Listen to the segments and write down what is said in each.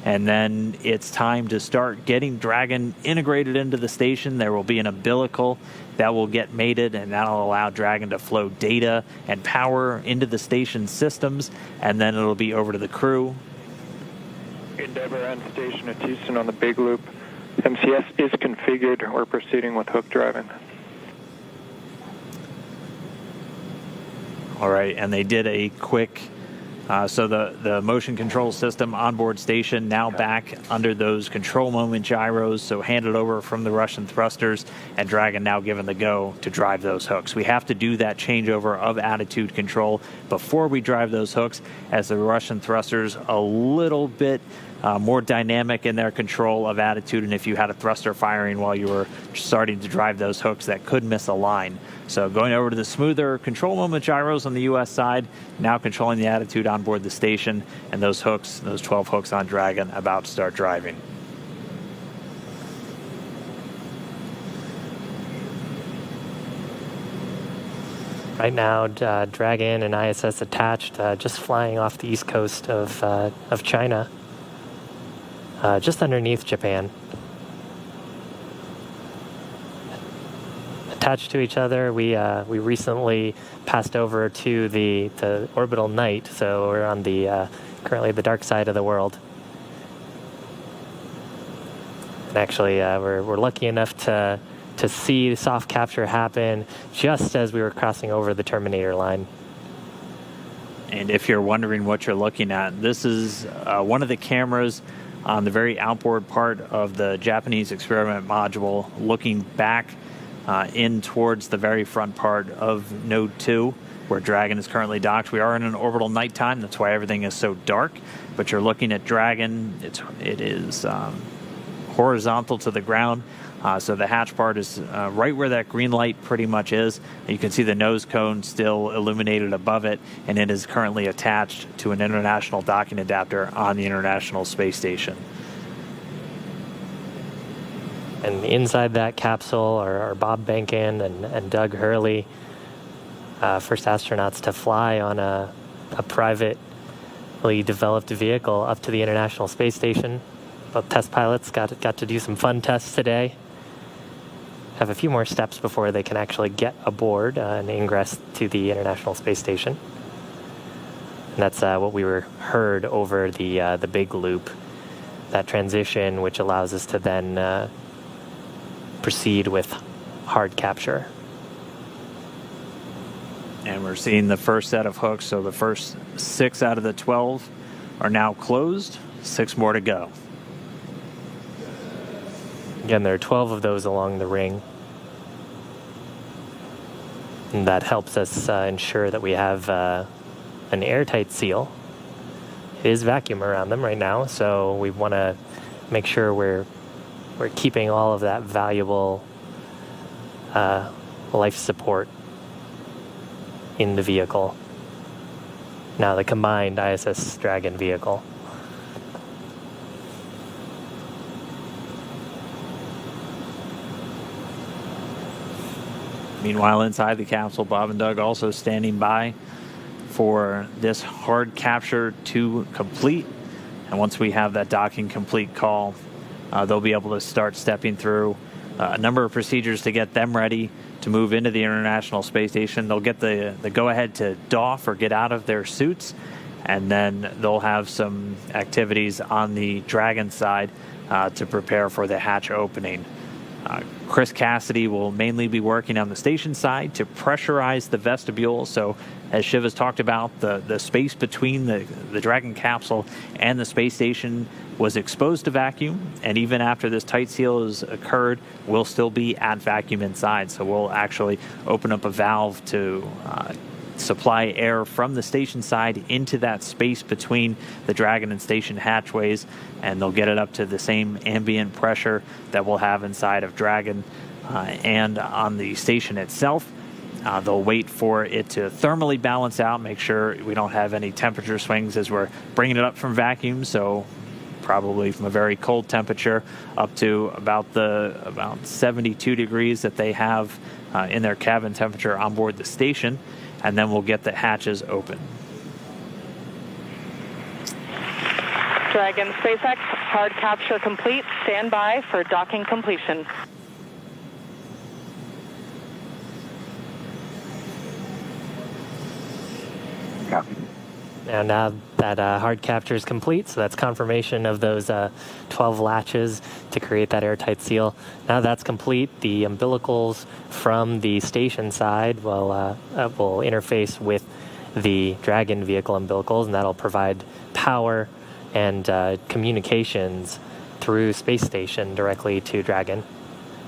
And then it's time to start getting Dragon integrated into the station. There will be an umbilical that will get mated, and that'll allow Dragon to flow data and power into the station systems, and then it'll be over to the crew. Endeavour and station at Houston on the big loop. MCS is configured. We're proceeding with hook driving. All right, and they did a quick, so the motion control system onboard station now back under those control moment gyros, so handed over from the Russian thrusters, and Dragon now given the go to drive those hooks. We have to do that changeover of attitude control before we drive those hooks, as the Russian thrusters a little bit more dynamic in their control of attitude, and if you had a thruster firing while you were starting to drive those hooks, that could miss a line. So going over to the smoother control moment gyros on the U.S. side, now controlling the attitude on board the station, and those hooks, those 12 hooks on Dragon, about to start driving. Right now, Dragon and ISS attached, just flying off the east coast of China, just underneath Japan. Attached to each other, we recently passed over to the orbital night, so we're on the currently the dark side of the world. And actually, we're lucky enough to see soft capture happen just as we were crossing over the Terminator line. And if you're wondering what you're looking at, this is one of the cameras on the very outboard part of the Japanese experiment module, looking back in towards the very front part of Node 2, where Dragon is currently docked. We are in an orbital nighttime, that's why everything is so dark, but you're looking at Dragon. It is horizontal to the ground, so the hatch part is right where that green light pretty much is. You can see the nose cone still illuminated above it, and it is currently attached to an international docking adapter on the International Space Station. And inside that capsule are Bob Behnken and Doug Hurley, first astronauts to fly on a privately developed vehicle up to the International Space Station. Both test pilots got to do some fun tests today. Have a few more steps before they can actually get aboard and ingress to the International Space Station. And that's what we heard over the big loop, that transition, which allows us to then proceed with hard capture. And we're seeing the first set of hooks, so the first 6 out of the 12 are now closed, 6 more to go. Again, there are 12 of those along the ring. And that helps us ensure that we have an airtight seal. It is vacuum around them right now, so we want to make sure we're keeping all of that valuable life support in the vehicle. Now the combined ISS Dragon vehicle. Meanwhile, inside the capsule, Bob and Doug also standing by for this hard capture to complete. And once we have that docking complete call, they'll be able to start stepping through a number of procedures to get them ready to move into the International Space Station. They'll get the go-ahead to doff or get out of their suits, and then they'll have some activities on the Dragon side to prepare for the hatch opening. Chris Cassidy will mainly be working on the station side to pressurize the vestibule. So as Shiv has talked about, the space between the Dragon capsule and the space station was exposed to vacuum, and even after this tight seal has occurred, we'll still be at vacuum inside. So we'll actually open up a valve to supply air from the station side into that space between the Dragon and station hatchways, and they'll get it up to the same ambient pressure that we'll have inside of Dragon and on the station itself. They'll wait for it to thermally balance out, make sure we don't have any temperature swings as we're bringing it up from vacuum, so probably from a very cold temperature up to about 72 degrees that they have in their cabin temperature on board the station. And then we'll get the hatches open. Dragon SpaceX, hard capture complete. Stand by for docking completion. Copy. Now that hard capture is complete, so that's confirmation of those 12 latches to create that airtight seal. Now that's complete, the umbilicals from the station side will interface with the Dragon vehicle umbilicals, and that'll provide power and communications through space station directly to Dragon.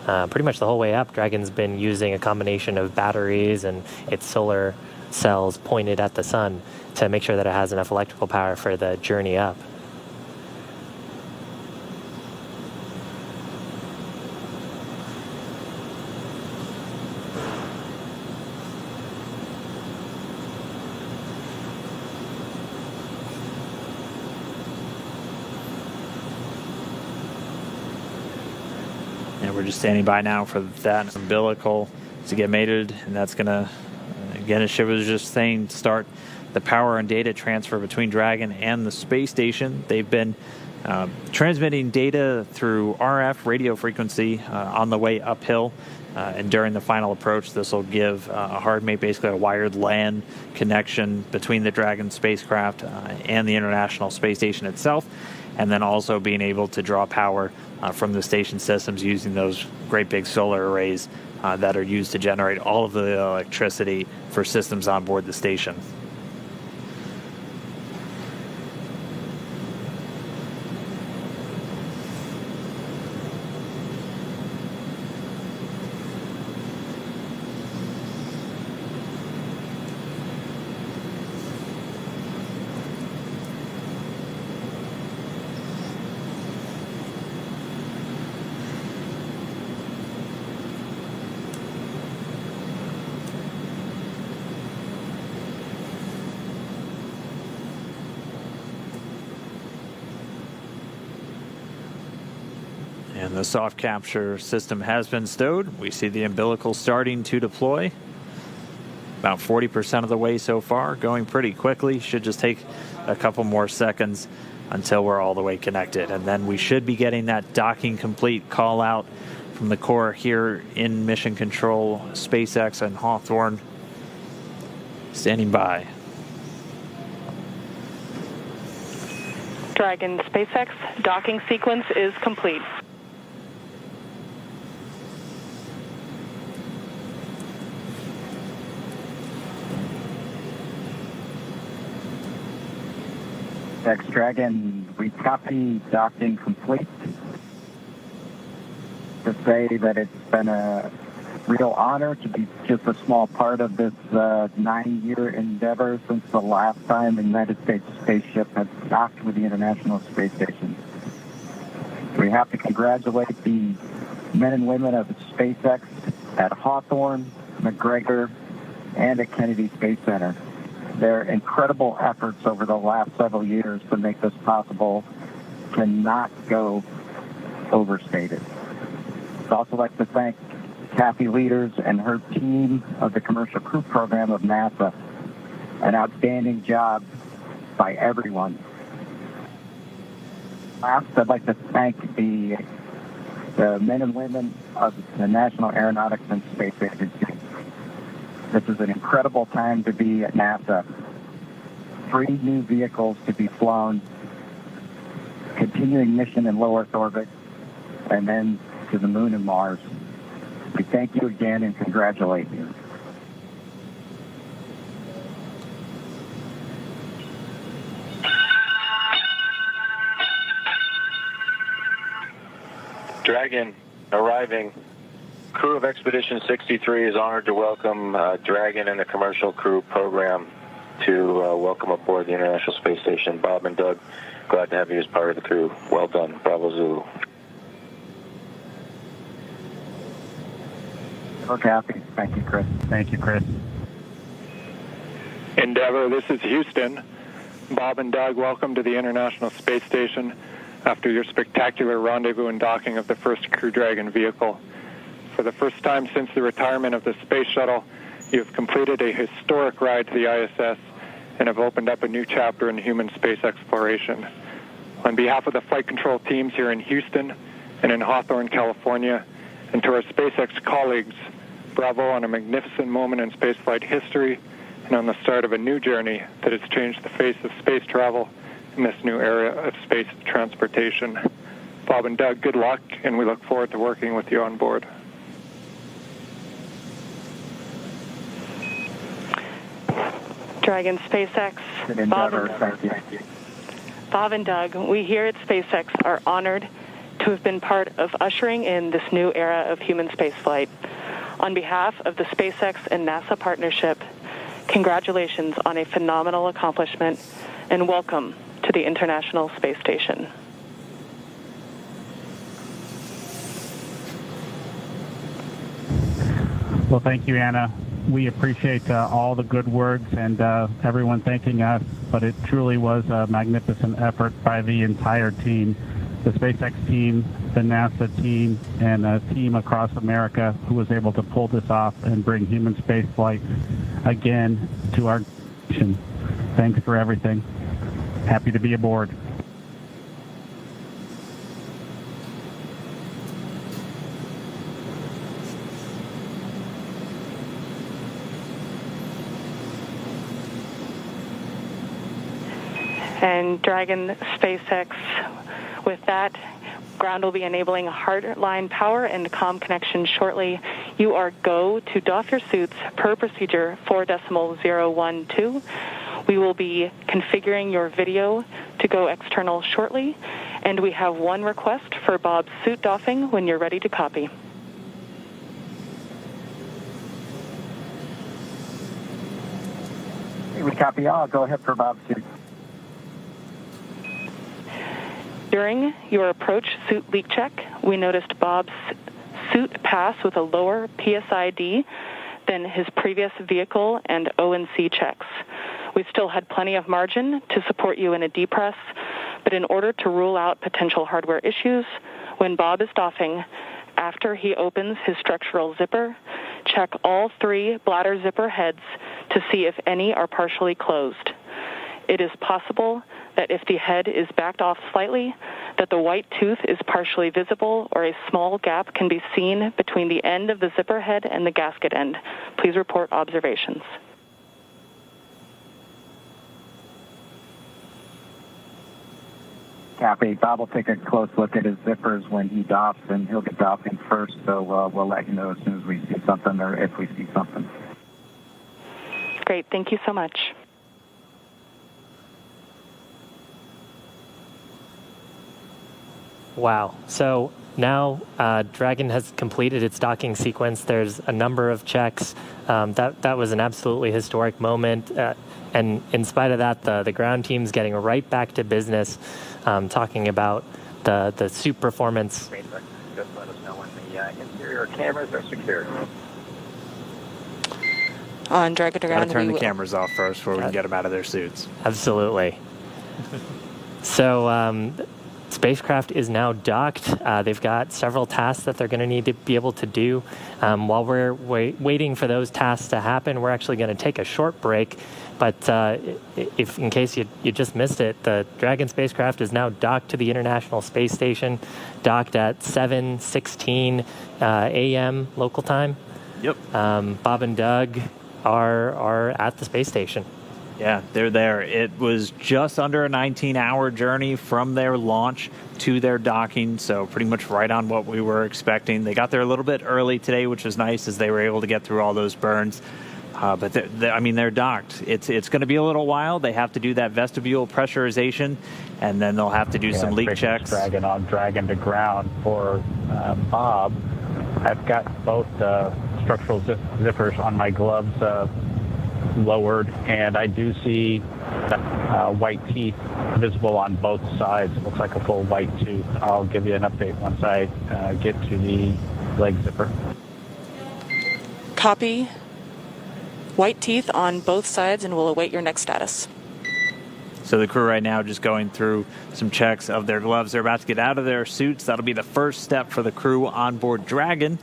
Pretty much the whole way up, Dragon's been using a combination of batteries and its solar cells pointed at the sun to make sure that it has enough electrical power for the journey up. And we're just standing by now for that umbilical to get mated, and that's going to, again, as Shiv was just saying, start the power and data transfer between Dragon and the space station. They've been transmitting data through RF radio frequency on the way uphill, and during the final approach, this will give a hard mate, basically a wired LAN connection between the Dragon spacecraft and the International Space Station itself, and then also being able to draw power from the station systems using those great big solar arrays that are used to generate all of the electricity for systems on board the station. And the soft capture system has been stowed. We see the umbilical starting to deploy. About 40% of the way so far, going pretty quickly. Should just take a couple more seconds until we're all the way connected. And then we should be getting that docking complete call out from the core here in Mission Control, SpaceX and Hawthorne. Standing by. Dragon SpaceX, docking sequence is complete. Dragon, we copy docking complete. To say that it's been a real honor to be just a small part of this 9-year endeavor since the last time the United States spaceship has docked with the International Space Station. We have to congratulate the men and women of SpaceX at Hawthorne, McGregor, and at Kennedy Space Center. Their incredible efforts over the last several years to make this possible cannot go overstated. I'd also like to thank Kathy Leaders and her team of the Commercial Crew Program of NASA. An outstanding job by everyone. Last, I'd like to thank the men and women of the National Aeronautics and Space Agency. This is an incredible time to be at NASA. 3 new vehicles to be flown, continuing mission in low Earth orbit, and then to the moon and Mars. We thank you again and congratulate you. Dragon arriving. Crew of Expedition 63 is honored to welcome Dragon and the Commercial Crew Program to welcome aboard the International Space Station. Bob and Doug, glad to have you as part of the crew. Well done. Bravo Zulu. We're happy. Thank you, Chris. Thank you, Chris. Endeavour, this is Houston. Bob and Doug, welcome to the International Space Station after your spectacular rendezvous and docking of the first Crew Dragon vehicle. For the first time since the retirement of the space shuttle, you have completed a historic ride to the ISS and have opened up a new chapter in human space exploration. On behalf of the flight control teams here in Houston and in Hawthorne, California, and to our SpaceX colleagues, bravo on a magnificent moment in spaceflight history and on the start of a new journey that has changed the face of space travel in this new era of space transportation. Bob and Doug, good luck, and we look forward to working with you on board. Dragon SpaceX, Bob and Doug, we here at SpaceX are honored to have been part of ushering in this new era of human spaceflight. On behalf of the SpaceX and NASA partnership, congratulations on a phenomenal accomplishment and welcome to the International Space Station. Well, thank you, Anna. We appreciate all the good words and everyone thanking us, but it truly was a magnificent effort by the entire team, the SpaceX team, the NASA team, and a team across America who was able to pull this off and bring human spaceflight again to our nation. Thanks for everything. Happy to be aboard. And Dragon SpaceX, with that, ground will be enabling hardline power and comm connection shortly. You are go to doff your suits per procedure 4.012. We will be configuring your video to go external shortly, and we have one request for Bob's suit doffing when you're ready to copy. We copy all. Go ahead for Bob's suit. During your approach suit leak check, we noticed Bob's suit pass with a lower PSID than his previous vehicle and O&C checks. We still had plenty of margin to support you in a depress, but in order to rule out potential hardware issues, when Bob is doffing, after he opens his structural zipper, check all 3 bladder zipper heads to see if any are partially closed. It is possible that if the head is backed off slightly, that the white tooth is partially visible or a small gap can be seen between the end of the zipper head and the gasket end. Please report observations. Copy. Bob will take a close look at his zippers when he doffs, and he'll get doffing first, so we'll let you know as soon as we see something or if we see something. Great. Thank you so much. Wow. So now Dragon has completed its docking sequence. There's a number of checks. That was an absolutely historic moment. And in spite of that, the ground team's getting right back to business, talking about the suit performance. Just let us know when the interior cameras are secure. On Dragon to ground, gotta turn the cameras off first before we can get them out of their suits. Absolutely. So spacecraft is now docked. They've got several tasks that they're going to need to be able to do. While we're waiting for those tasks to happen, we're actually going to take a short break. But if, in case you just missed it, the Dragon spacecraft is now docked to the International Space Station, docked at 7:16 a.m. local time. Yep. Bob and Doug are at the space station. Yeah, they're there. It was just under a 19-hour journey from their launch to their docking, so pretty much right on what we were expecting. They got there a little bit early today, which was nice, as they were able to get through all those burns. But they're docked. It's going to be a little while. They have to do that vestibule pressurization, and then they'll have to do some leak checks. Dragon on Dragon to ground for Bob. I've got both structural zippers on my gloves lowered, and I do see white teeth visible on both sides. It looks like a full white tooth. I'll give you an update once I get to the leg zipper. Copy. White teeth on both sides, and we'll await your next status. So the crew right now just going through some checks of their gloves. They're about to get out of their suits. That'll be the first step for the crew on board Dragon.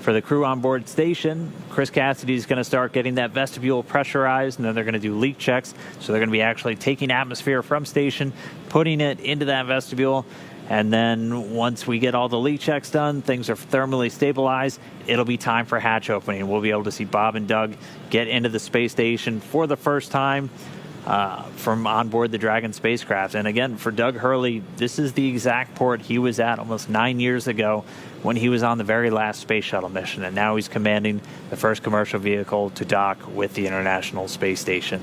For the crew on board station, Chris Cassidy is going to start getting that vestibule pressurized, and then they're going to do leak checks. So they're going to be actually taking atmosphere from station, putting it into that vestibule, and then once we get all the leak checks done, things are thermally stabilized, it'll be time for hatch opening. We'll be able to see Bob and Doug get into the space station for the first time from on board the Dragon spacecraft. And again, for Doug Hurley, this is the exact port he was at almost 9 years ago when he was on the very last space shuttle mission, and now he's commanding the first commercial vehicle to dock with the International Space Station.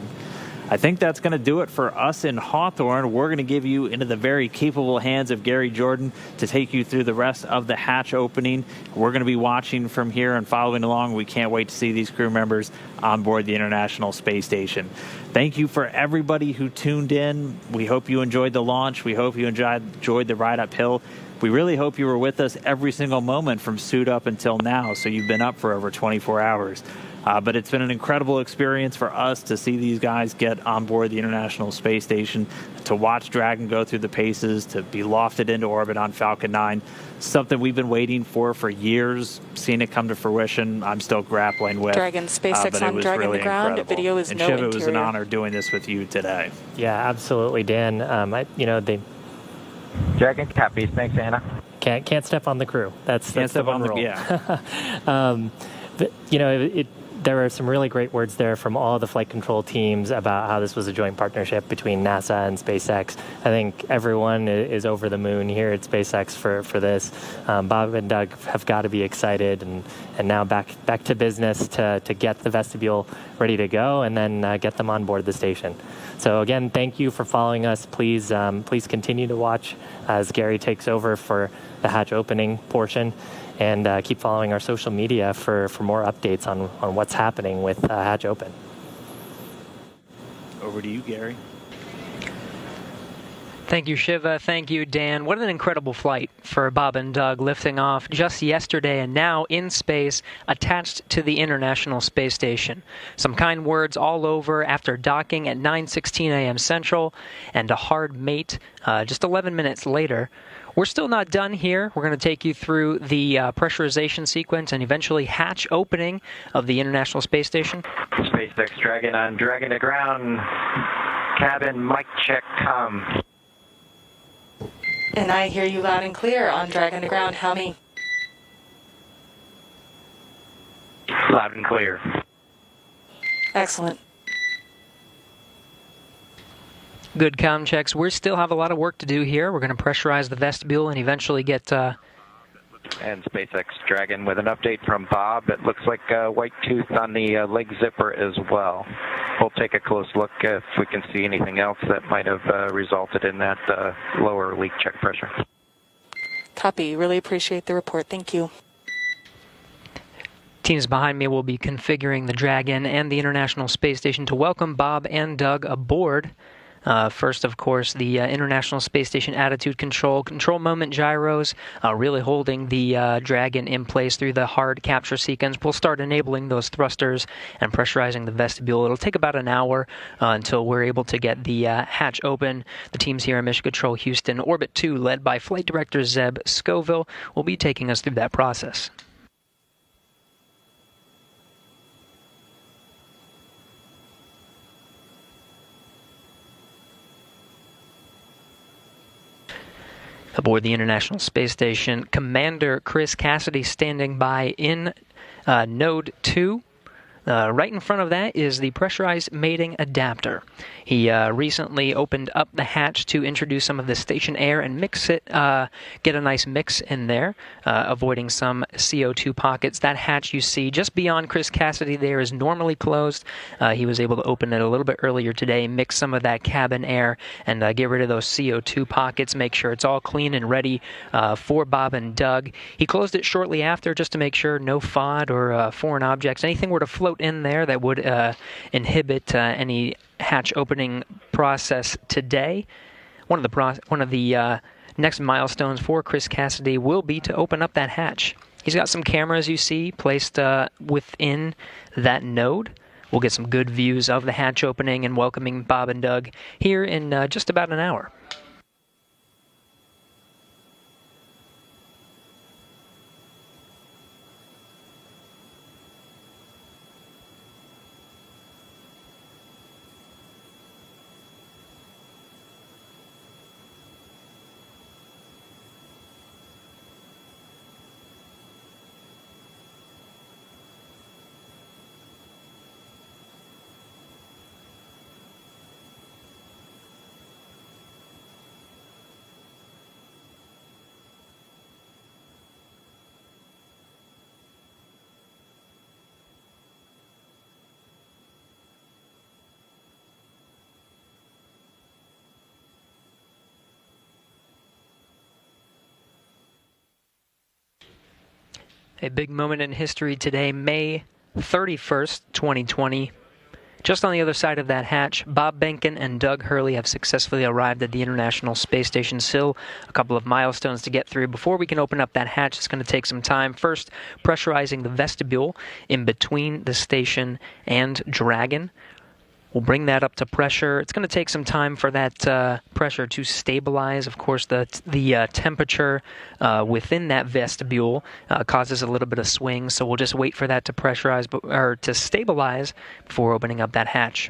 I think that's going to do it for us in Hawthorne. We're going to give you into the very capable hands of Gary Jordan to take you through the rest of the hatch opening. We're going to be watching from here and following along. We can't wait to see these crew members on board the International Space Station. Thank you for everybody who tuned in. We hope you enjoyed the launch. We hope you enjoyed the ride uphill. We really hope you were with us every single moment from suit up until now, so you've been up for over 24 hours. But it's been an incredible experience for us to see these guys get on board the International Space Station, to watch Dragon go through the paces, to be lofted into orbit on Falcon 9, something we've been waiting for years, seeing it come to fruition. I'm still grappling with. Dragon SpaceX on Dragon really to ground. Incredible. Video is and no Shiv, interior. It was an honor doing this with you today. Yeah, absolutely, Dan. They Dragon copies. Thanks, Anna. can't step on the crew. That's the one rule. Yeah. There are some really great words there from all the flight control teams about how this was a joint partnership between NASA and SpaceX. I think everyone is over the moon here at SpaceX for this. Bob and Doug have got to be excited, and now back to business to get the vestibule ready to go and then get them on board the station. So again, thank you for following us. Please continue to watch as Gary takes over for the hatch opening portion. And keep following our social media for more updates on what's happening with Hatch Open. Over to you, Gary. Thank you, Shiva. Thank you, Dan. What an incredible flight for Bob and Doug, lifting off just yesterday and now in space, attached to the International Space Station. Some kind words all over after docking at 9:16 a.m. Central, and a hard mate just 11 minutes later. We're still not done here. We're going to take you through the pressurization sequence and eventually hatch opening of the International Space Station. SpaceX Dragon on Dragon to ground. Cabin mic check come. And I hear you loud and clear on Dragon to ground. How me? Loud and clear. Excellent. Good comm checks. We still have a lot of work to do here. We're going to pressurize the vestibule and eventually get... And SpaceX Dragon with an update from Bob. It looks like a white tooth on the leg zipper as well. We'll take a close look if we can see anything else that might have resulted in that lower leak check pressure. Copy. Really appreciate the report. Thank you. Teams behind me will be configuring the Dragon and the International Space Station to welcome Bob and Doug aboard. First, of course, the International Space Station attitude control moment gyros, really holding the Dragon in place through the hard capture sequence. We'll start enabling those thrusters and pressurizing the vestibule. It'll take about an hour until we're able to get the hatch open. The teams here in Mission Control Houston, Orbit 2, led by Flight Director Zeb Scoville, will be taking us through that process. Aboard the International Space Station, Commander Chris Cassidy standing by in Node 2. Right in front of that is the pressurized mating adapter. He recently opened up the hatch to introduce some of the station air and mix it, get a nice mix in there, avoiding some CO2 pockets. That hatch you see just beyond Chris Cassidy there is normally closed. He was able to open it a little bit earlier today, mix some of that cabin air, and get rid of those CO2 pockets, make sure it's all clean and ready for Bob and Doug. He closed it shortly after just to make sure no FOD or foreign objects, anything were to float in there that would inhibit any hatch opening process today. One of the next milestones for Chris Cassidy will be to open up that hatch. He's got some cameras you see placed within that node. We'll get some good views of the hatch opening and welcoming Bob and Doug here in just about an hour. A big moment in history today, May 31st, 2020. Just on the other side of that hatch, Bob Behnken and Doug Hurley have successfully arrived at the International Space Station. Still a couple of milestones to get through. Before we can open up that hatch, it's going to take some time. First, pressurizing the vestibule in between the station and Dragon. We'll bring that up to pressure. It's going to take some time for that pressure to stabilize. Of course, the temperature within that vestibule causes a little bit of swing, so we'll just wait for that to pressurize or to stabilize before opening up that hatch.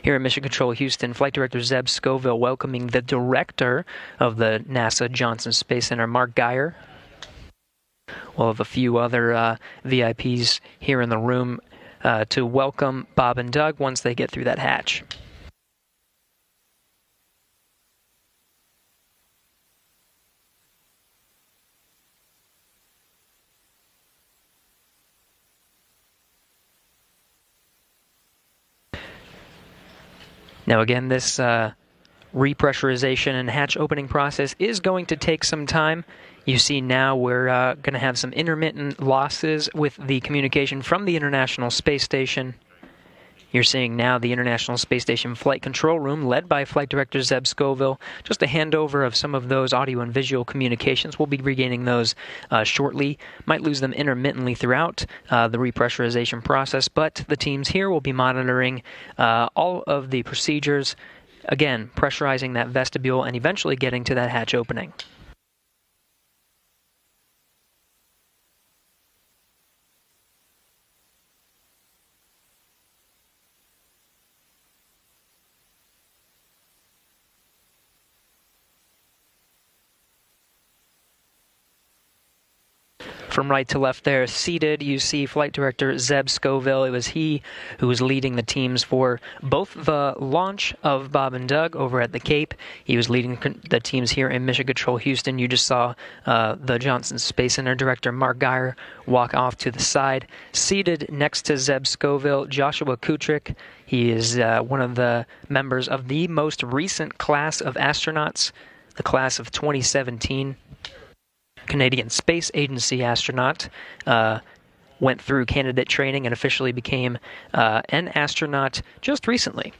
Here at Mission Control Houston, Flight Director Zeb Scoville welcoming the director of the NASA Johnson Space Center, Mark Geyer. We'll have a few other VIPs here in the room to welcome Bob and Doug once they get through that hatch. Now again, this repressurization and hatch opening process is going to take some time. You see now we're going to have some intermittent losses with the communication from the International Space Station. You're seeing now the International Space Station Flight Control Room led by Flight Director Zeb Scoville. Just a handover of some of those audio and visual communications. We'll be regaining those shortly. Might lose them intermittently throughout the repressurization process, but the teams here will be monitoring all of the procedures. Again, pressurizing that vestibule and eventually getting to that hatch opening. From right to left there, seated, you see Flight Director Zeb Scoville. It was he who was leading the teams for both the launch of Bob and Doug over at the Cape. He was leading the teams here in Mission Control Houston. You just saw the Johnson Space Center Director Mark Geyer walk off to the side. Seated next to Zeb Scoville, Joshua Kutrick. He is one of the members of the most recent class of astronauts, the class of 2017. Canadian Space Agency astronaut, went through candidate training and officially became an astronaut just recently.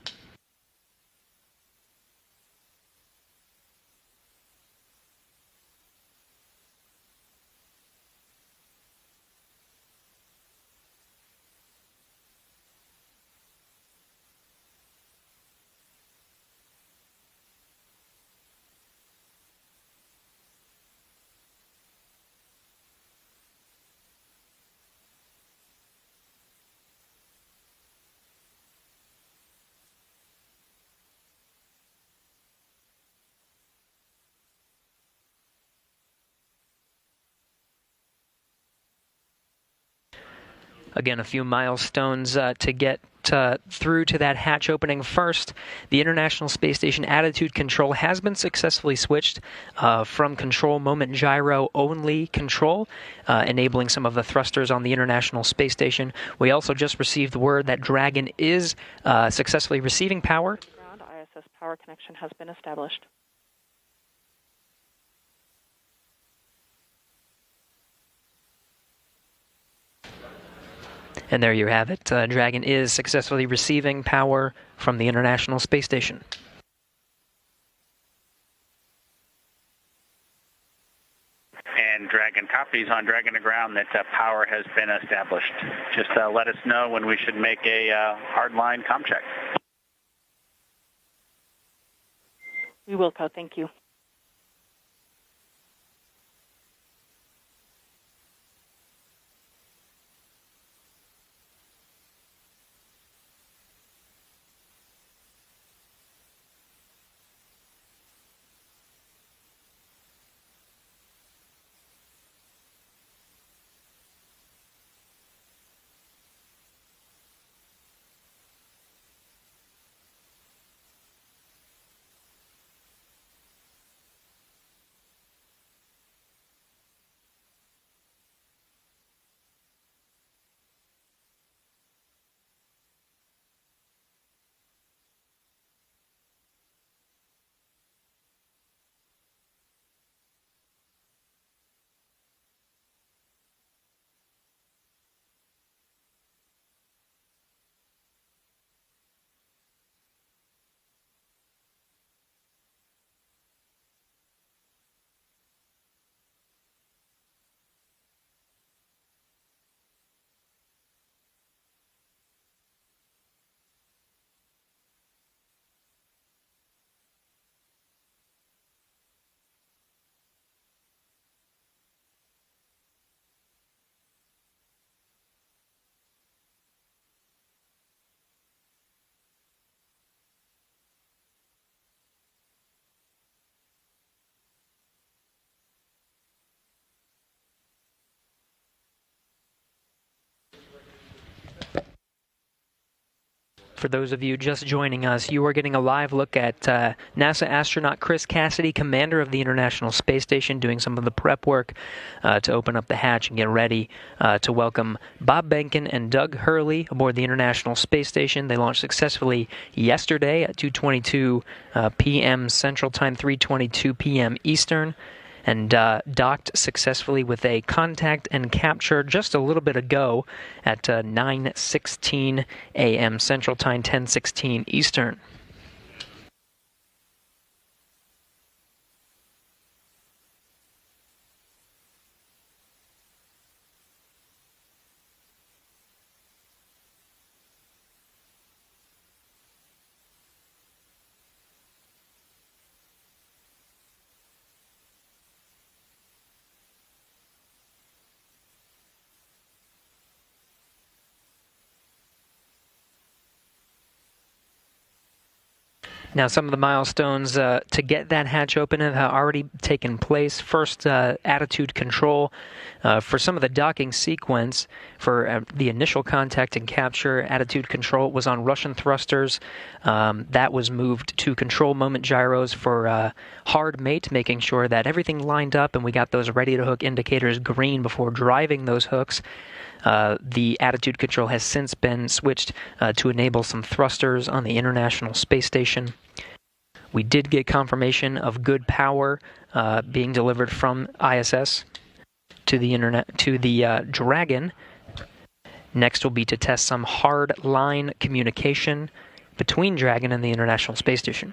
Again, a few milestones to get through to that hatch opening. First, the International Space Station attitude control has been successfully switched from control moment gyro only control, enabling some of the thrusters on the International Space Station. We also just received word that Dragon is successfully receiving power. Ground ISS power connection has been established. And there you have it. Dragon is successfully receiving power from the International Space Station. And Dragon copies on Dragon to ground that power has been established. Just let us know when we should make a hardline comm check. We will, Co. Thank you. For those of you just joining us, you are getting a live look at NASA astronaut Chris Cassidy, commander of the International Space Station, doing some of the prep work to open up the hatch and get ready to welcome Bob Behnken and Doug Hurley aboard the International Space Station. They launched successfully yesterday at 2:22 p.m. Central Time, 3:22 p.m. Eastern, and docked successfully with a contact and capture just a little bit ago at 9:16 a.m. Central Time, 10:16 Eastern. Now, some of the milestones to get that hatch open have already taken place. First, attitude control. For some of the docking sequence, for the initial contact and capture, attitude control was on Russian thrusters. That was moved to control moment gyros for hard mate, making sure that everything lined up and we got those ready-to-hook indicators green before driving those hooks. The attitude control has since been switched to enable some thrusters on the International Space Station. We did get confirmation of good power being delivered from ISS to the Dragon. Next will be to test some hard line communication between Dragon and the International Space Station.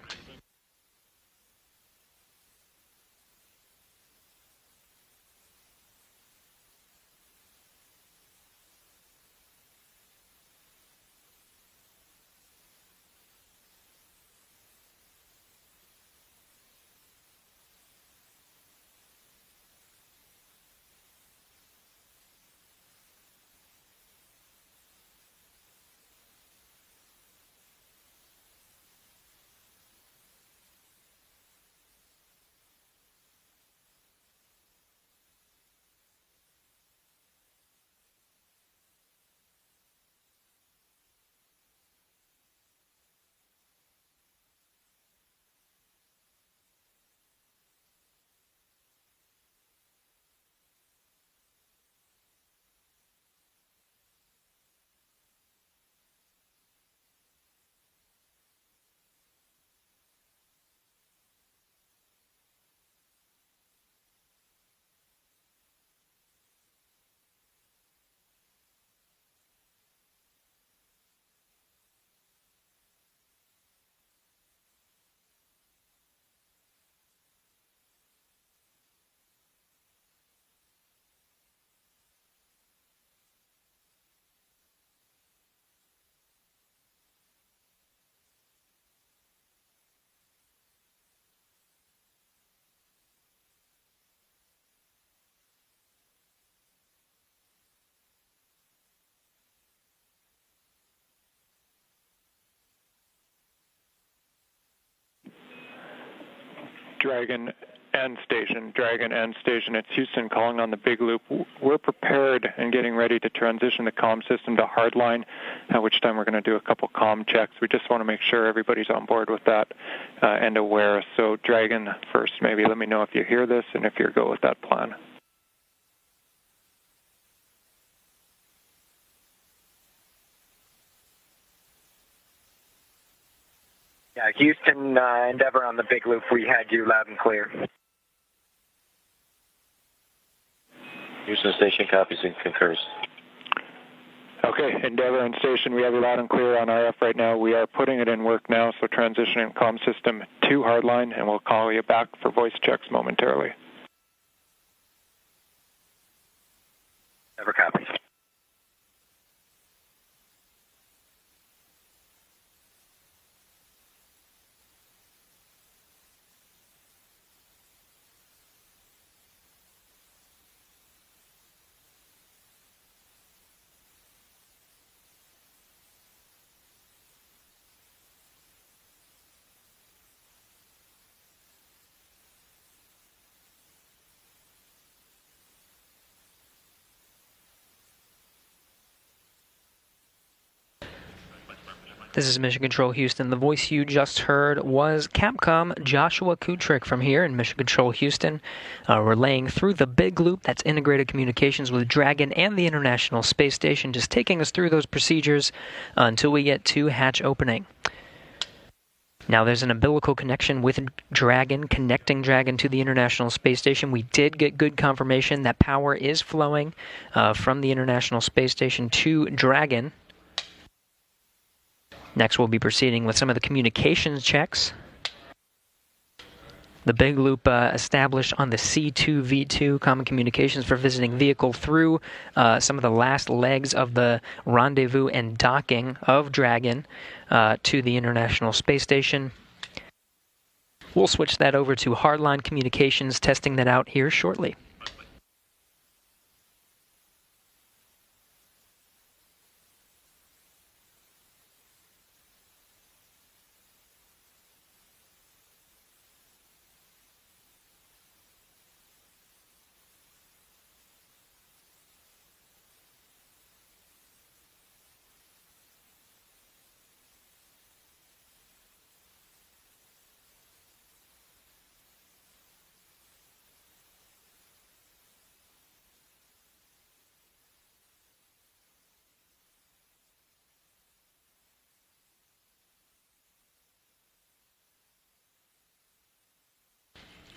Dragon and station. It's Houston calling on the big loop. We're prepared and getting ready to transition the comm system to hardline, at which time we're going to do a couple comm checks. We just want to make sure everybody's on board with that and aware. So Dragon first, maybe let me know if you hear this and if you're go with that plan. Yeah, Houston, Endeavor on the big loop. We had you loud and clear. Houston Station copies and concurs. Okay, Endeavor and Station, we have you loud and clear on RF right now. We are putting it in work now, so transitioning comm system to hardline, and we'll call you back for voice checks momentarily. Endeavor copies. This is Mission Control Houston. The voice you just heard was Capcom Joshua Kutrick from here in Mission Control Houston, relaying through the big loop that's integrated communications with Dragon and the International Space Station, just taking us through those procedures until we get to hatch opening. Now, there's an umbilical connection with Dragon, connecting Dragon to the International Space Station. We did get good confirmation that power is flowing from the International Space Station to Dragon. Next, we'll be proceeding with some of the communications checks. The big loop established on the C2V2 Common Communications for Visiting Vehicle through some of the last legs of the rendezvous and docking of Dragon to the International Space Station. We'll switch that over to hardline communications, testing that out here shortly.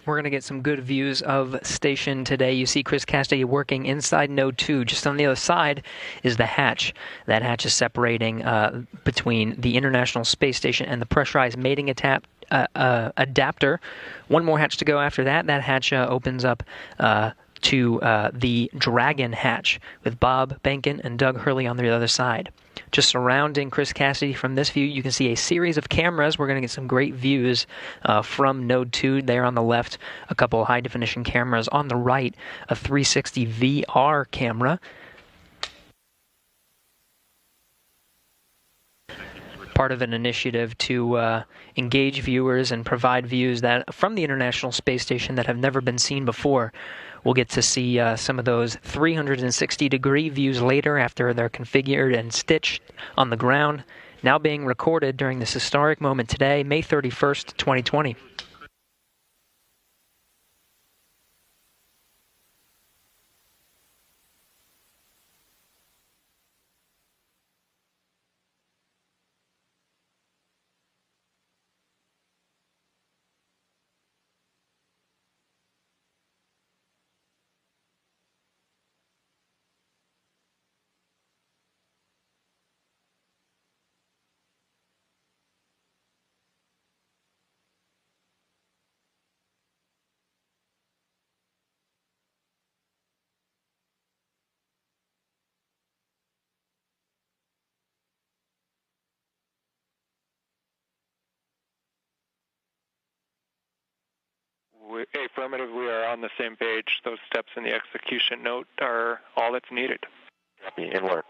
We're going to get some good views of station today. You see Chris Cassidy working inside Node 2. Just on the other side is the hatch. That hatch is separating between the International Space Station and the pressurized mating adapter. One more hatch to go after that. That hatch opens up to the Dragon hatch with Bob Benkin and Doug Hurley on the other side. Just surrounding Chris Cassidy from this view, you can see a series of cameras. We're going to get some great views from Node 2 there on the left, a couple high-definition cameras. On the right, a 360 VR camera. Part of an initiative to engage viewers and provide views that from the International Space Station that have never been seen before. We'll get to see some of those 360-degree views later after they're configured and stitched on the ground, now being recorded during this historic moment today, May 31st, 2020. Affirmative, we are on the same page. Those steps in the execution note are all that's needed. In work.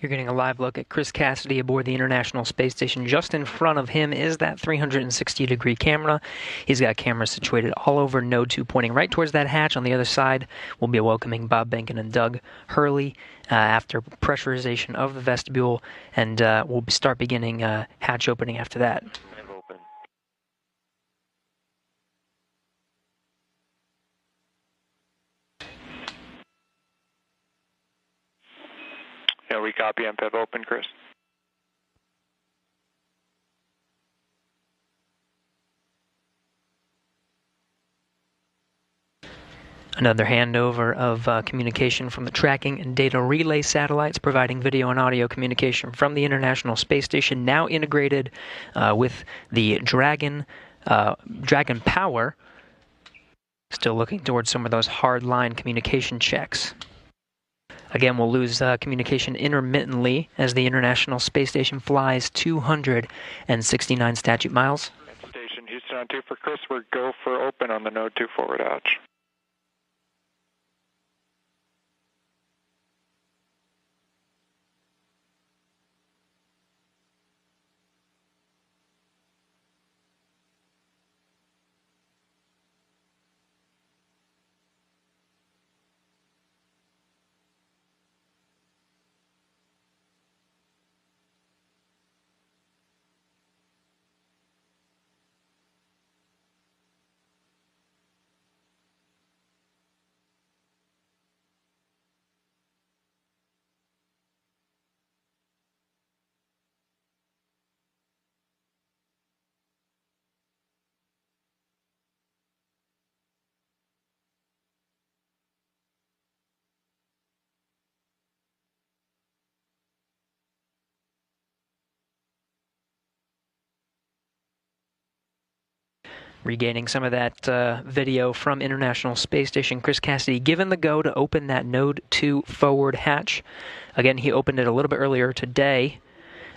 You're getting a live look at Chris Cassidy aboard the International Space Station. Just in front of him is that 360-degree camera. He's got cameras situated all over Node 2, pointing right towards that hatch. On the other side, we'll be welcoming Bob Behnken and Doug Hurley after pressurization of the vestibule, and we'll start beginning hatch opening after that. Yeah, we copy MPEV open, Chris. Another handover of communication from the tracking and data relay satellites, providing video and audio communication from the International Space Station, now integrated with the Dragon power. Still looking towards some of those hard-line communication checks. Again, we'll lose communication intermittently as the International Space Station flies 269 statute miles. Station Houston on 2 for Chris. We're go for open on the Node 2 forward hatch. Regaining some of that video from International Space Station, Chris Cassidy given the go to open that Node 2 forward hatch. Again, he opened it a little bit earlier today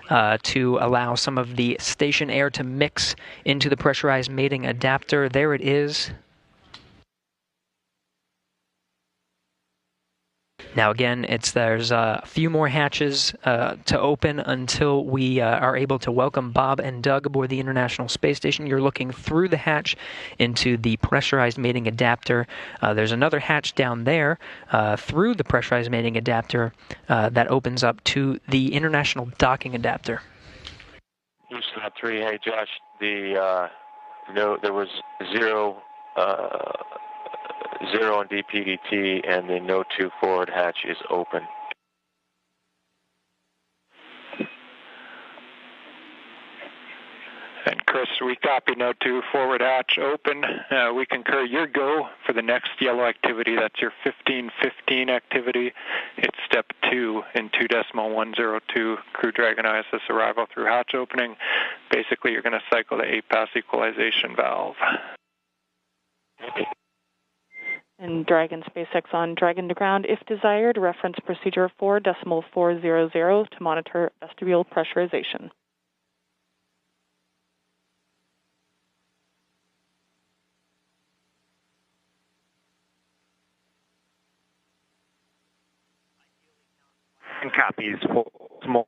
to allow some of the station air to mix into the pressurized mating adapter. There it is. Now again, there's a few more hatches to open until we are able to welcome Bob and Doug aboard the International Space Station. You're looking through the hatch into the pressurized mating adapter. There's another hatch down there through the pressurized mating adapter that opens up to the International Docking Adapter. Houston 3, hey Josh, there was zero on DPDT, and the Node 2 forward hatch is open. And Chris, we copy Node 2 forward hatch open. We concur your go for the next yellow activity. That's your 1515 activity. It's step 2 in 2.102 Crew Dragon ISS arrival through hatch opening. Basically, you're going to cycle the 8-pass equalization valve. And Dragon SpaceX on Dragon to ground, if desired, reference procedure 4.400 to monitor vestibule pressurization. And copies for small.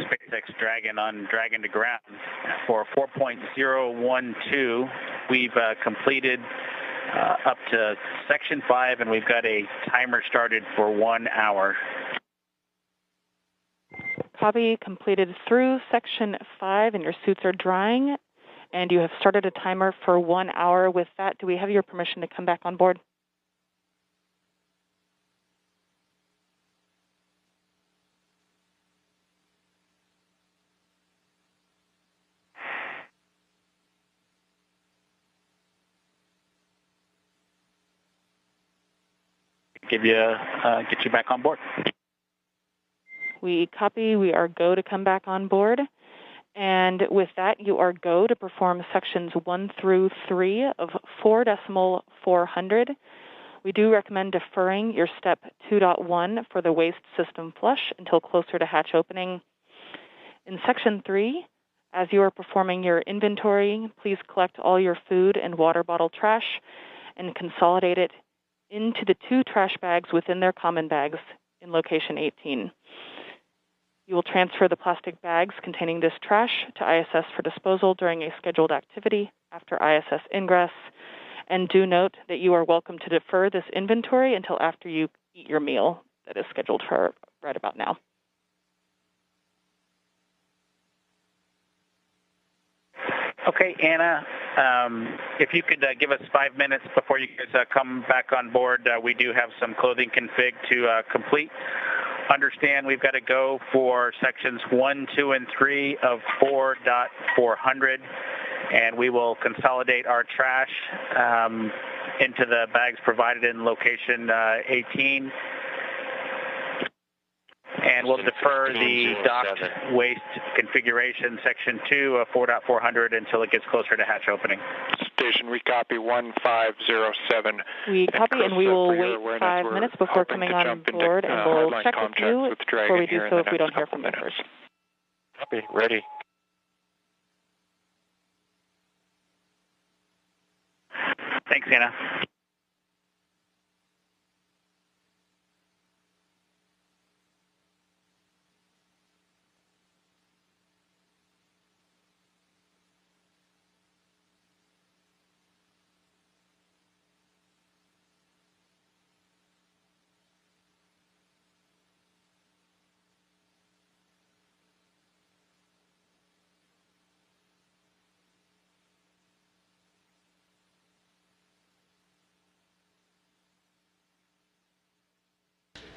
SpaceX Dragon on Dragon to ground. For 4.012, we've completed up to Section 5, and we've got a timer started for 1 hour. Copy, completed through Section 5, and your suits are drying, and you have started a timer for 1 hour. With that, do we have your permission to come back on board? Get you back on board. We copy. We are go to come back on board. And with that, you are go to perform sections 1 through 3 of 4.400. We do recommend deferring your step 2.1 for the waste system flush until closer to hatch opening. In section 3, as you are performing your inventory, please collect all your food and water bottle trash and consolidate it into the 2 trash bags within their common bags in location 18. You will transfer the plastic bags containing this trash to ISS for disposal during a scheduled activity after ISS ingress. And do note that you are welcome to defer this inventory until after you eat your meal that is scheduled for right about now. Okay, Anna, if you could give us 5 minutes before you guys come back on board, we do have some clothing config to complete. Understand we've got to go for sections 1, 2, and 3 of 4.400, and we will consolidate our trash into the bags provided in location 18. And we'll defer the docked waste configuration, section 2 of 4.400, until it gets closer to hatch opening. Station, we copy 1507. We copy, and we will wait 5 minutes before coming on board, and we'll check with you before we do so if we don't hear from you first. Copy, ready. Thanks, Anna.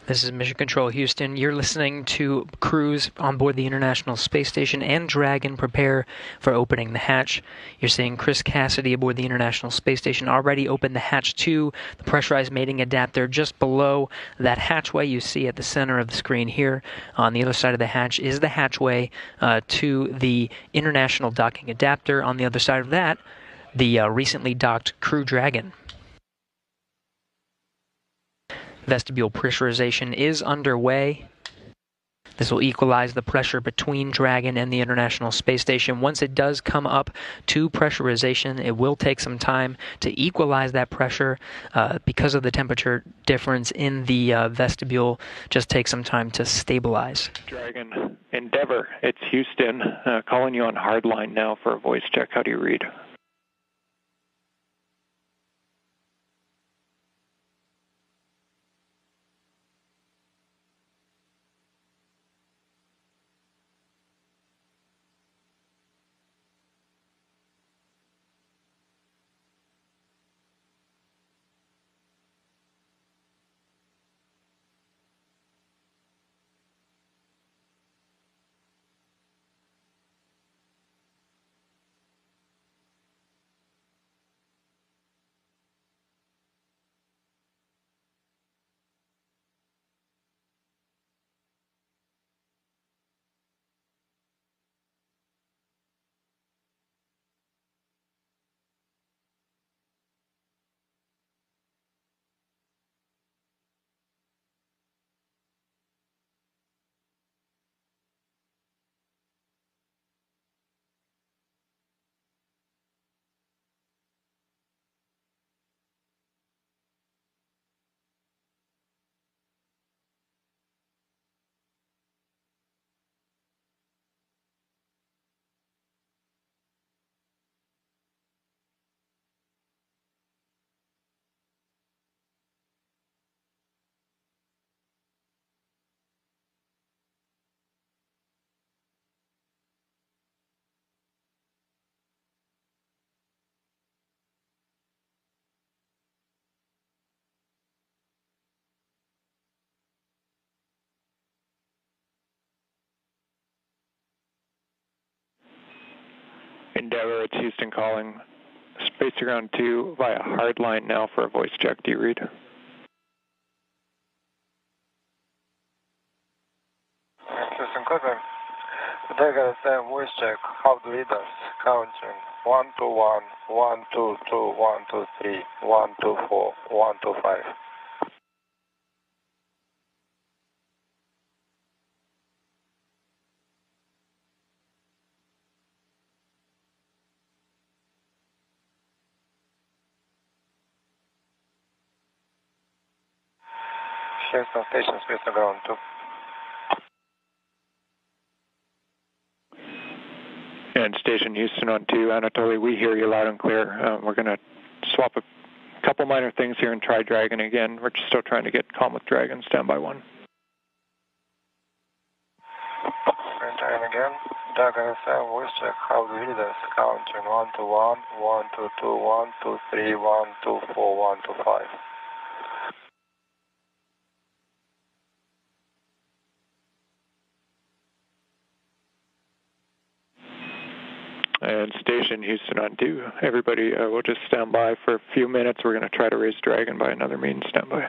This is Mission Control Houston. You're listening to crews on board the International Space Station and Dragon prepare for opening the hatch. You're seeing Chris Cassidy aboard the International Space Station already opened the hatch to the pressurized mating adapter just below that hatchway you see at the center of the screen here. On the other side of the hatch is the hatchway to the International docking adapter. On the other side of that, the recently docked Crew Dragon. Vestibule pressurization is underway. This will equalize the pressure between Dragon and the International Space Station. Once it does come up to pressurization, it will take some time to equalize that pressure because of the temperature difference in the vestibule. Just take some time to stabilize. Dragon, Endeavor, it's Houston. Calling you on hardline now for a voice check. How do you read? Endeavour, it's Houston calling Space to Ground 2 via hardline now for a voice check. Do you read? Houston calling. Dragon FM voice check. How do readers? Counting 1 2 1, 1 2 2, 1 2 3, 1 2 4, 1 2 5. Houston station, Space to Ground 2. And Station Houston on 2, Anatoly, we hear you loud and clear. We're going to swap a couple minor things here and try Dragon again. We're still trying to get calm with Dragon. Standby 1. Dragon again. Dragon FM voice check. How do readers? Counting 1 2 1, 1 2 2, 1 2 3, 1 2 4, 1 2 5. And Station Houston on 2. Everybody, we'll just stand by for a few minutes. We're going to try to raise Dragon by another means. Stand by.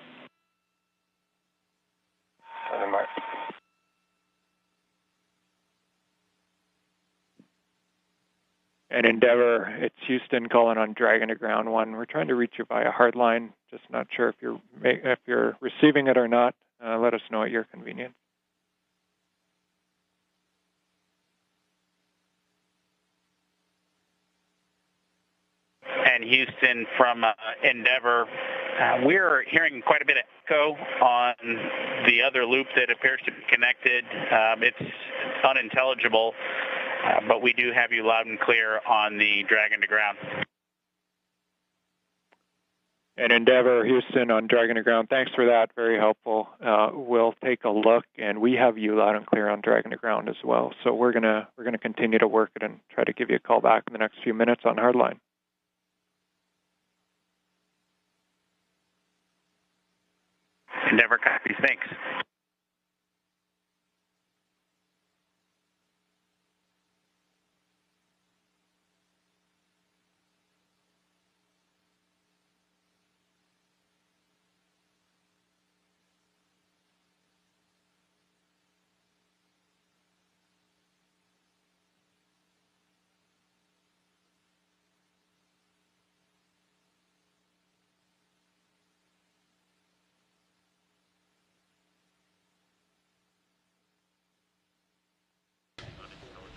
And Endeavour, it's Houston calling on Dragon to Ground 1. We're trying to reach you via hardline. Just not sure if you're receiving it or not. Let us know at your convenience. And Houston from Endeavour, we're hearing quite a bit of echo on the other loop that appears to be connected. It's unintelligible, but we do have you loud and clear on the Dragon to Ground. And Endeavour, Houston on Dragon to Ground. Thanks for that. Very helpful. We'll take a look, and we have you loud and clear on Dragon to Ground as well. So we're gonna continue to work it and try to give you a call back in the next few minutes on hardline. Endeavour copies. Thanks.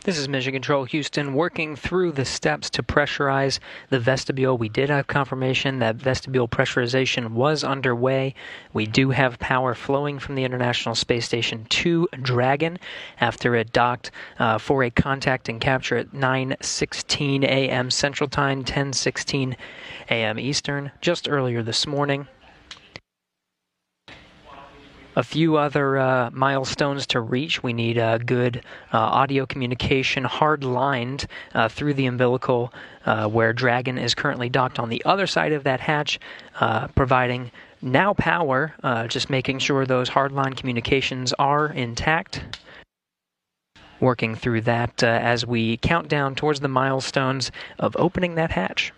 This is Mission Control Houston working through the steps to pressurize the vestibule. We did have confirmation that vestibule pressurization was underway. We do have power flowing from the International Space Station to Dragon after it docked for a contact and capture at 9:16 a.m. Central Time, 10:16 a.m. Eastern, just earlier this morning. A few other milestones to reach. We need good audio communication hard-lined through the umbilical where Dragon is currently docked on the other side of that hatch, providing now power, just making sure those hardline communications are intact. Working through that as we count down towards the milestones of opening that hatch.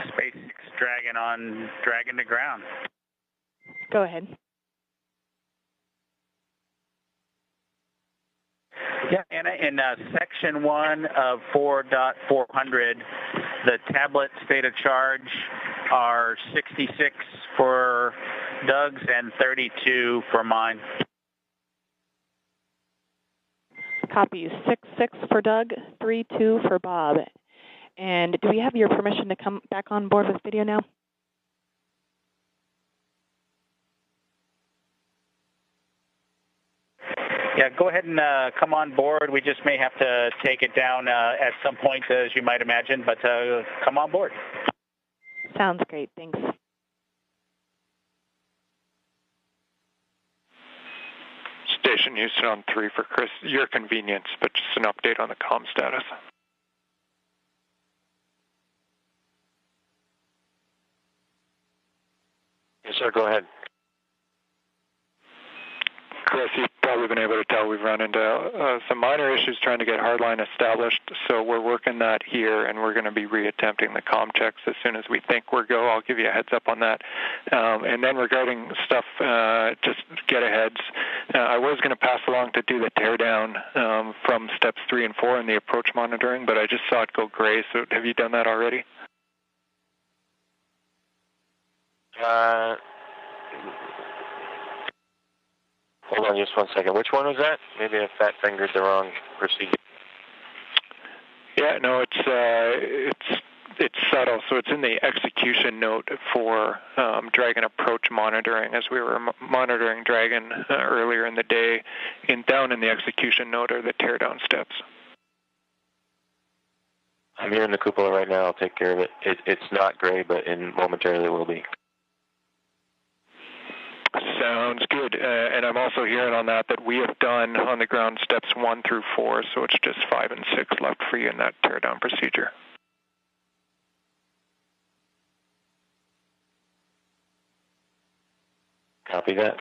SpaceX Dragon on Dragon to Ground. Go ahead. Yeah, and in section 1 of 4.400, the tablet state of charge are 66 for Doug's and 32 for mine. Copy. 6-6 for Doug, 3-2 for Bob. And do we have your permission to come back on board with video now? Yeah, go ahead and come on board. We just may have to take it down at some point, as you might imagine, but come on board. Sounds great. Thanks. Station Houston on 3 for Chris. Your convenience, but just an update on the comm status. Yes, sir. Go ahead. Chris, you've probably been able to tell we've run into some minor issues trying to get hardline established, so we're working that here, and we're going to be reattempting the comm checks as soon as we think we're go. I'll give you a heads up on that. And then regarding stuff, just get aheads. I was going to pass along to do the teardown from steps 3 and 4 in the approach monitoring, but I just saw it go gray, so have you done that already? Hold on just one second. Which one was that? Maybe I fat fingered the wrong procedure. Yeah, no, it's subtle. So it's in the execution note for Dragon approach monitoring. As we were monitoring Dragon earlier in the day, down in the execution note are the teardown steps. I'm here in the cupola right now. I'll take care of it. It's not gray, but momentarily it will be. Sounds good. And I'm also hearing on that we have done on the ground steps 1 through 4, so it's just 5 and 6 left for you in that teardown procedure. Copy that.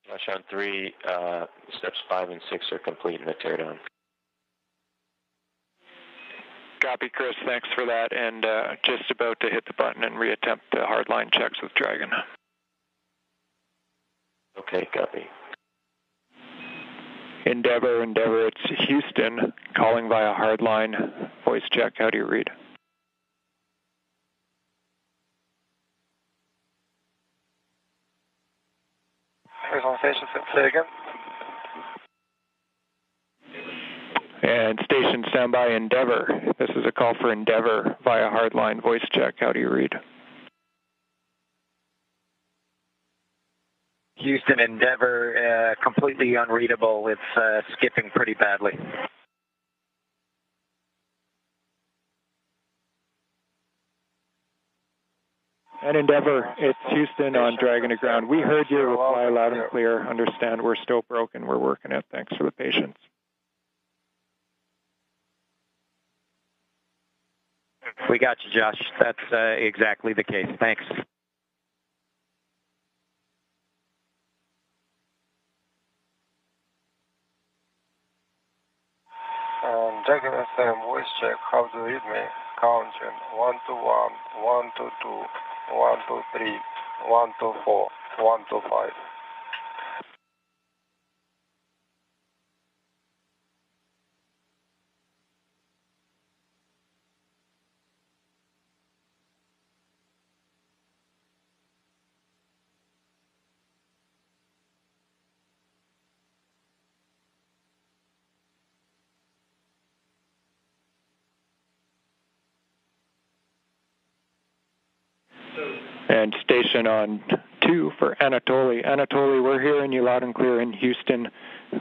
Flash on 3, steps 5 and 6 are complete in the teardown. Copy, Chris. Thanks for that. And just about to hit the button and reattempt the hardline checks with Dragon. Okay, copy. Endeavor, it's Houston calling via hardline voice check. How do you read? On station, say again. And station standby, Endeavor. This is a call for Endeavor via hardline voice check. How do you read? Houston, Endeavor, completely unreadable. It's skipping pretty badly. And Endeavor, it's Houston on Dragon to ground. We heard your reply loud and clear. Understand we're still broken. We're working it. Thanks for the patience. We got you, Josh. That's exactly the case. Thanks. Dragon Sam, voice check. How do you read me? Counting 1 to 1, 1 to 2, 1 to 3, 1 to 4, 1 to 5. And station on 2 for Anatoly. Anatoly, we're hearing you loud and clear in Houston.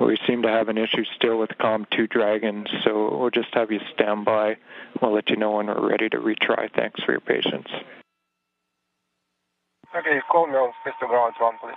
We seem to have an issue still with COM2 Dragon, so we'll just have you stand by. We'll let you know when we're ready to retry. Thanks for your patience. Okay, call me on space to ground 1, please.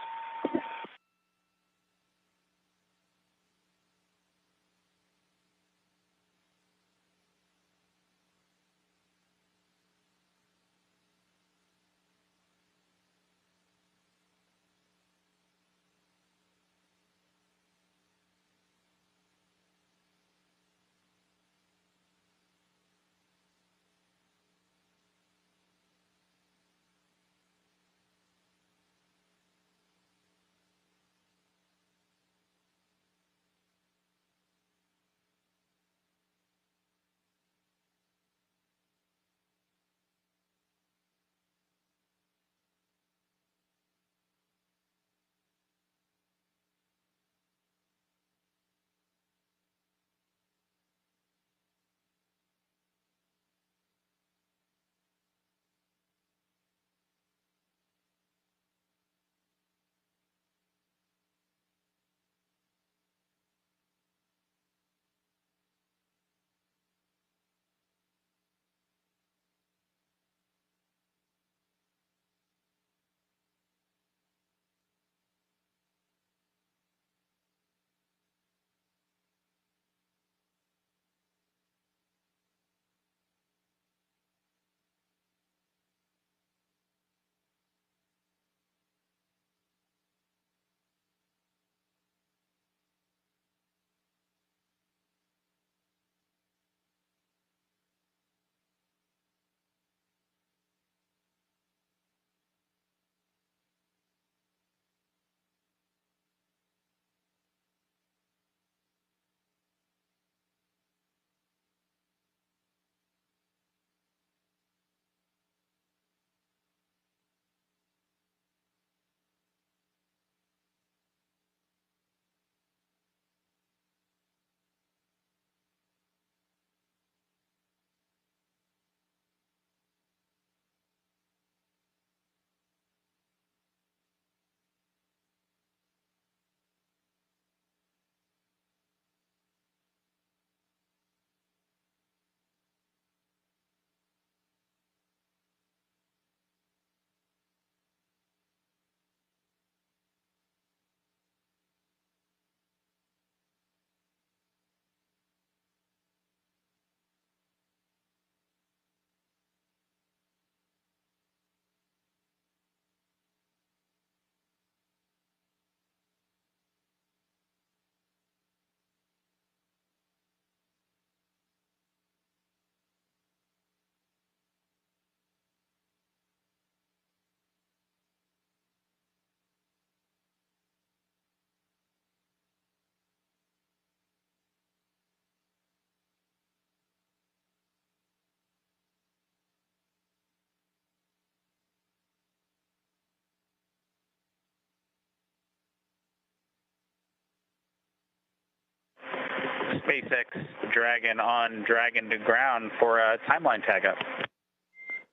SpaceX Dragon on Dragon to ground for a timeline tag up.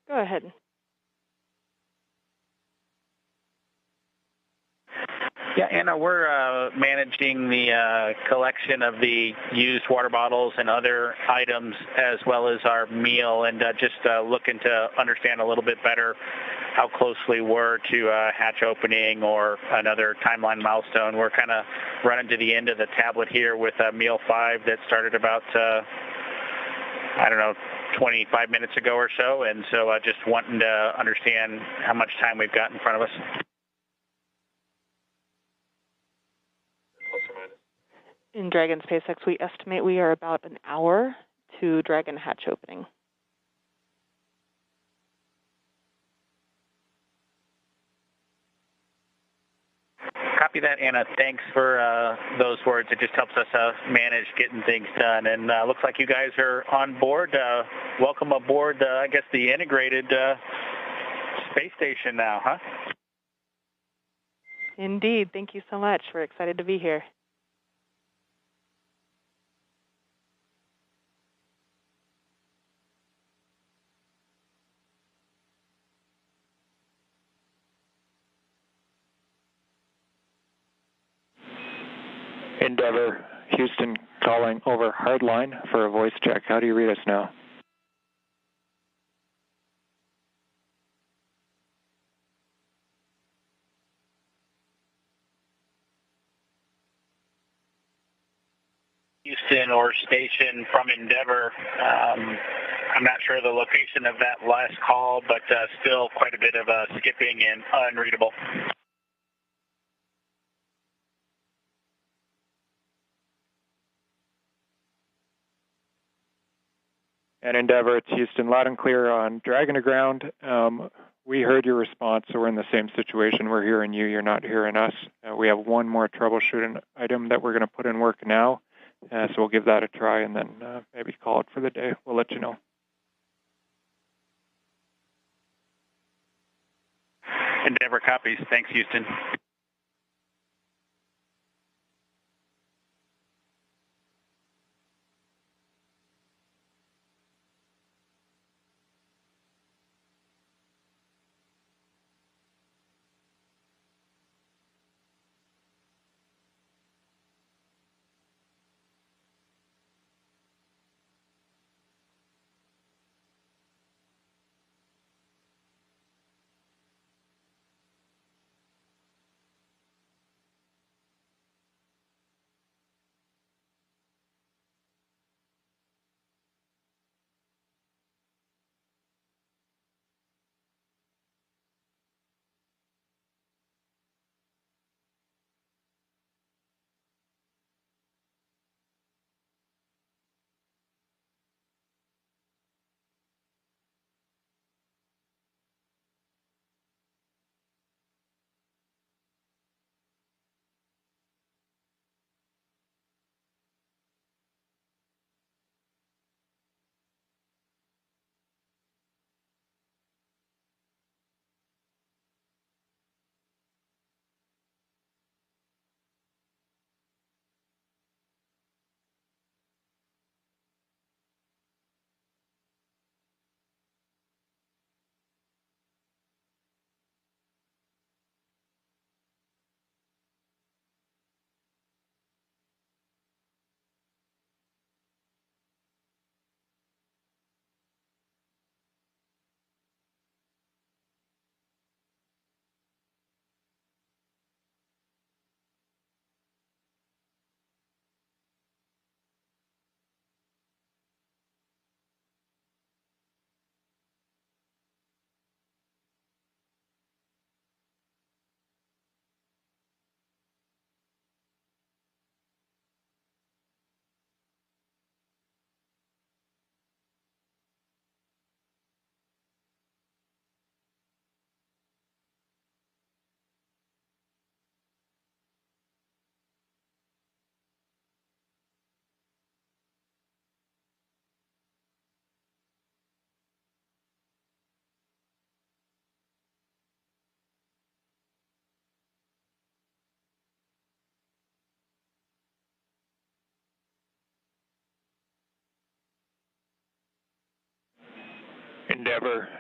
Go ahead. Yeah, Anna, we're managing the collection of the used water bottles and other items as well as our meal, and just looking to understand a little bit better how closely we're to hatch opening or another timeline milestone. We're kind of running to the end of the tablet here with meal 5 that started about, 25 minutes ago or so, and so just wanting to understand how much time we've got in front of us. In Dragon SpaceX, we estimate we are about an hour to Dragon hatch opening. Copy that, Anna. Thanks for those words. It just helps us manage getting things done. And looks like you guys are on board. Welcome aboard, I guess, the integrated space station now, huh? Indeed. Thank you so much. We're excited to be here. Endeavor, Houston calling over hardline for a voice check. How do you read us now? Houston or station from Endeavor. I'm not sure the location of that last call, but still quite a bit of skipping and unreadable. And Endeavor, it's Houston, loud and clear on Dragon to ground. We heard your response, so we're in the same situation. We're hearing you, you're not hearing us. We have one more troubleshooting item that we're going to put in work now, so we'll give that a try and then maybe call it for the day. We'll let you know. Endeavor copies. Thanks, Houston.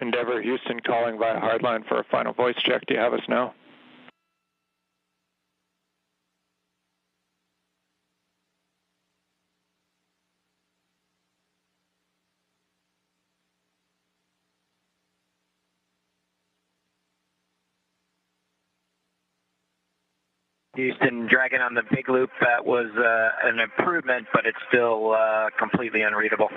Endeavor, Houston calling via hardline for a final voice check. Do you have us now? Houston, Dragon on the big loop, that was an improvement, but it's still completely unreadable.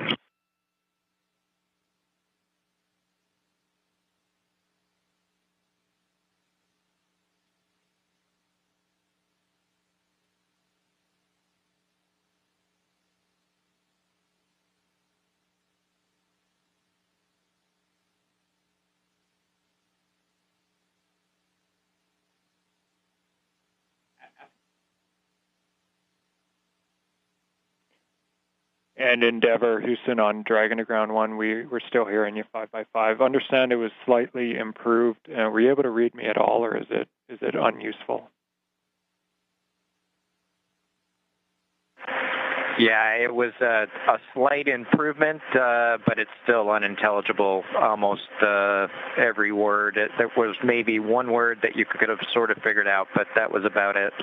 and Endeavour, Houston, on Dragon to Ground 1, we're still hearing you 5x5. Understand it was slightly improved. Were you able to read me at all, or is it unuseful? Yeah, it was a slight improvement, but it's still unintelligible, almost every word. There was maybe one word that you could have sort of figured out, but that was about it.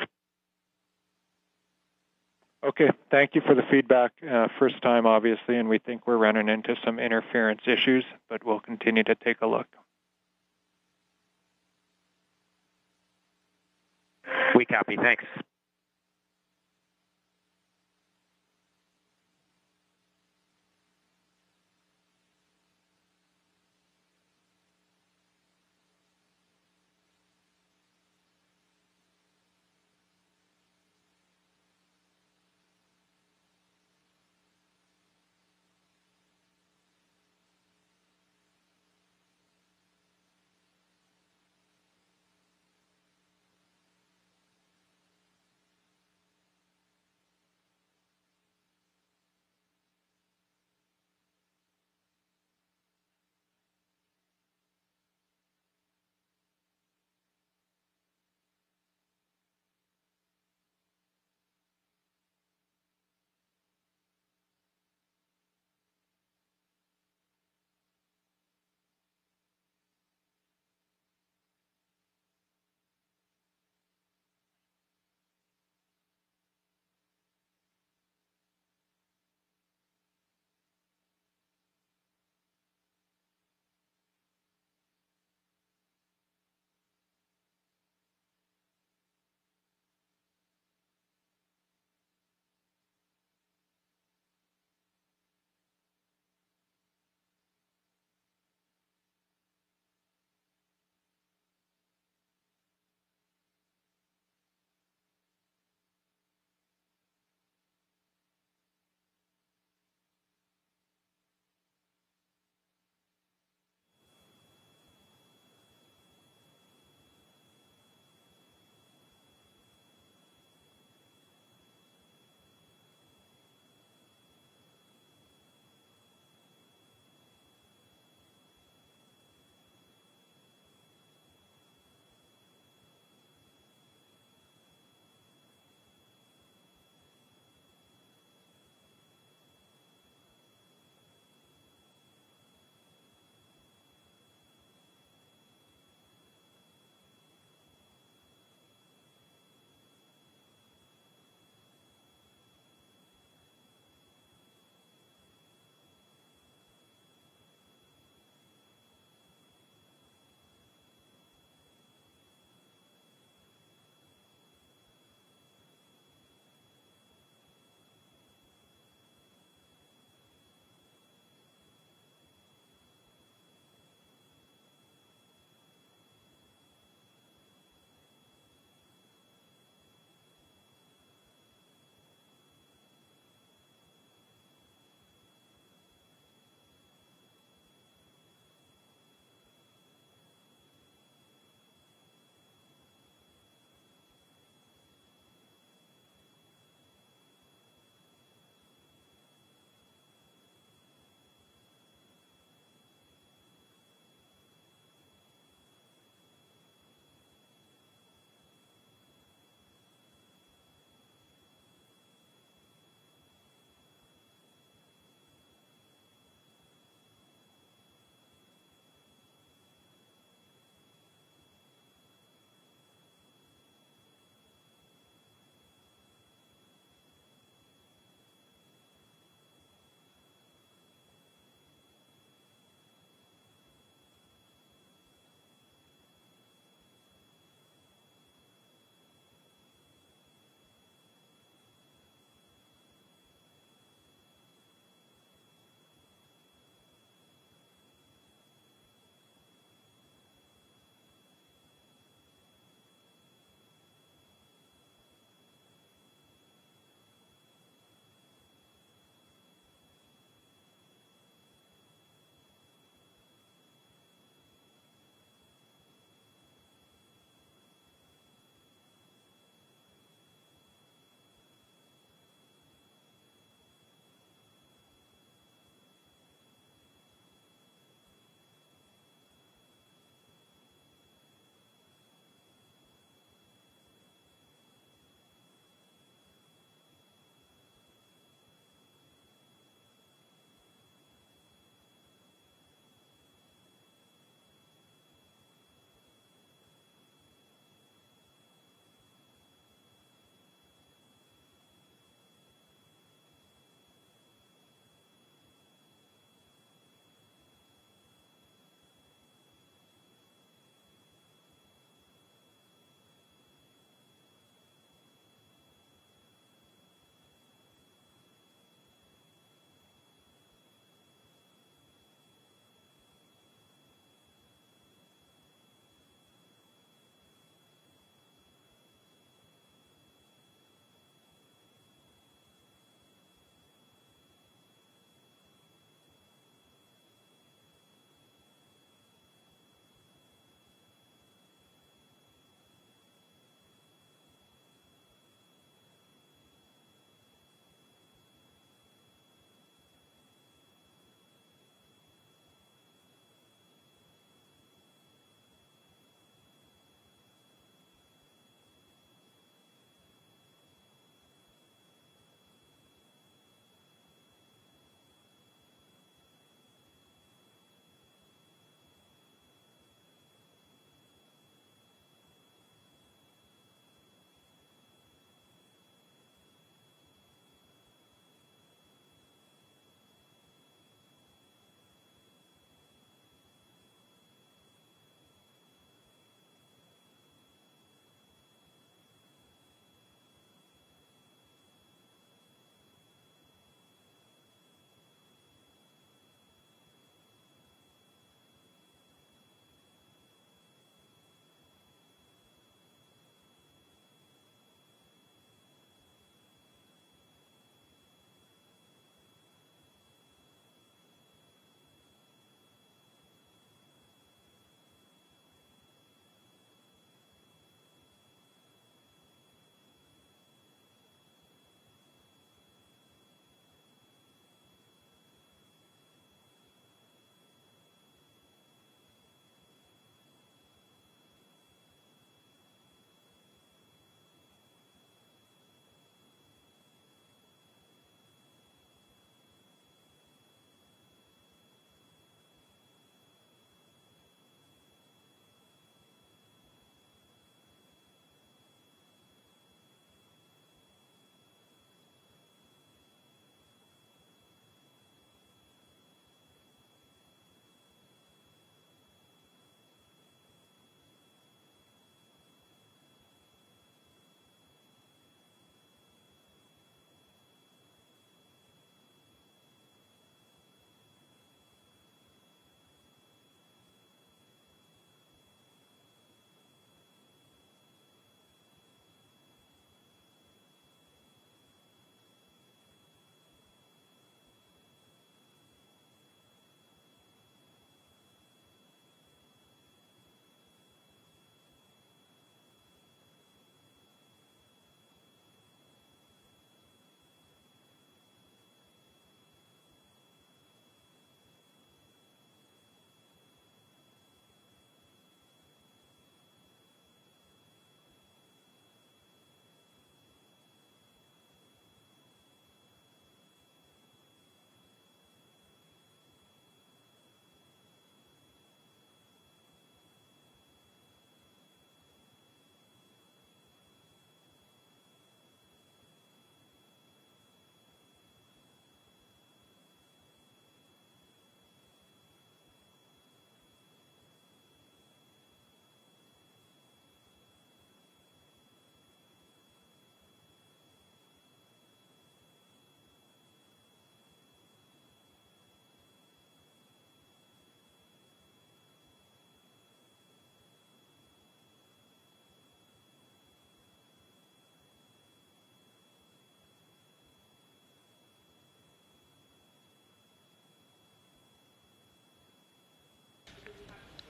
Okay, thank you for the feedback. First time, obviously, and we think we're running into some interference issues, but we'll continue to take a look. We copy. Thanks.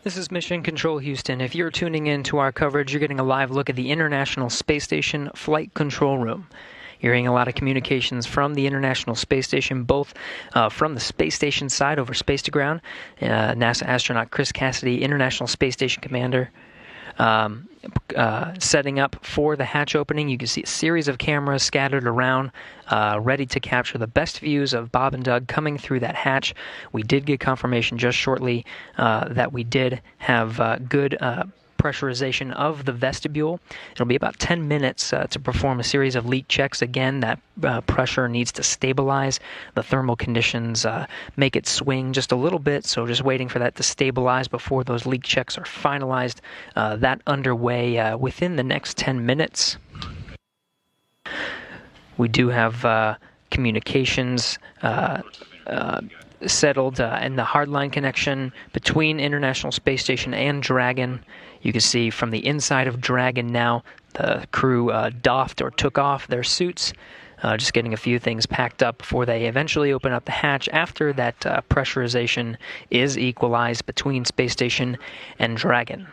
This is Mission Control Houston. If you're tuning in to our coverage, you're getting a live look at the International Space Station Flight Control Room. You're hearing a lot of communications from the International Space Station, both from the space station side over space to ground, NASA astronaut Chris Cassidy, International Space Station Commander, setting up for the hatch opening. You can see a series of cameras scattered around, ready to capture the best views of Bob and Doug coming through that hatch. We did get confirmation just shortly that we did have good pressurization of the vestibule. It'll be about 10 minutes to perform a series of leak checks. Again, that pressure needs to stabilize. The thermal conditions make it swing just a little bit, so just waiting for that to stabilize before those leak checks are finalized. That underway within the next 10 minutes. We do have communications settled in the hardline connection between International Space Station and Dragon. You can see from the inside of Dragon now, the crew doffed or took off their suits, just getting a few things packed up before they eventually open up the hatch after that pressurization is equalized between Space Station and Dragon.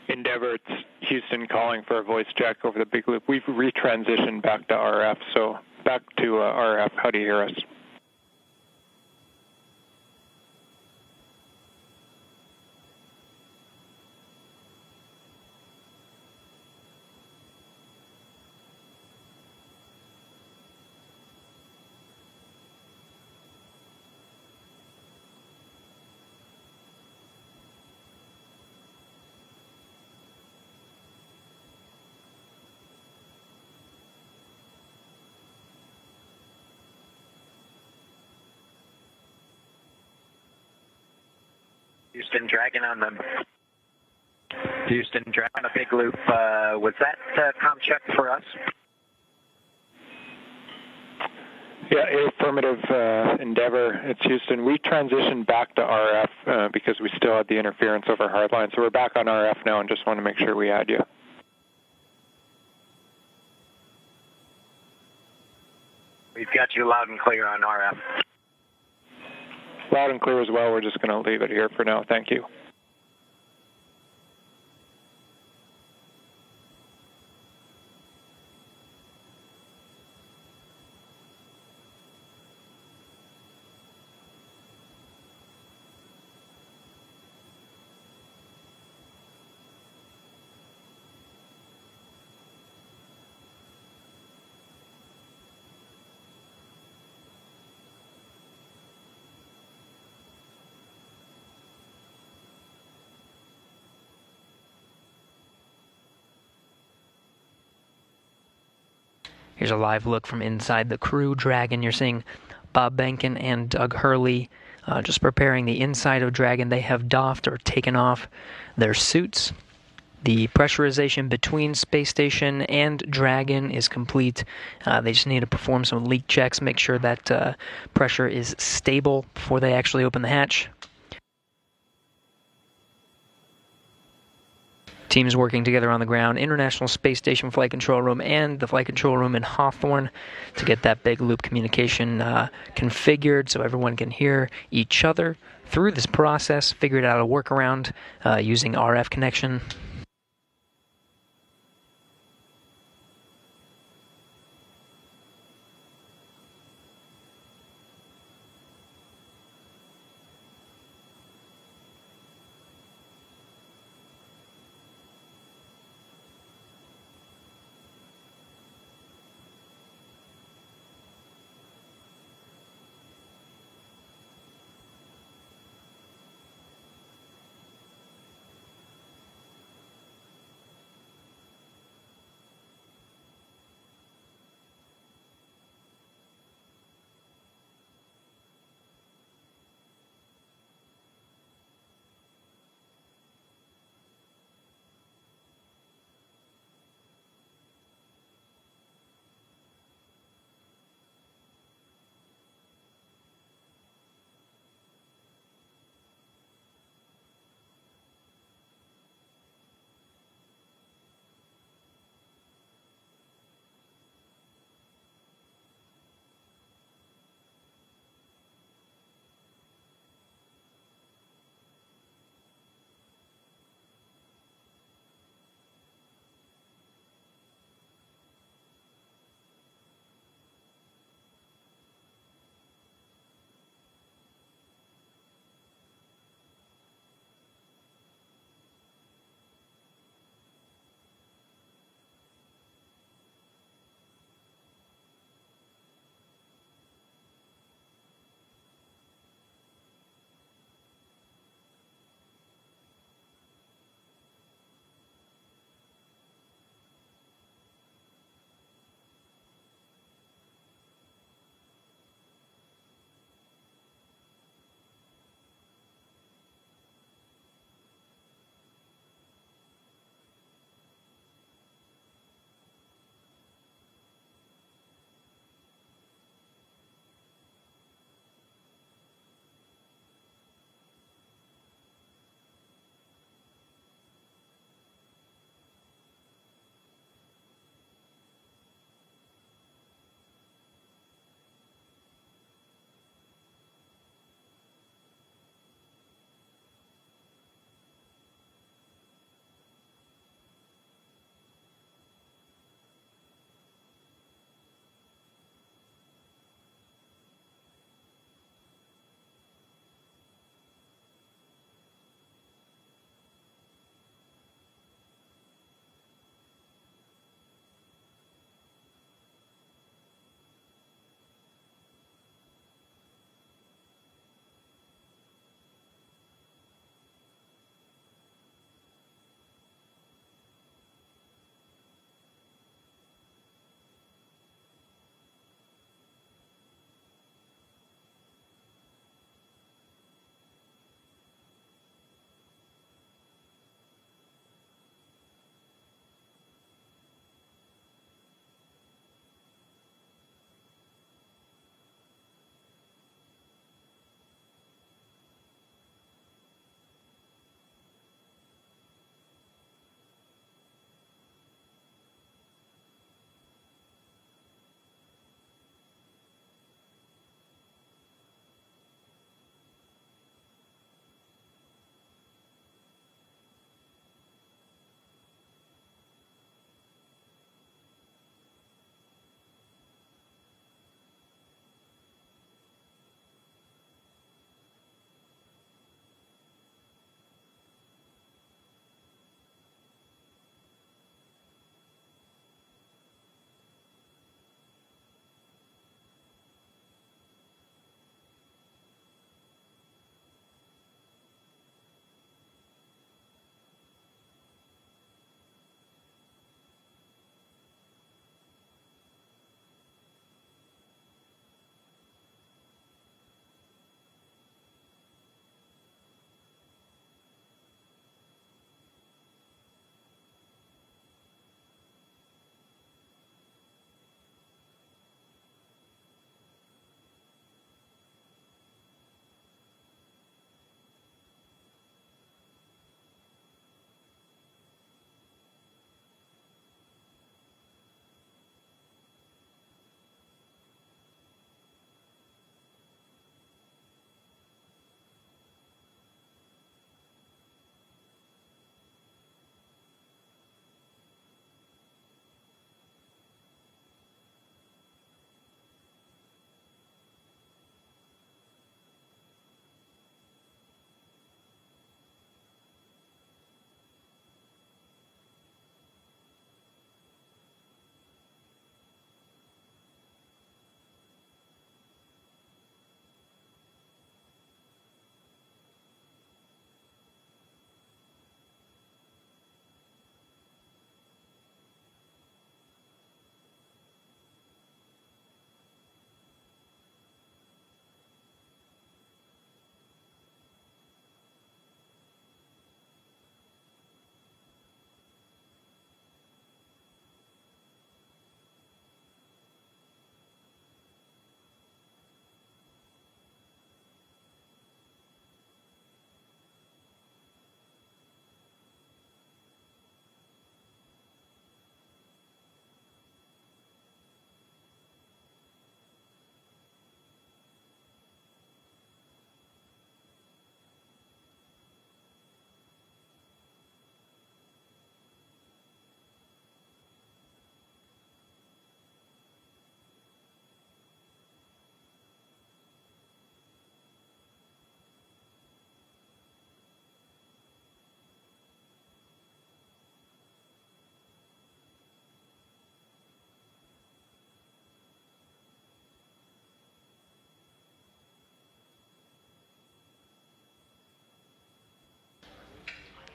Endeavor, it's Houston calling for a voice check over the big loop. We've retransitioned back to RF, so back to RF. How do you hear us? Houston Dragon on the big loop. Was that comm check for us? Yeah, affirmative, Endeavor. It's Houston. We transitioned back to RF because we still had the interference over hardline, so we're back on RF now and just want to make sure we had you. We've got you loud and clear on RF. Loud and clear as well. We're just going to leave it here for now. Thank you. Here's a live look from inside the Crew Dragon. You're seeing Bob Behnken and Doug Hurley just preparing the inside of Dragon. They have doffed or taken off their suits. The pressurization between Space Station and Dragon is complete. They just need to perform some leak checks, make sure that pressure is stable before they actually open the hatch. Teams working together on the ground, International Space Station Flight Control Room and the Flight Control Room in Hawthorne to get that big loop communication configured so everyone can hear each other through this process, figured out a workaround using RF connection.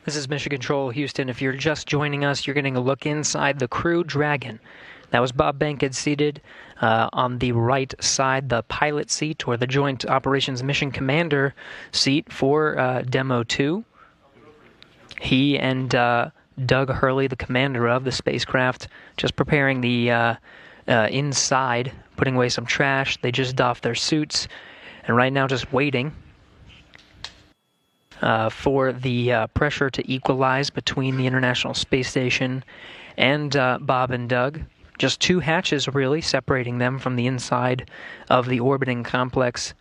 This is Mission Control, Houston. If you're just joining us, you're getting a look inside the Crew Dragon. That was Bob Bankhead seated on the right side, the pilot seat, or the Joint Operations Mission Commander seat for Demo 2. He and Doug Hurley, the commander of the spacecraft, just preparing the inside, putting away some trash. They just doffed their suits, and right now just waiting for the pressure to equalize between the International Space Station and Bob and Doug. Just two hatches, really, separating them from the inside of the orbiting complex.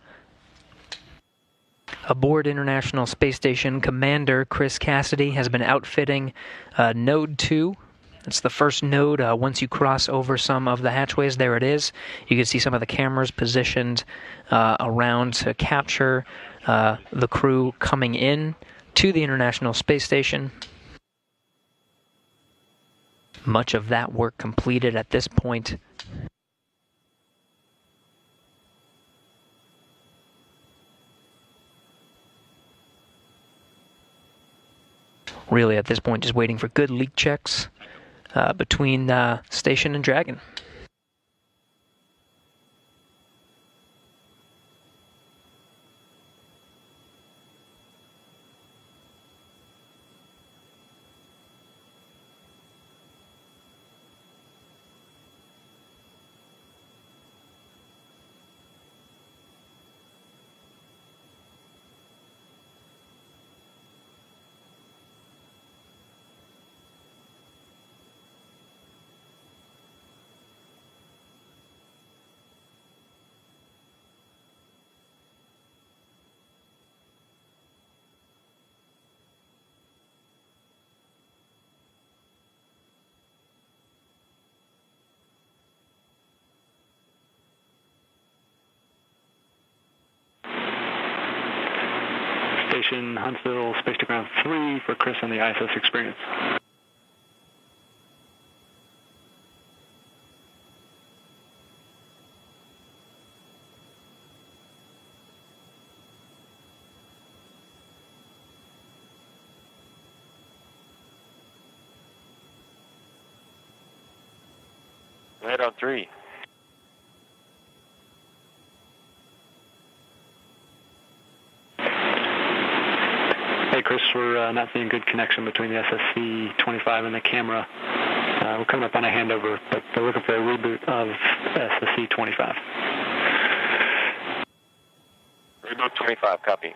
Aboard International Space Station, Commander Chris Cassidy has been outfitting Node 2. It's the first node. Once you cross over some of the hatchways, there it is. You can see some of the cameras positioned around to capture the crew coming in to the International Space Station. Much of that work completed at this point. Really, at this point, just waiting for good leak checks between Station and Dragon. Station Huntsville, Space to Ground 3 for Chris on the ISS experience. Right on 3. Hey Chris, we're not seeing good connection between the SSC-25 and the camera. We're coming up on a handover, but they're looking for a reboot of SSC-25. Reboot 25, copy.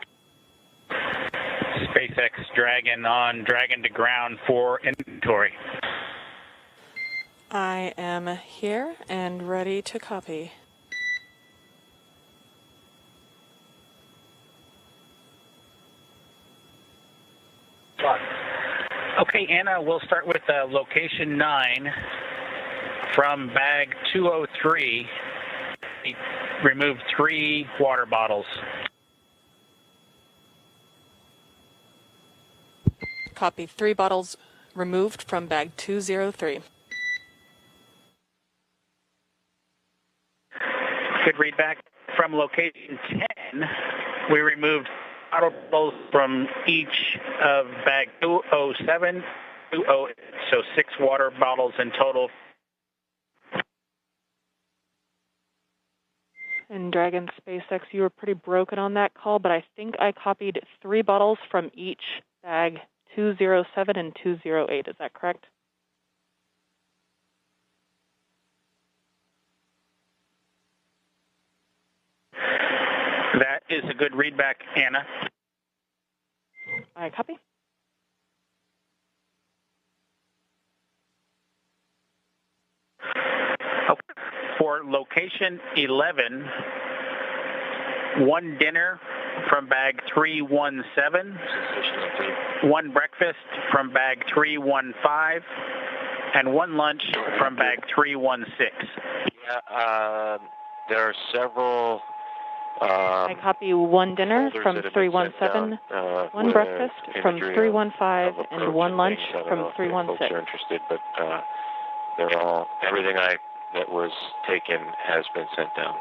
SpaceX Dragon on Dragon to ground for inventory. I am here and ready to copy. Okay, Anna, we'll start with location 9 from bag 203. Remove 3 water bottles. Copy. 3 bottles removed from bag 203. Good read back from location 10. We removed bottles from each of bag 207, 208, so 6 water bottles in total. And Dragon SpaceX, you were pretty broken on that call, but I think I copied 3 bottles from each bag 207 and 208. Is that correct? That is a good read back, Anna. I copy. Okay. For location 11, 1 dinner from bag 317, 1 breakfast from bag 315, and 1 lunch from bag 316. Yeah, there are several. I copy 1 dinner from 317, 1 breakfast from 315, and 1 lunch from 316. Folks are interested, but they're all everything that was taken has been sent down.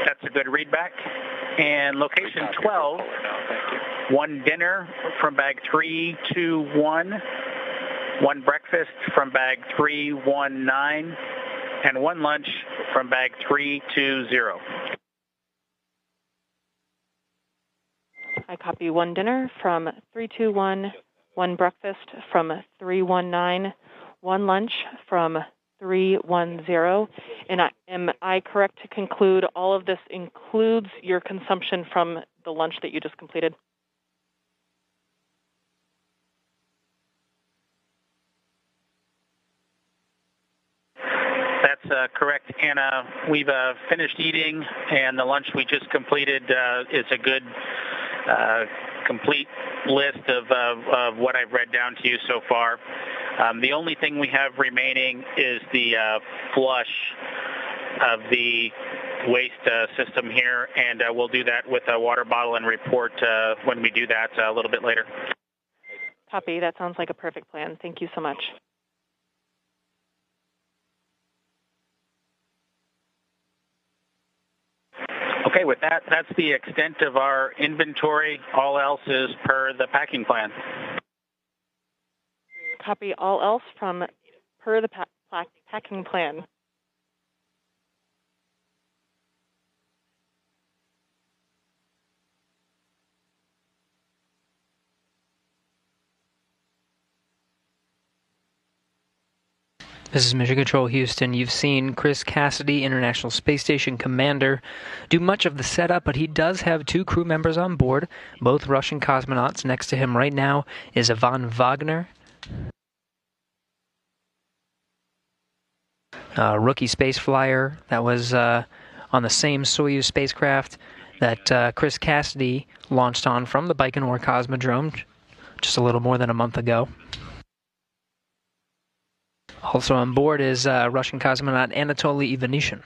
That's a good read back. And location 12, 1 dinner from bag 321, 1 breakfast from bag 319, and 1 lunch from bag 320. I copy 1 dinner from 321, 1 breakfast from 319, 1 lunch from 310. And am I correct to conclude all of this includes your consumption from the lunch that you just completed? That's correct, Anna. We've finished eating, and the lunch we just completed is a good complete list of what I've read down to you so far. The only thing we have remaining is the flush of the waste system here, and we'll do that with a water bottle and report when we do that a little bit later. Copy. That sounds like a perfect plan. Thank you so much. Okay, with that, that's the extent of our inventory. All else is per the packing plan. Copy all else from per the packing plan. This is Mission Control Houston. You've seen Chris Cassidy, International Space Station Commander, do much of the setup, but he does have 2 crew members on board, both Russian cosmonauts. Next to him right now is Ivan Wagner, a rookie space flyer that was on the same Soyuz spacecraft that Chris Cassidy launched on from the Baikonur Cosmodrome just a little more than a month ago. Also on board is Russian cosmonaut Anatoly Ivanishin.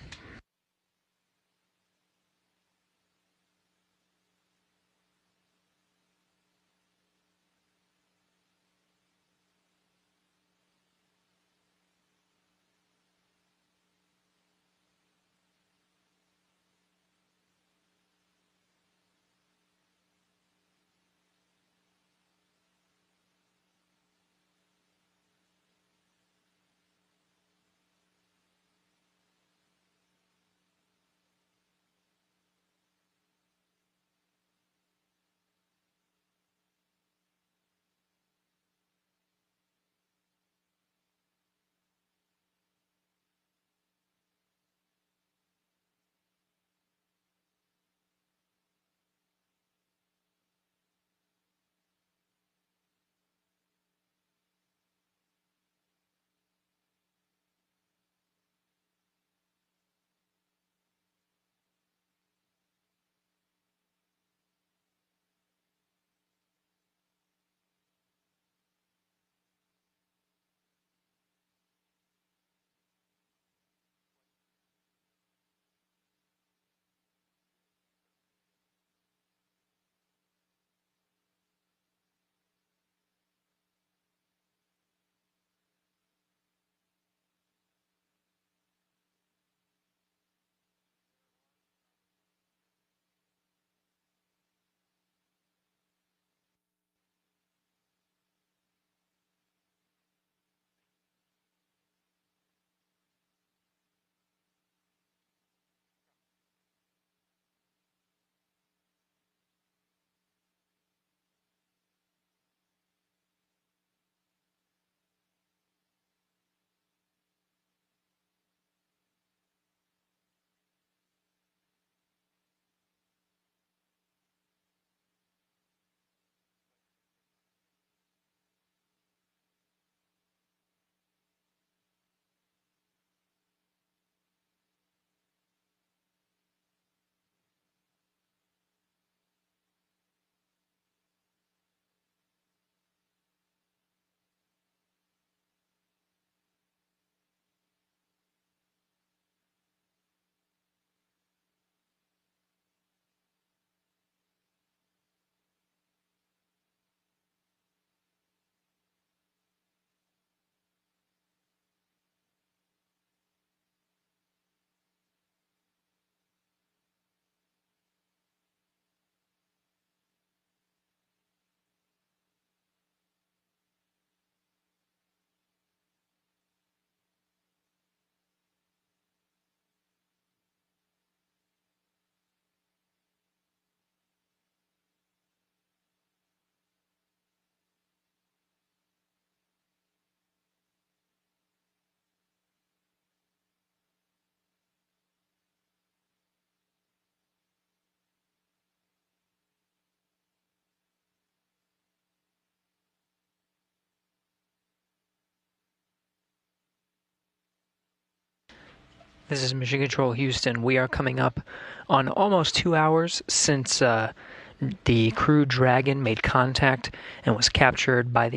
This is Mission Control Houston. We are coming up on almost 2 hours since the Crew Dragon made contact and was captured by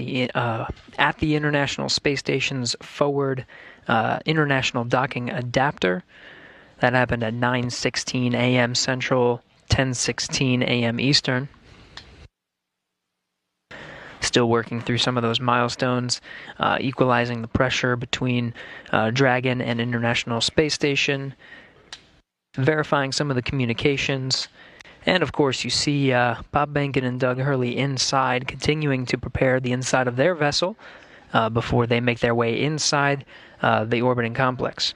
at the International Space Station's forward International Docking Adapter. That happened at 9:16 a.m. Central, 10:16 a.m. Eastern. Still working through some of those milestones, equalizing the pressure between Dragon and International Space Station, verifying some of the communications, and of course you see Bob Behnken and Doug Hurley inside, continuing to prepare the inside of their vessel before they make their way inside the orbiting complex.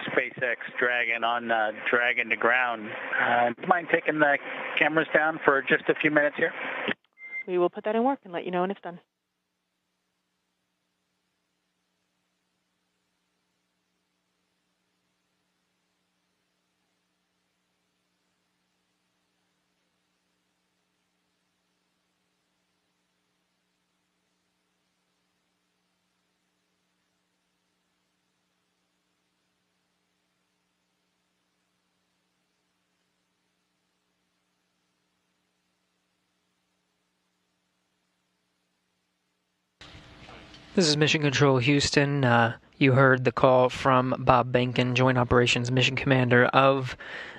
SpaceX Dragon on Dragon to ground. Do you mind taking the cameras down for just a few minutes here? We will put that in work and let you know when it's done. This is Mission Control Houston. You heard the call from Bob Behnken, Joint Operations Mission Commander of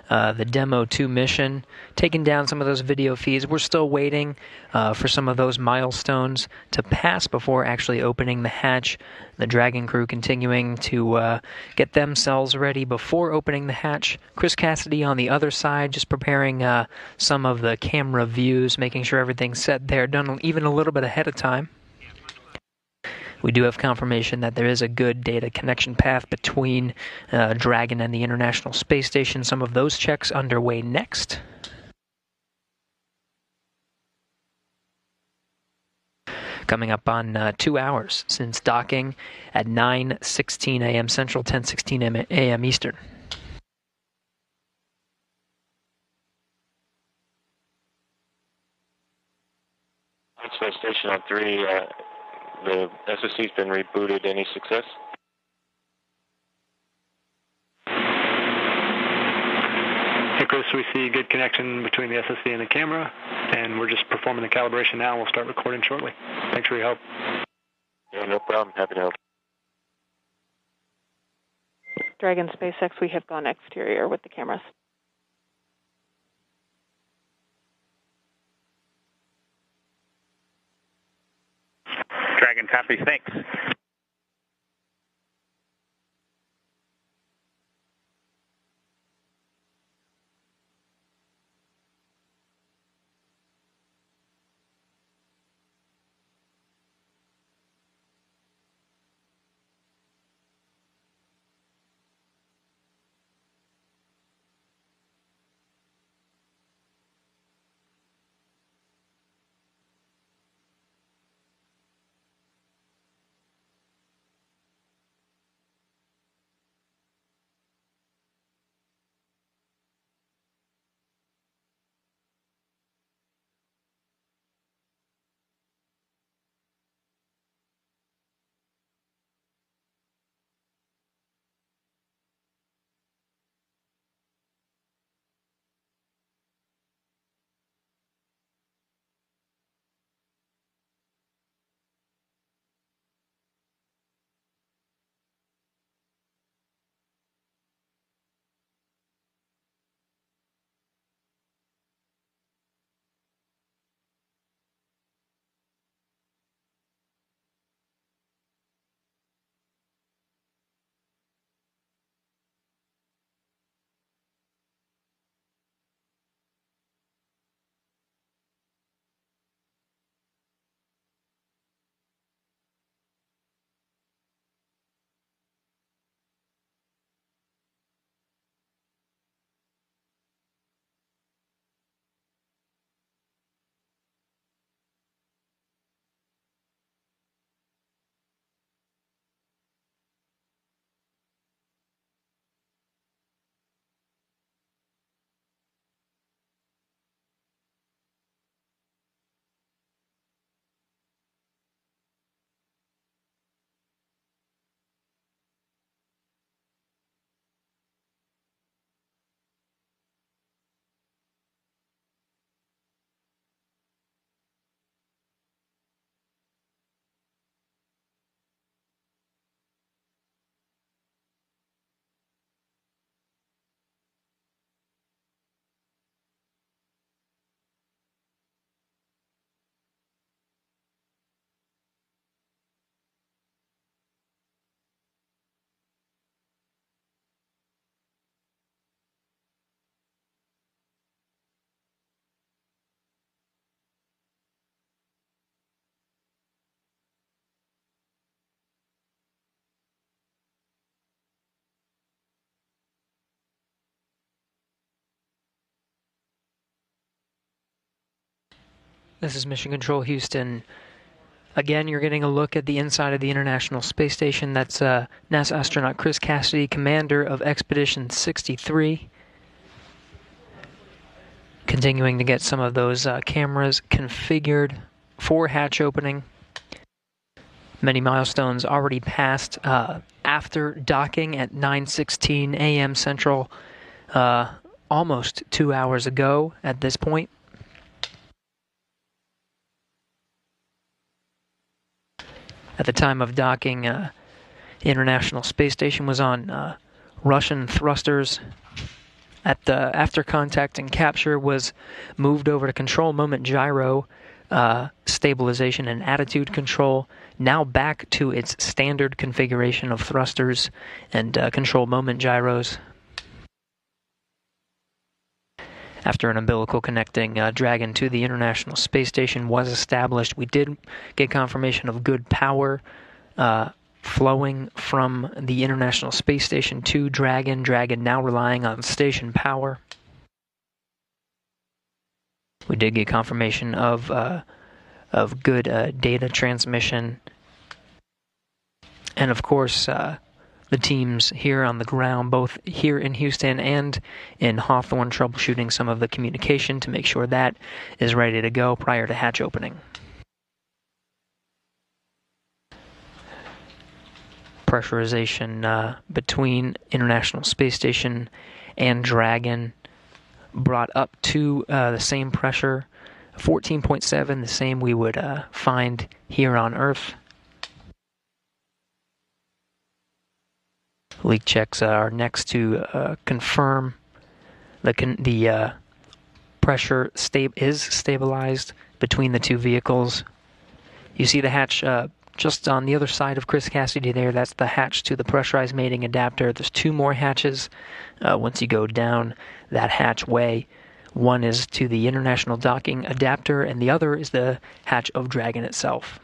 the Demo 2 mission, taking down some of those video feeds. We're still waiting for some of those milestones to pass before actually opening the hatch. The Dragon crew continuing to get themselves ready before opening the hatch. Chris Cassidy on the other side, just preparing some of the camera views, making sure everything's set there, done even a little bit ahead of time. We do have confirmation that there is a good data connection path between Dragon and the International Space Station. Some of those checks underway next. Coming up on 2 hours since docking at 9:16 a.m. Central, 10:16 a.m. Eastern. Space Station on 3. The SSC's been rebooted. Any success? Hey Chris, we see good connection between the SSC and the camera, and we're just performing the calibration now. We'll start recording shortly. Thanks for your help. Yeah, no problem. Happy to help. Dragon SpaceX, we have gone exterior with the cameras. Dragon copy, thanks. This is Mission Control Houston. Again, you're getting a look at the inside of the International Space Station. That's NASA astronaut Chris Cassidy, commander of Expedition 63. Continuing to get some of those cameras configured for hatch opening. Many milestones already passed after docking at 9:16 a.m. Central, almost 2 hours ago at this point. At the time of docking, the International Space Station was on Russian thrusters. After contact and capture, was moved over to control moment gyro, stabilization and attitude control. Now back to its standard configuration of thrusters and control moment gyros. After an umbilical connecting Dragon to the International Space Station was established, we did get confirmation of good power flowing from the International Space Station to Dragon. Dragon now relying on station power. We did get confirmation of good data transmission. And of course, the teams here on the ground, both here in Houston and in Hawthorne, troubleshooting some of the communication to make sure that is ready to go prior to hatch opening. Pressurization between International Space Station and Dragon brought up to the same pressure, 14.7, the same we would find here on Earth. Leak checks are next to confirm the pressure is stabilized between the two vehicles. You see the hatch just on the other side of Chris Cassidy there. That's the hatch to the pressurized mating adapter. There's two more hatches once you go down that hatchway. One is to the International Docking Adapter, and the other is the hatch of Dragon itself.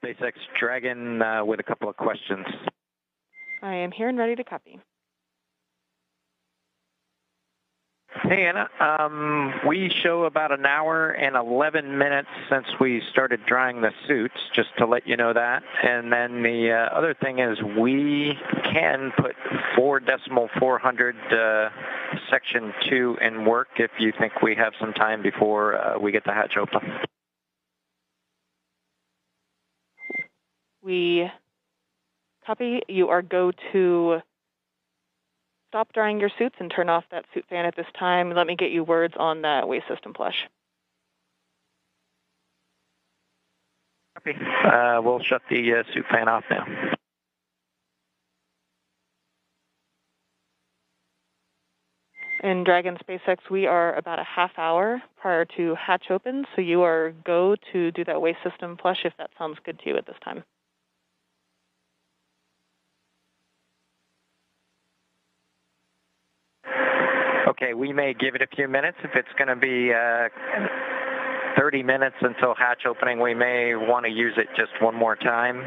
SpaceX Dragon with a couple of questions. I am here and ready to copy. Hey, Anna. We show about an hour and 11 minutes since we started drying the suits, just to let you know that. And then the other thing is we can put 4.400 section 2 in work if you think we have some time before we get the hatch open. We copy. You are go to stop drying your suits and turn off that suit fan at this time. Let me get you words on that waste system flush. Copy. We'll shut the suit fan off now. In Dragon SpaceX, we are about a half hour prior to hatch open, so you are go to do that waste system flush if that sounds good to you at this time. Okay, we may give it a few minutes. If it's going to be 30 minutes until hatch opening, we may want to use it just one more time.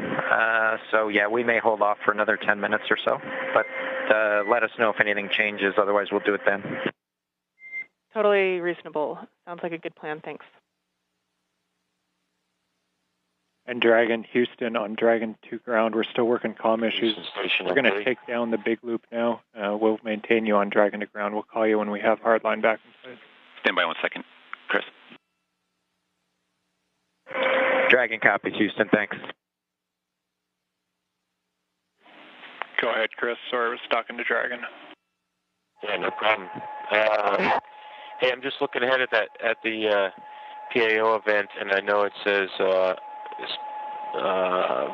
So, yeah, we may hold off for another 10 minutes or so. But let us know if anything changes. Otherwise, we'll do it then. Totally reasonable. Sounds like a good plan. Thanks. And Dragon, Houston, on Dragon 2 ground, we're still working comm issues. We're going to take down the big loop now. We'll maintain you on Dragon to ground. We'll call you when we have hardline back in place. Stand by 1 second. Chris. Dragon copies, Houston. Thanks. Go ahead, Chris. Sorry, I was talking to Dragon. Yeah, no problem. Hey, I'm just looking ahead at the PAO event, and I know it says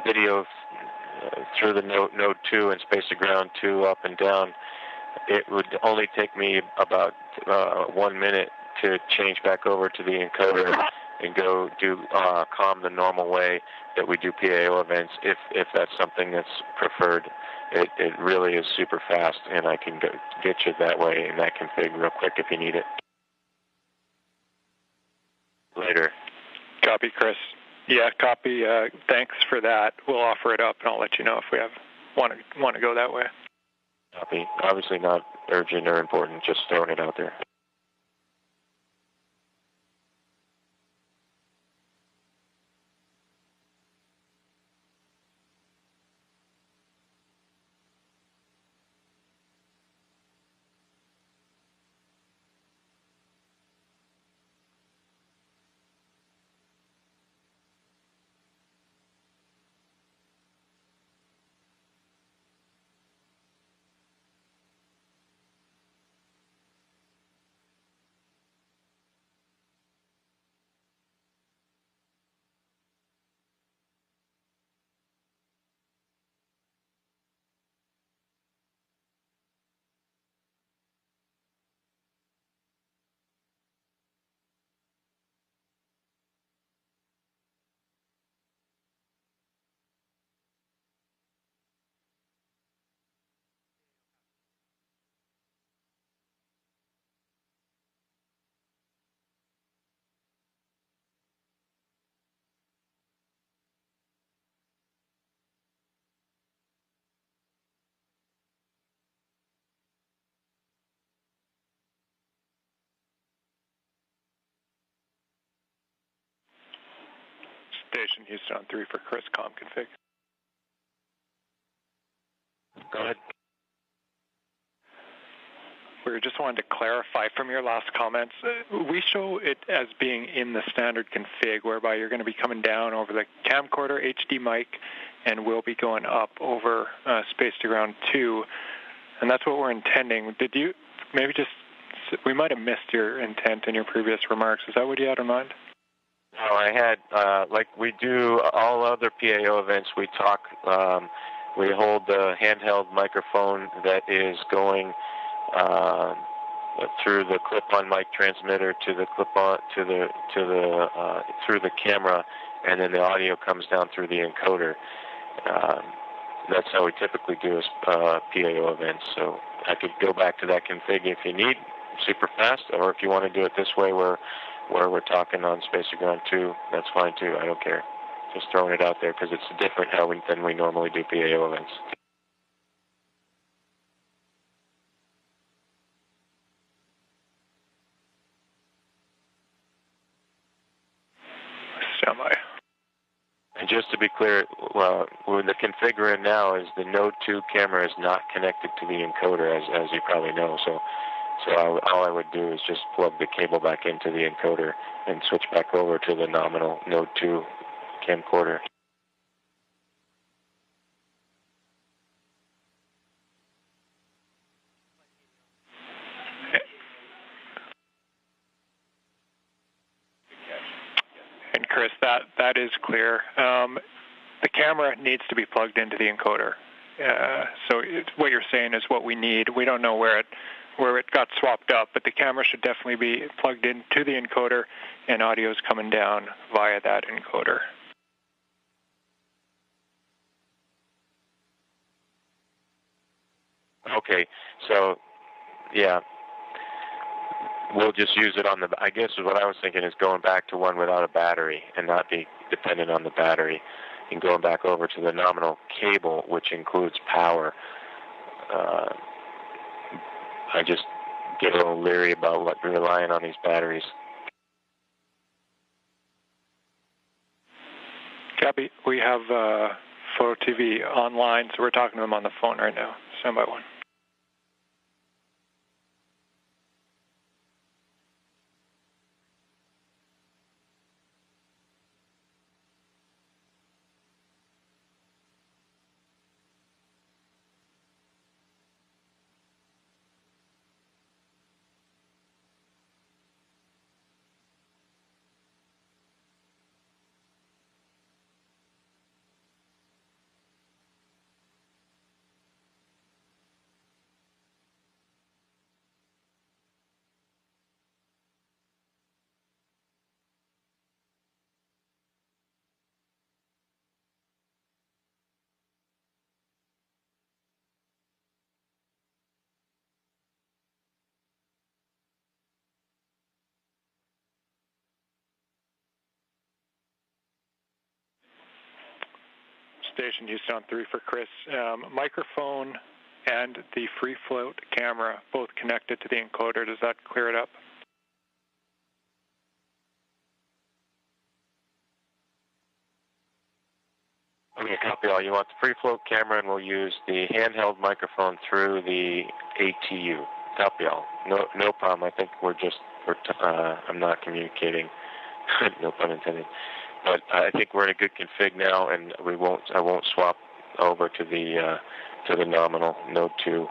video through the node 2 and space to ground 2 up and down. It would only take me about 1 minute to change back over to the encoder and go do comm the normal way that we do PAO events, if that's something that's preferred. It really is super fast, and I can get you that way in that config real quick if you need it. Later. Copy, Chris. Yeah, copy. Thanks for that. We'll offer it up, and I'll let you know if we want to go that way. Copy. Obviously not urgent or important, just throwing it out there. Station Houston on 3 for Chris comm config. Go ahead. We just wanted to clarify from your last comments. We show it as being in the standard config, whereby you're going to be coming down over the camcorder HD mic, and we'll be going up over space to ground 2, and that's what we're intending. Did you maybe just? We might have missed your intent in your previous remarks. Is that what you had in mind? No, I had, like we do all other PAO events, we talk, we hold the handheld microphone that is going through the clip-on mic transmitter to the clip-on, through the camera, and then the audio comes down through the encoder. That's how we typically do PAO events, so I could go back to that config if you need, super fast, or if you want to do it this way where we're talking on space to ground 2, that's fine too. I don't care. Just throwing it out there because it's different than we normally do PAO events. Standby. And just to be clear, well, the configuring now is the Node 2 camera is not connected to the encoder, as you probably know. So all I would do is just plug the cable back into the encoder and switch back over to the nominal Node 2 camcorder. And Chris, that is clear. The camera needs to be plugged into the encoder. So what you're saying is what we need. We don't know where it got swapped up, but the camera should definitely be plugged into the encoder, and audio is coming down via that encoder. Okay, so yeah, we'll just use it on the. I guess what I was thinking is going back to one without a battery and not be dependent on the battery, and going back over to the nominal cable, which includes power. I just get a little leery about relying on these batteries. Copy. We have Photo TV online, so we're talking to them on the phone right now. Stand by one. Station Houston on 3 for Chris. Microphone and the free float camera both connected to the encoder. Does that clear it up? Okay, copy all. You want the free float camera, and we'll use the handheld microphone through the ATU. Copy all. No problem. I think I'm not communicating. No pun intended. But I think we're in a good config now, and I won't swap over to the nominal Node 2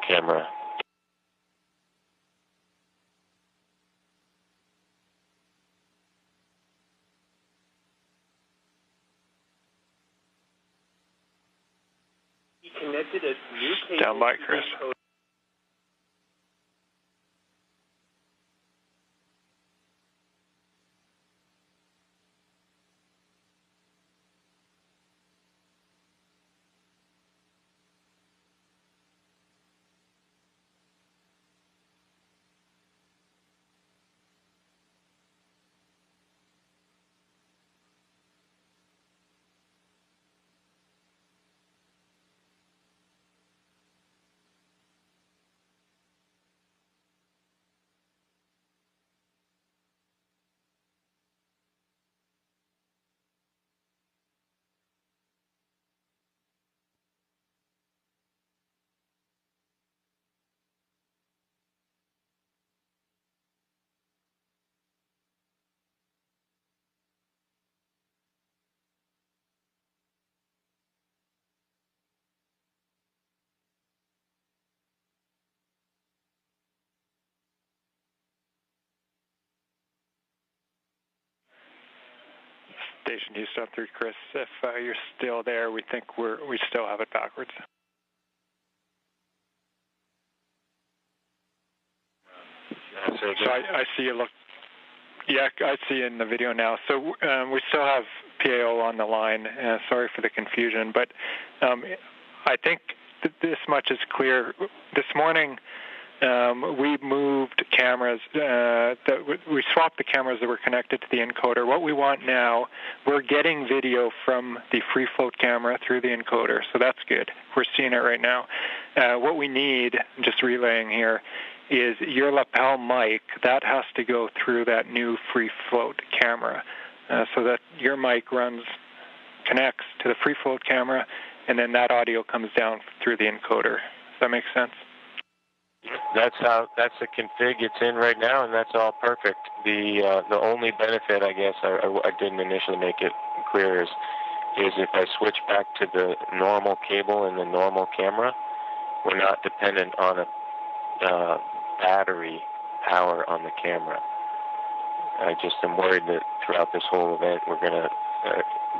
camera. He connected a new cable. Down by Chris. Station Houston 3, Chris. If you're still there, we think we still have it backwards. So I see you look. Yeah, I see in the video now. So we still have PAO on the line. Sorry for the confusion, but I think this much is clear. This morning, we moved cameras, we swapped the cameras that were connected to the encoder. What we want now, we're getting video from the free float camera through the encoder, so that's good. We're seeing it right now. What we need, just relaying here, is your lapel mic. That has to go through that new free float camera, so that your mic connects to the free float camera, and then that audio comes down through the encoder. Does that make sense? That's the config it's in right now, and that's all perfect. The only benefit, I guess, I didn't initially make it clear, is if I switch back to the normal cable and the normal camera, we're not dependent on a battery power on the camera. I just am worried that throughout this whole event, we're gonna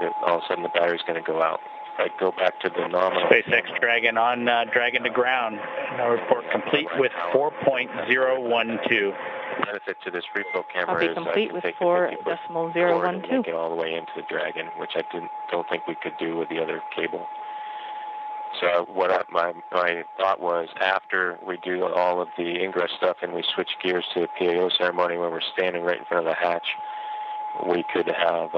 that all of a sudden the battery's gonna go out. I go back to the nominal. SpaceX Dragon on Dragon to ground. Now report complete with 4.012. The benefit to this free flow camera I'll be is complete I with can take the 4.012. and make it all the way into the Dragon, which I don't think we could do with the other cable. So my thought was, after we do all of the ingress stuff and we switch gears to the PAO ceremony when we're standing right in front of the hatch, we could have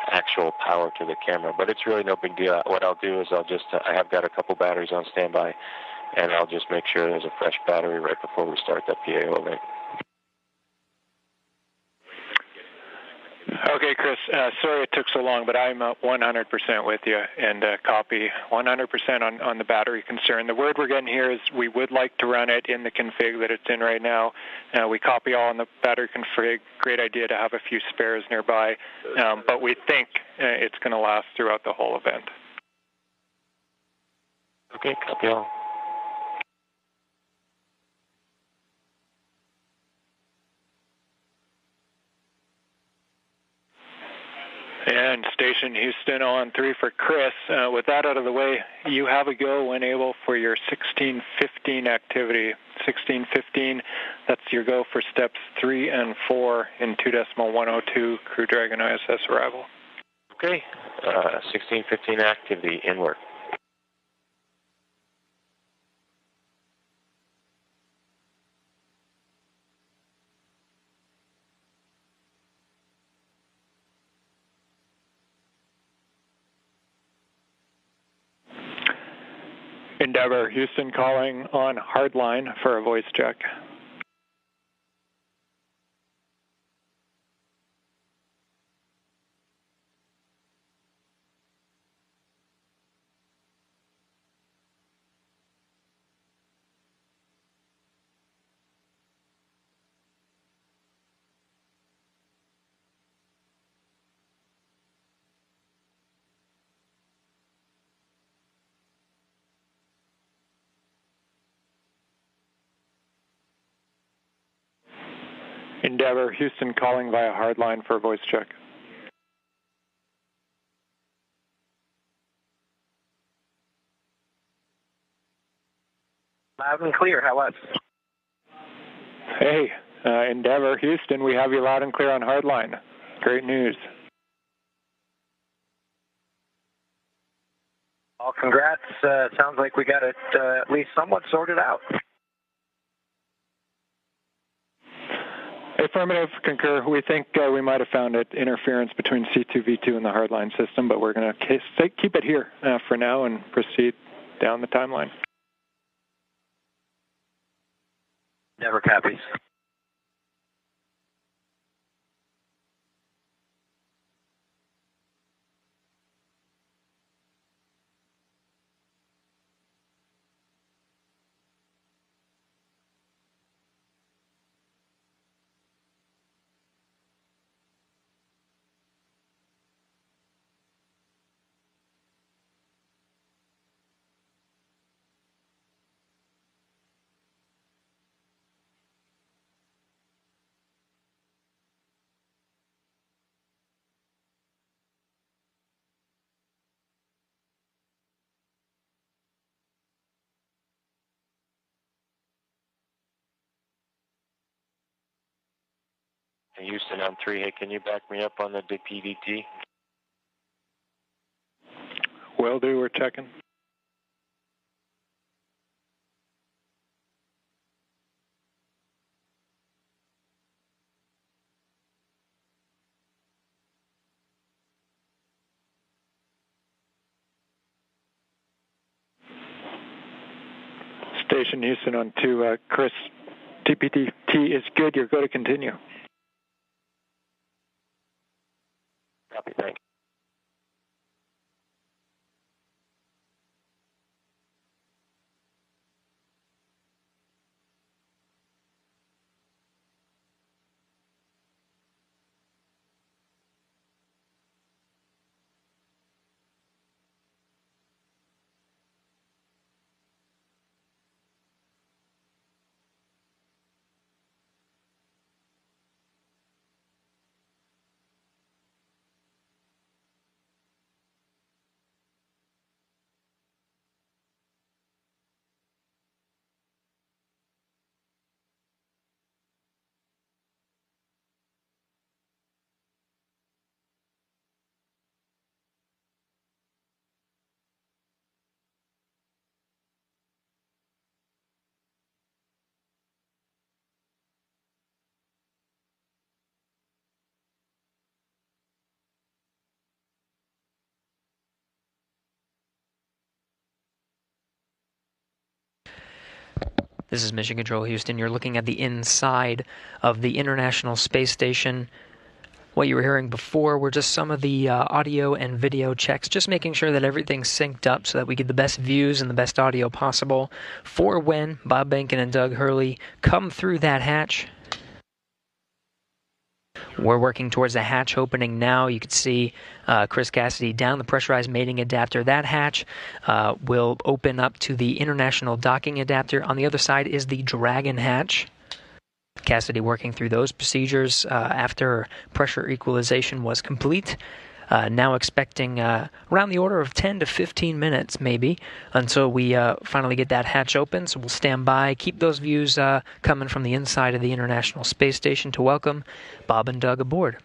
actual power to the camera. But it's really no big deal. What I'll do is I have got a couple batteries on standby, and I'll just make sure there's a fresh battery right before we start that PAO event. Okay, Chris, sorry it took so long, but I'm 100% with you, and copy 100% on the battery concern. The word we're getting here is we would like to run it in the config that it's in right now. We copy all on the battery config. Great idea to have a few spares nearby, but we think it's going to last throughout the whole event. Okay, copy all. And Station Houston on 3 for Chris. With that out of the way, you have a go when able for your 1615 activity. 1615, that's your go for steps 3 and 4 in 2.102 Crew Dragon ISS arrival. Okay, 1615 activity, in work. Endeavor, Houston calling on hardline for a voice check. Endeavor, Houston calling via hardline for a voice check. Loud and clear, how was? Hey, Endeavor, Houston, we have you loud and clear on hardline. Great news. Well, congrats. Sounds like we got it at least somewhat sorted out. Affirmative, concur. We think we might have found an interference between C2, V2 and the hardline system, but we're going to keep it here for now and proceed down the timeline. Never copies. Houston on 3, hey, can you back me up on the PDT? Will do, we're checking. station, Houston on 2. Chris, TPT is good. You're go to continue. Copy, thank you. This is Mission Control Houston. You're looking at the inside of the International Space Station. What you were hearing before were just some of the audio and video checks, just making sure that everything's synced up so that we get the best views and the best audio possible for when Bob Behnken and Doug Hurley come through that hatch. We're working towards the hatch opening now. You can see Chris Cassidy down the pressurized mating adapter. That hatch will open up to the international docking adapter. On the other side is the Dragon hatch. Cassidy working through those procedures after pressure equalization was complete. Now expecting around the order of 10 to 15 minutes maybe until we finally get that hatch open. So we'll stand by, keep those views coming from the inside of the International Space Station to welcome Bob and Doug aboard.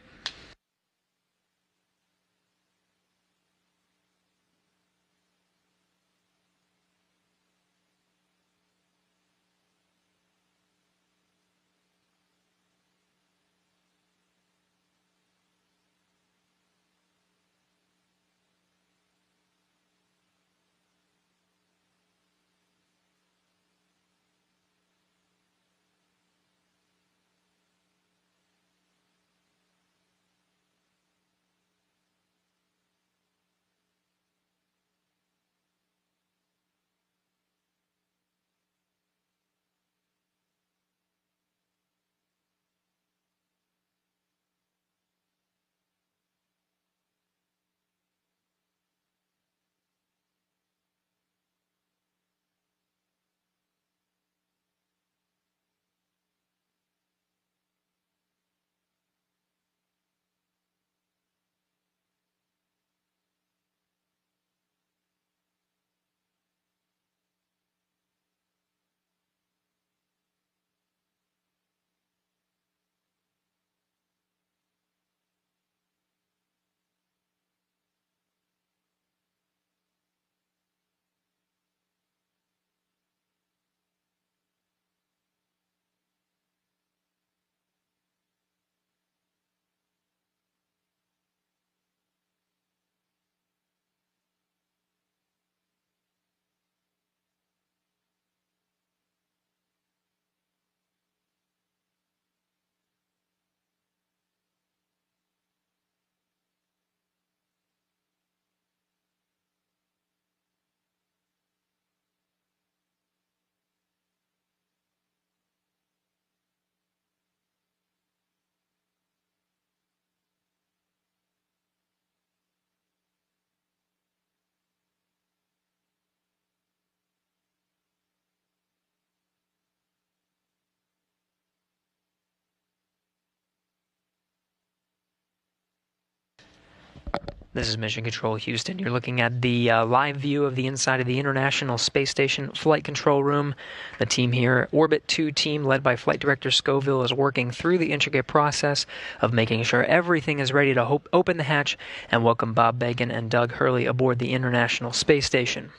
This is Mission Control Houston. You're looking at the live view of the inside of the International Space Station Flight Control Room. The team here, Orbit 2 team, led by Flight Director Scoville, is working through the intricate process of making sure everything is ready to open the hatch and welcome Bob Behnken and Doug Hurley aboard the International Space Station.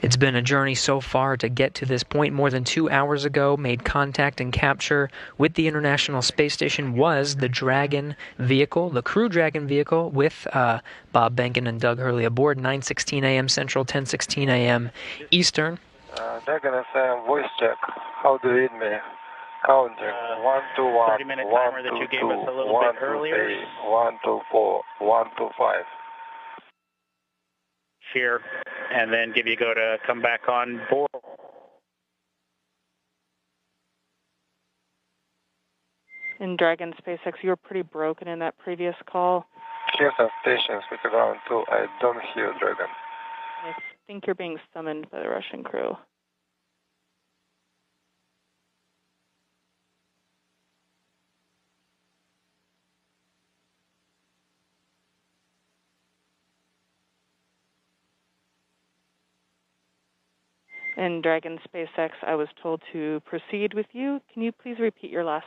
It's been a journey so far to get to this point. More than 2 hours ago, made contact and capture with the International Space Station was the Dragon vehicle, the Crew Dragon vehicle, with Bob Behnken and Doug Hurley aboard, 9:16 a.m. Central, 10:16 a.m. Eastern. Dragon FM voice check. How do you read me? Counting. 1, 2, 1, 30-minute 1, timer that 2, you gave 2, us a little 1, bit 2, earlier. 3, 1, 2, 4, 1, 2, 5. Here, and then give you go to come back on board. In Dragon SpaceX, you were pretty broken in that previous call. Here's some stations with the ground too. I don't hear Dragon. I think you're being summoned by the Russian crew. In Dragon SpaceX, I was told to proceed with you. Can you please repeat your last?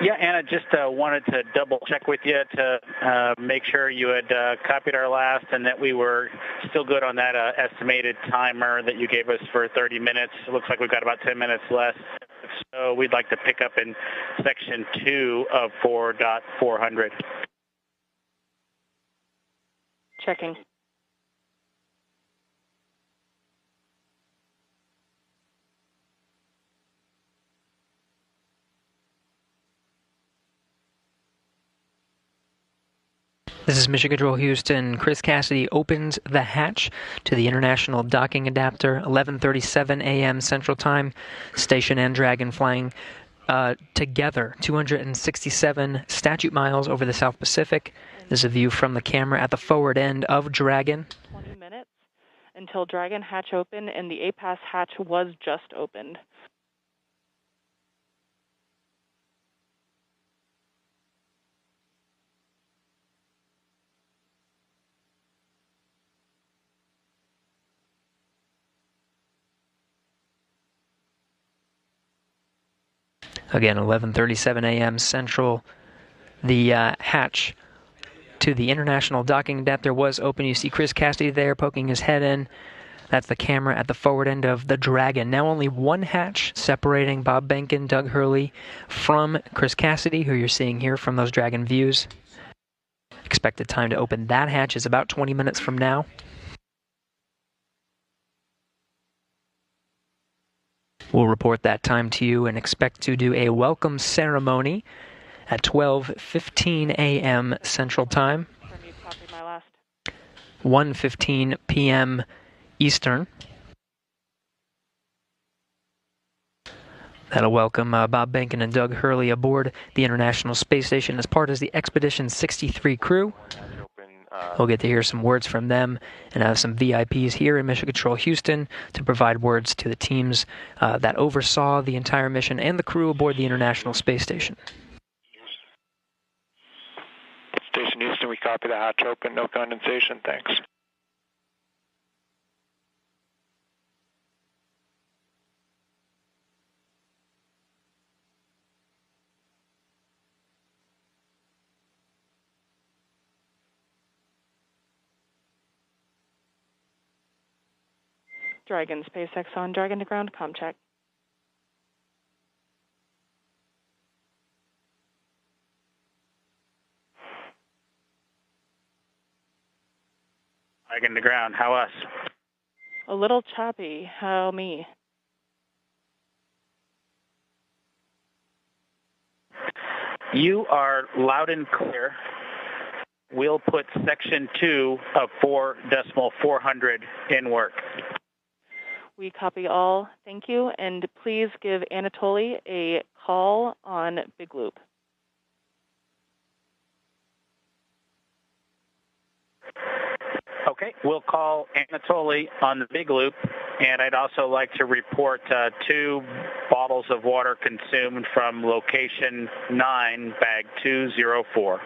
Yeah, Anna, just wanted to double check with you to make sure you had copied our last and that we were still good on that estimated timer that you gave us for 30 minutes. It looks like we've got about 10 minutes left. So we'd like to pick up in section 2 of 4.400. Checking. This is Mission Control Houston. Chris Cassidy opens the hatch to the International Docking Adapter, 11:37 a.m. Central Time. Station and Dragon flying together, 267 statute miles over the South Pacific. This is a view from the camera at the forward end of Dragon. 20 minutes until Dragon hatch opened, and the APAS hatch was just opened. Again, 11:37 a.m. Central. The hatch to the International Docking Adapter was open. You see Chris Cassidy there poking his head in. That's the camera at the forward end of the Dragon. Now only one hatch separating Bob Behnken, Doug Hurley from Chris Cassidy, who you're seeing here from those Dragon views. Expected time to open that hatch is about 20 minutes from now. We'll report that time to you and expect to do a welcome ceremony at 12:15 a.m. Central Time, 1:15 p.m. Eastern. That'll welcome Bob Behnken and Doug Hurley aboard the International Space Station as part of the Expedition 63 crew. We'll get to hear some words from them and have some VIPs here in Mission Control Houston to provide words to the teams that oversaw the entire mission and the crew aboard the International Space Station. Station Houston, we copy the hatch open, no condensation, thanks. Dragon SpaceX on Dragon to ground, comm check. Dragon to ground, how us? A little choppy, how me? You are loud and clear. We'll put section 2 of 4.400 in work. We copy all, thank you, and please give Anatoly a call on Big Loop. Okay, we'll call Anatoly on the Big Loop, and I'd also like to report 2 bottles of water consumed from location 9, bag 204.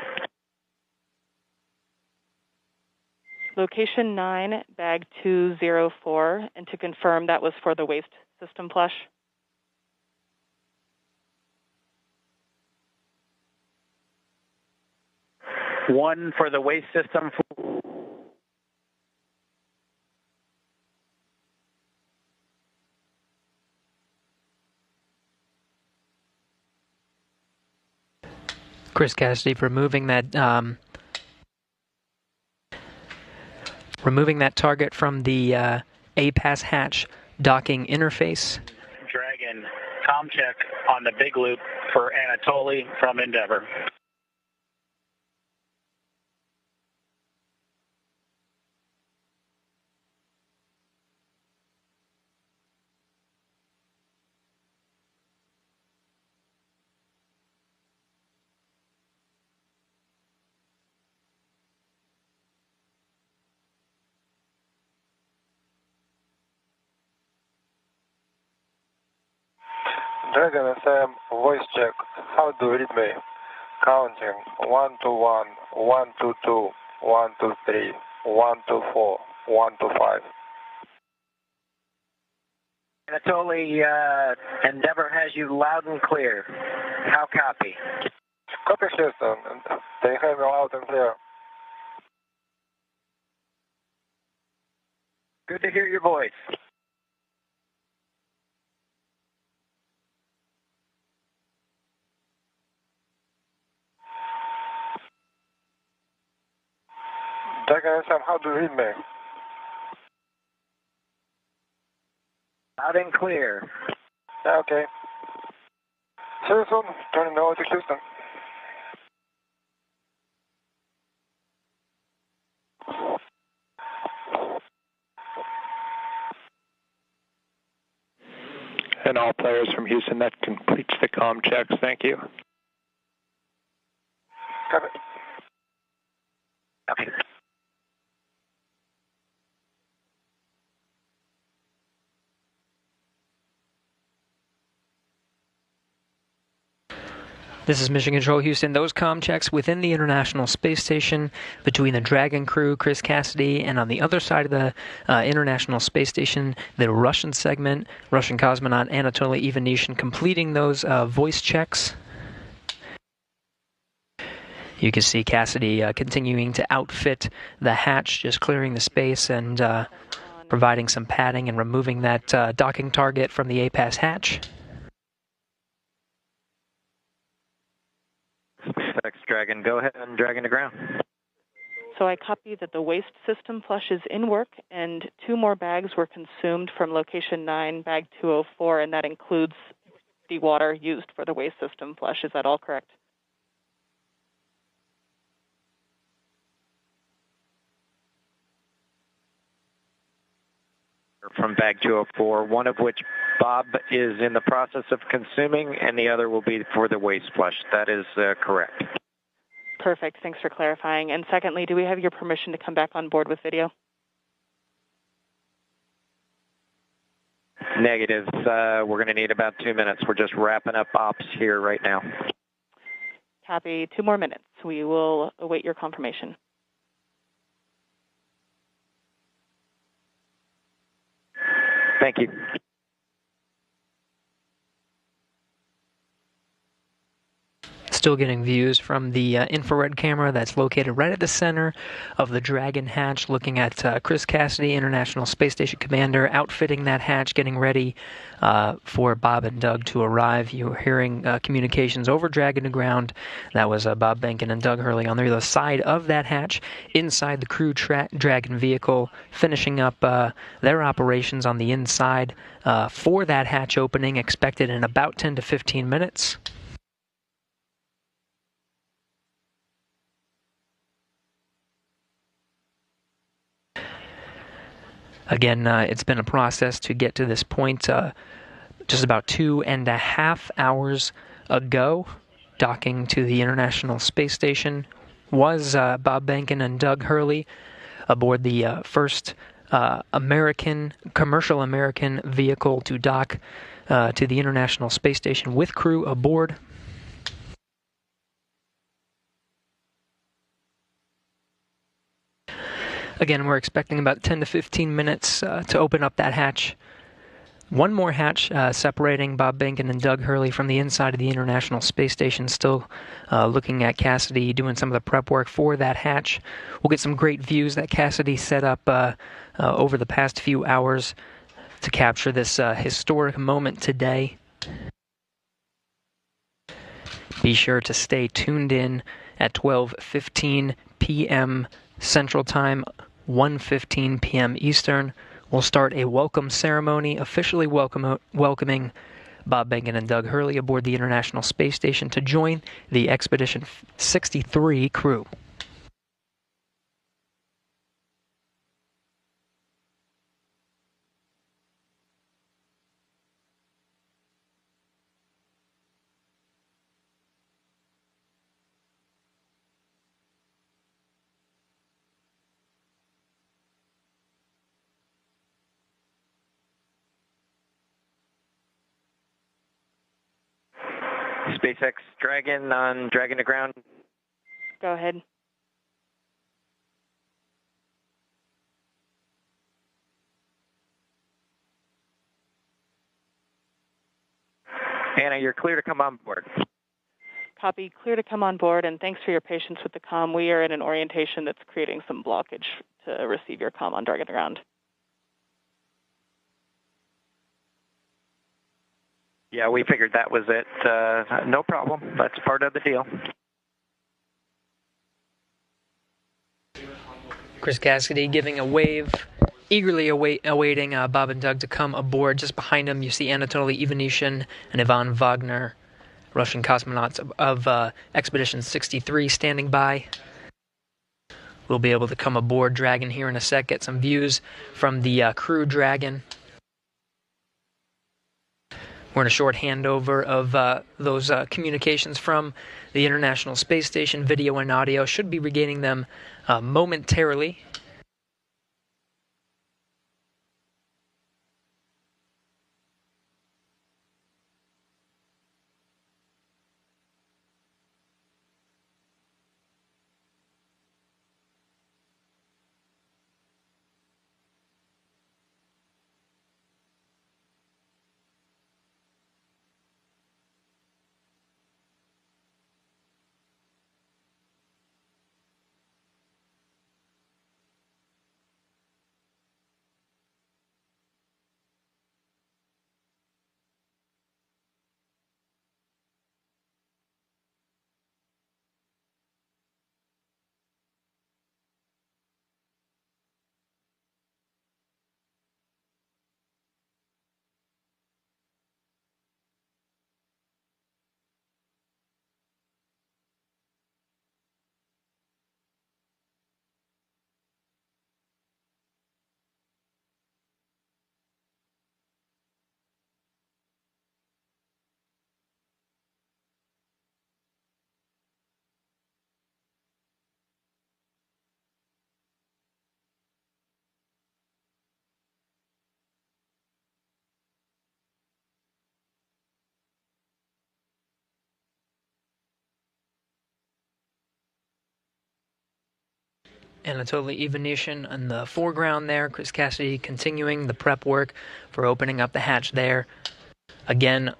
Location 9, bag 204, and to confirm that was for the waste system flush. One for the waste system. Chris Cassidy for removing that target from the APAS hatch docking interface. Dragon, comm check on the big loop for Anatoly from Endeavour. Dragon FM, voice check. How do you read me? Counting 1 to 1, 1 to 2, 1 to 3, 1 to 4, 1 to 5. Anatoly, Endeavour has you loud and clear. How copy? Copy, Houston. They have me loud and clear. Good to hear your voice. Dragon FM, how do you read me? Loud and clear. Yeah, okay. See you soon. Turning over to Houston. And all players from Houston, that completes the comm checks. Thank you. Copy. Okay. This is Mission Control Houston. Those comm checks within the International Space Station between the Dragon crew, Chris Cassidy, and on the other side of the International Space Station, the Russian segment, Russian cosmonaut Anatoly Ivanishin completing those voice checks. You can see Cassidy continuing to outfit the hatch, just clearing the space and providing some padding and removing that docking target from the APAS hatch. SpaceX Dragon, go ahead and Dragon to ground. So I copy that the waste system flush is in work, and 2 more bags were consumed from location 9, bag 204, and that includes the water used for the waste system flush. Is that all correct? From bag 204, one of which Bob is in the process of consuming, and the other will be for the waste flush. That is correct. Perfect. Thanks for clarifying. And secondly, do we have your permission to come back on board with video? Negative. We're going to need about 2 minutes. We're just wrapping up ops here right now. Copy. 2 more minutes. We will await your confirmation. Thank you. Still getting views from the infrared camera that's located right at the center of the Dragon hatch, looking at Chris Cassidy, International Space Station Commander, outfitting that hatch, getting ready for Bob and Doug to arrive. You're hearing communications over Dragon to ground. That was Bob Behnken and Doug Hurley on the other side of that hatch, inside the crew Dragon vehicle, finishing up their operations on the inside for that hatch opening, expected in about 10 to 15 minutes. Again, it's been a process to get to this point. Just about 2.5 hours ago, docking to the International Space Station was Bob Behnken and Doug Hurley aboard the first commercial American vehicle to dock to the International Space Station with crew aboard. Again, we're expecting about 10 to 15 minutes to open up that hatch One more hatch separating Bob Behnken and Doug Hurley from the inside of the International Space Station, still looking at Cassidy doing some of the prep work for that hatch. We'll get some great views that Cassidy set up over the past few hours to capture this historic moment today. Be sure to stay tuned in at 12:15 p.m. Central Time, 1:15 p.m. Eastern. We'll start a welcome ceremony officially welcoming Bob Behnken and Doug Hurley aboard the International Space Station to join the Expedition 63 crew. SpaceX Dragon on Dragon to ground. Go ahead. Anna, you're clear to come on board. Copy. Clear to come on board, and thanks for your patience with the comm. We are in an orientation that's creating some blockage to receive your comm on Dragon to ground. Yeah, we figured that was it. No problem. That's part of the deal. Chris Cassidy giving a wave, eagerly awaiting Bob and Doug to come aboard. Just behind him, you see Anatoly Ivanishin and Ivan Wagner, Russian cosmonauts of Expedition 63, standing by. We'll be able to come aboard Dragon here in a sec, get some views from the crew Dragon. We're in a short handover of those communications from the International Space Station. Video and audio should be regaining them momentarily. Anatoly Ivanishin in the foreground there. Chris Cassidy continuing the prep work for opening up the hatch there. Again,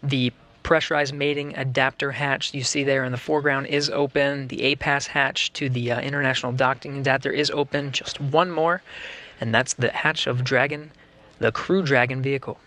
the pressurized mating adapter hatch you see there in the foreground is open. The APAS hatch to the International Docking Adapter is open. Just one more, and that's the hatch of Dragon, the Crew Dragon vehicle.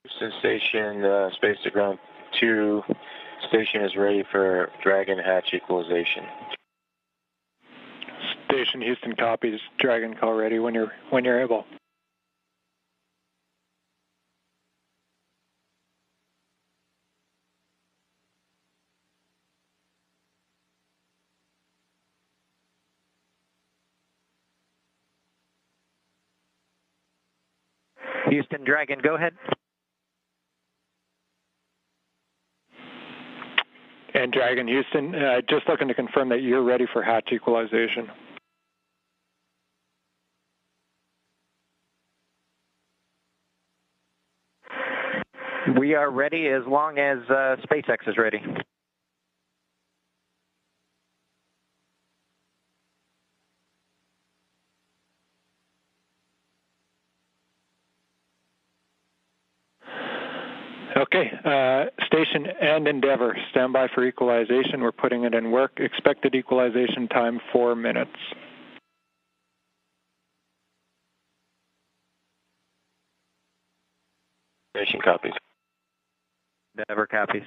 Houston Station, space to ground 2. Station is ready for Dragon hatch equalization. Station Houston copies. Dragon call ready when you're able. Houston, Dragon, go ahead. And Dragon Houston, just looking to confirm that you're ready for hatch equalization. We are ready as long as SpaceX is ready. Okay, station and Endeavour, stand by for equalization. We're putting it in work. Expected equalization time, 4 minutes. Station copies. Endeavour copies.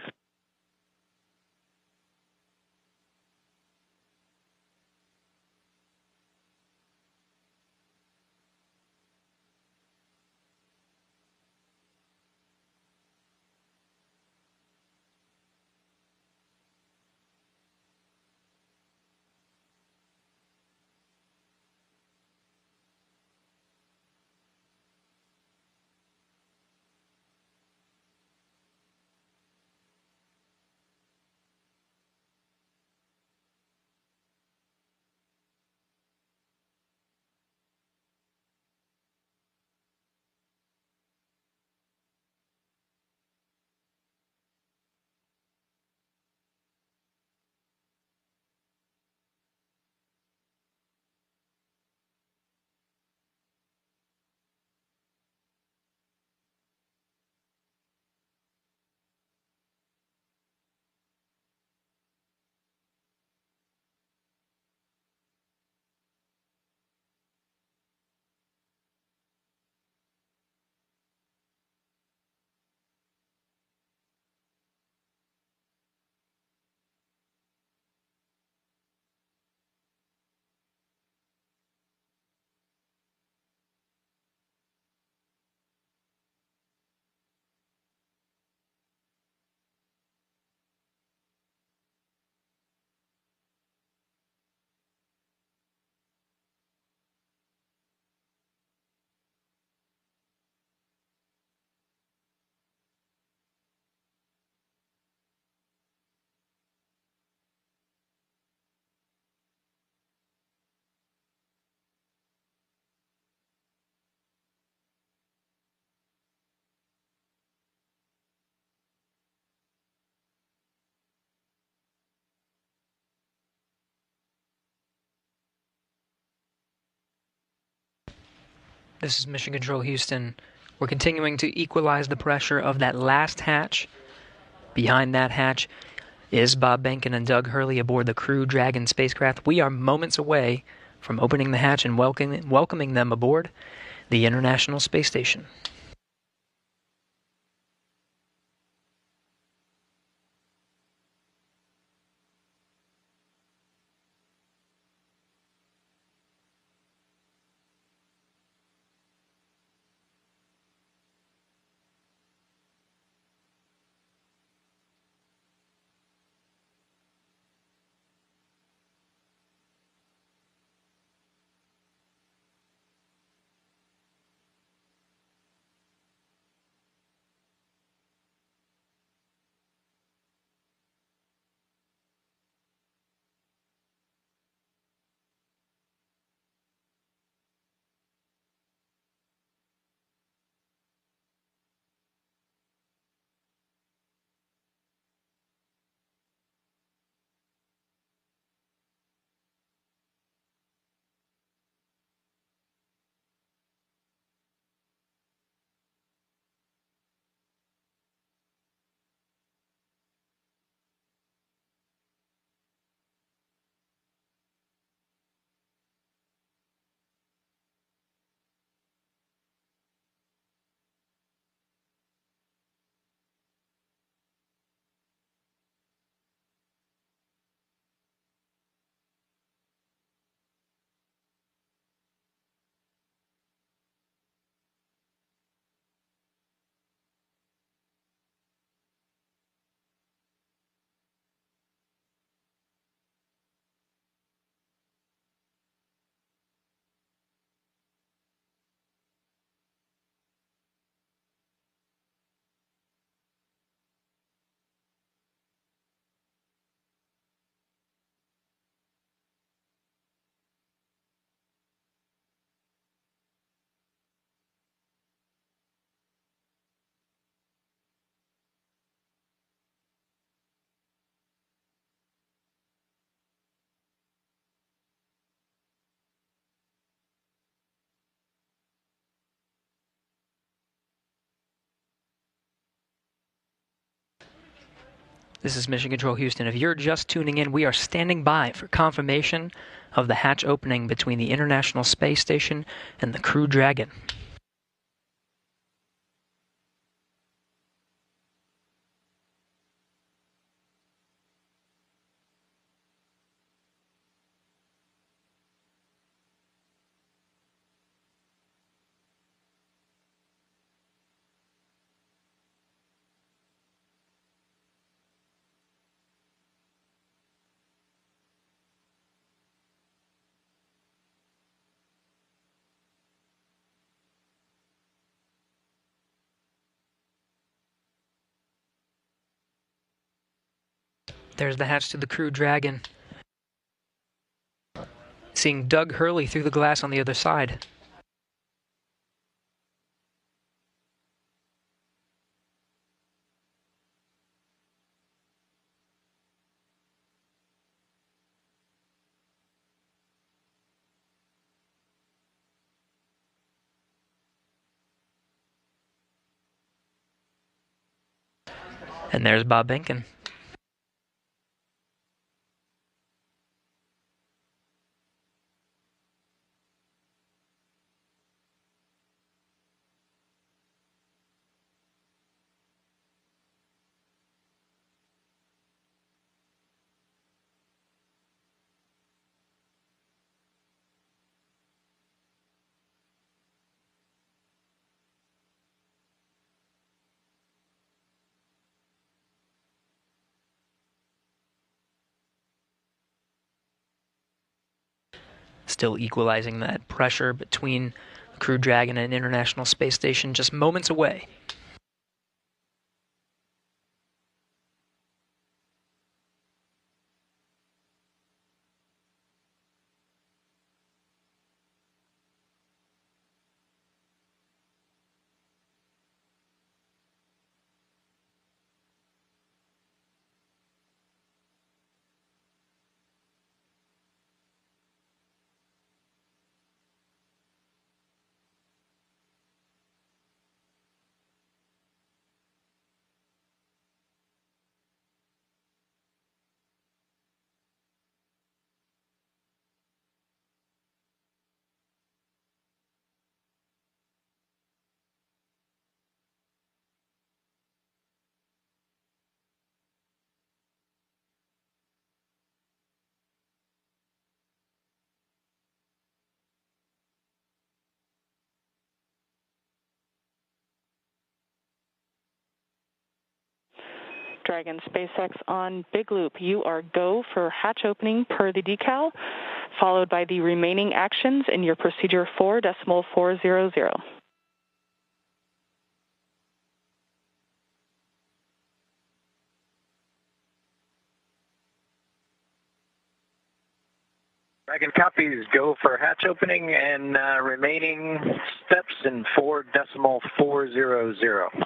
This is Mission Control Houston. We're continuing to equalize the pressure of that last hatch. Behind that hatch is Bob Behnken and Doug Hurley aboard the Crew Dragon spacecraft. We are moments away from opening the hatch and welcoming them aboard the International Space Station. This is Mission Control Houston. If you're just tuning in, we are standing by for confirmation of the hatch opening between the International Space Station and the Crew Dragon. There's the hatch to the Crew Dragon. Seeing Doug Hurley through the glass on the other side. And there's Bob Benkin. Still equalizing that pressure between the Crew Dragon and International Space Station, just moments away. Dragon SpaceX on Big Loop. You are go for hatch opening per the decal, followed by the remaining actions in your procedure 4.400. Dragon copies, go for hatch opening and remaining steps in 4.400.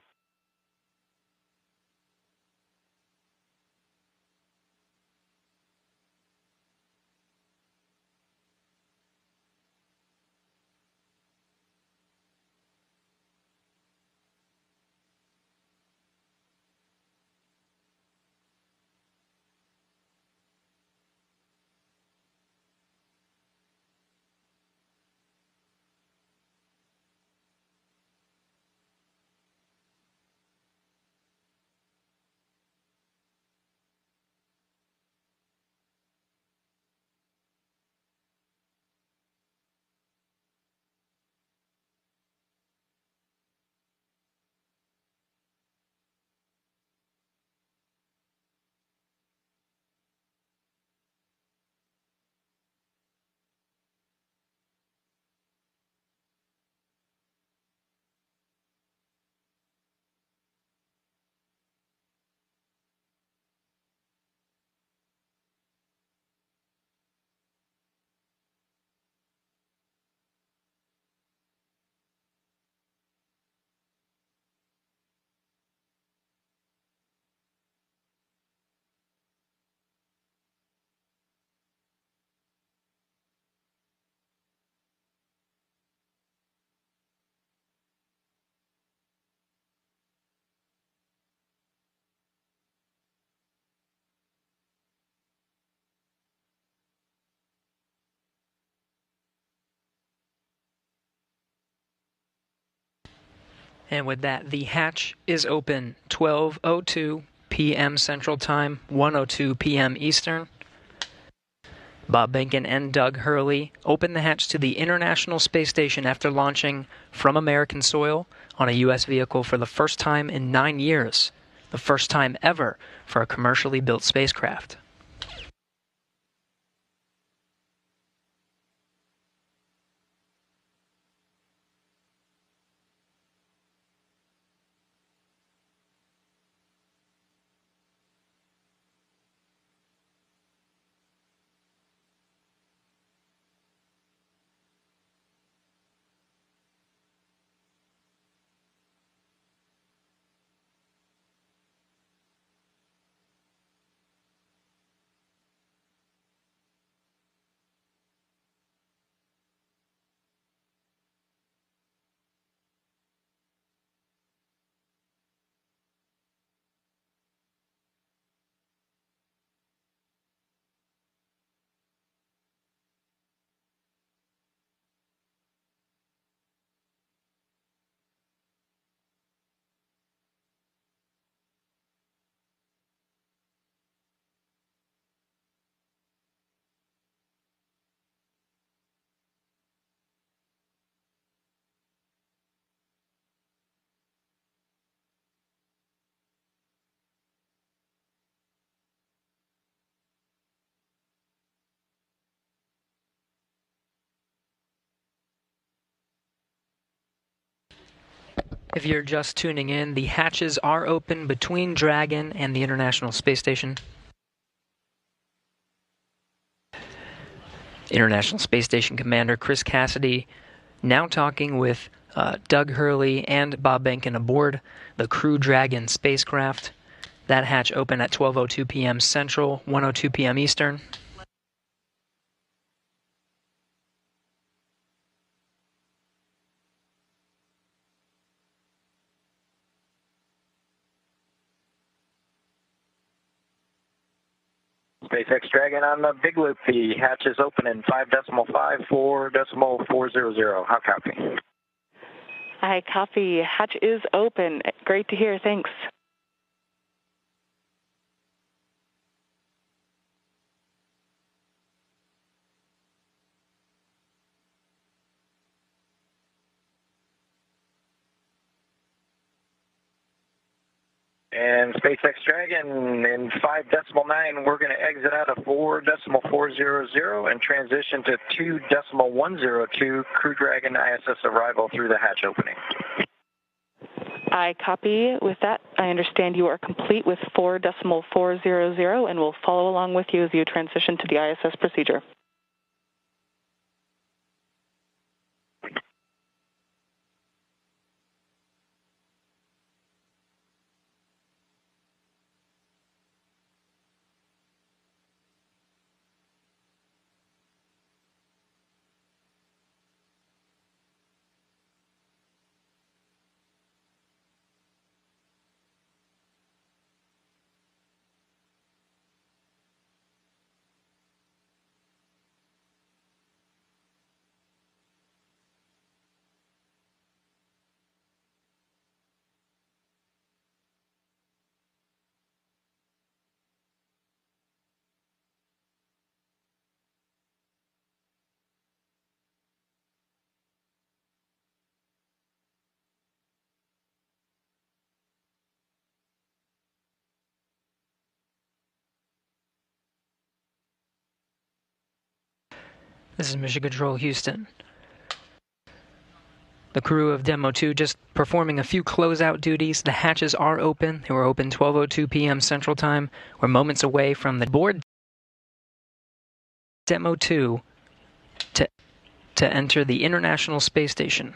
And with that, the hatch is open 12:02 p.m. Central Time, 1:02 p.m. Eastern. Bob Behnken and Doug Hurley opened the hatch to the International Space Station after launching from American soil on a U.S. vehicle for the first time in 9 years, the first time ever for a commercially built spacecraft. If you're just tuning in, the hatches are open between Dragon and the International Space Station. International Space Station Commander Chris Cassidy now talking with Doug Hurley and Bob Behnken aboard the Crew Dragon spacecraft. That hatch opened at 12:02 p.m. Central, 1:02 p.m. Eastern. SpaceX Dragon on the big loop. The hatch is open in 5.5, 4.400. How copy? I copy. Hatch is open. Great to hear. Thanks. And SpaceX Dragon in 5.9, we're going to exit out of 4.400 and transition to 2.102 Crew Dragon ISS arrival through the hatch opening. I copy. With that, I understand you are complete with 4.400 and will follow along with you as you transition to the ISS procedure. This is Mission Control Houston. The crew of Demo 2 just performing a few closeout duties. The hatches are open. They were open 12:02 p.m. Central Time. We're moments away from the board Demo 2 to enter the International Space Station.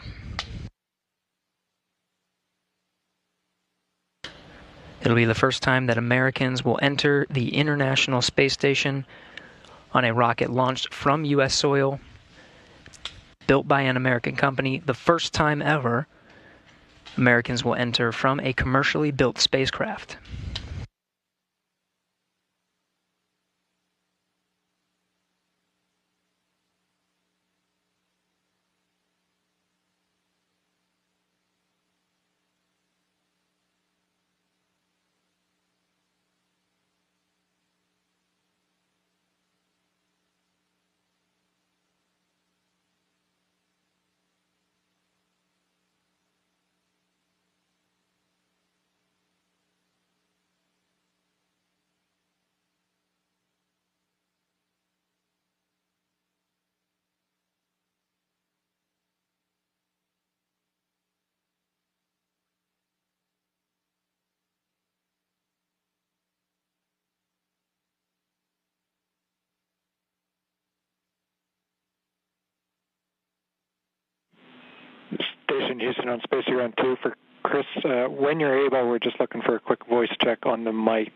It'll be the first time that Americans will enter the International Space Station on a rocket launched from U.S. soil, built by an American company. The first time ever Americans will enter from a commercially built spacecraft. Houston on Space Around 2 for Chris. When you're able, we're just looking for a quick voice check on the mic.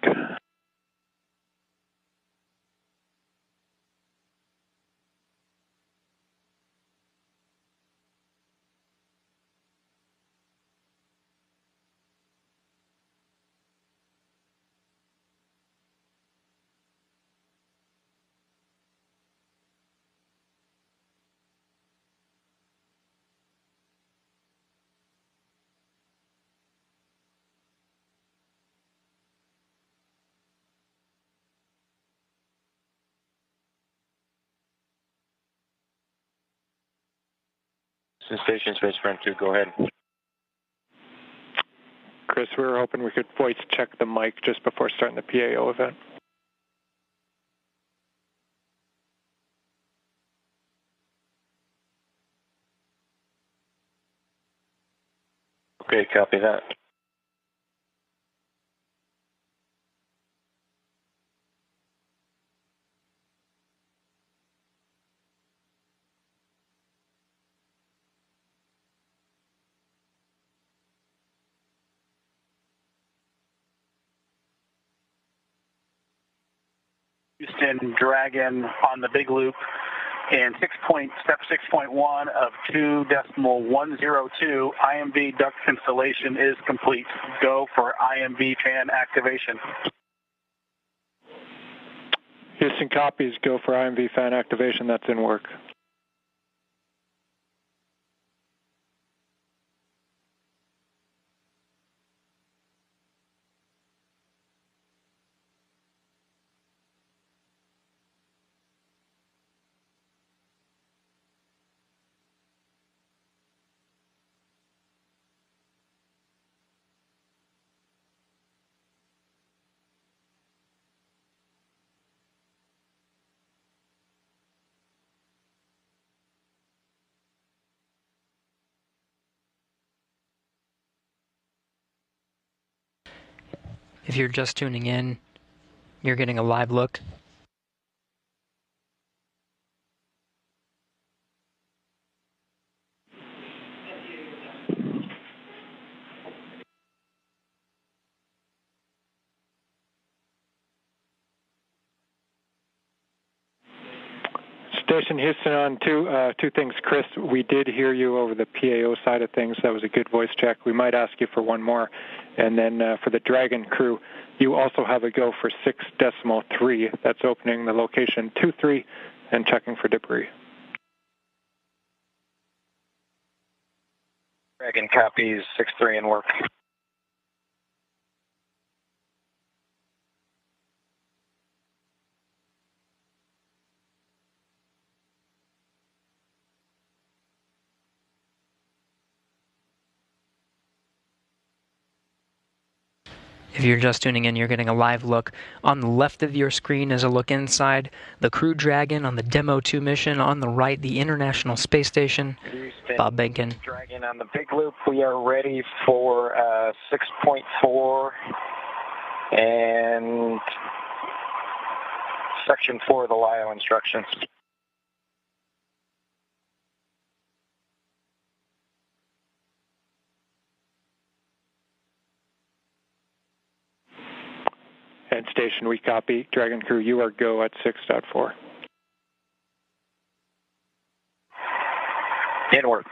Station Space Front 2, go ahead. Chris, we were hoping we could voice check the mic just before starting the PAO event. Okay, copy that. Houston Dragon on the big loop in step 6.1 of 2.102. IMV duct installation is complete. Go for IMV fan activation. Houston copies, go for IMV fan activation, that's in work. If you're just tuning in, you're getting a live look. Station Houston on two things. Chris, we did hear you over the PAO side of things. That was a good voice check. We might ask you for one more. And then for the Dragon crew, you also have a go for 6.3. That's opening the location 23 and checking for debris. Dragon copies 6-3 in work. If you're just tuning in, you're getting a live look. On the left of your screen is a look inside the Crew Dragon on the Demo 2 mission. On the right, the International Space Station. Houston, Bob Benkin. Dragon on the big loop. We are ready for 6.4 and section 4 of the LIO instructions. And Station, we copy. Dragon crew, you are go at 6.4. In work.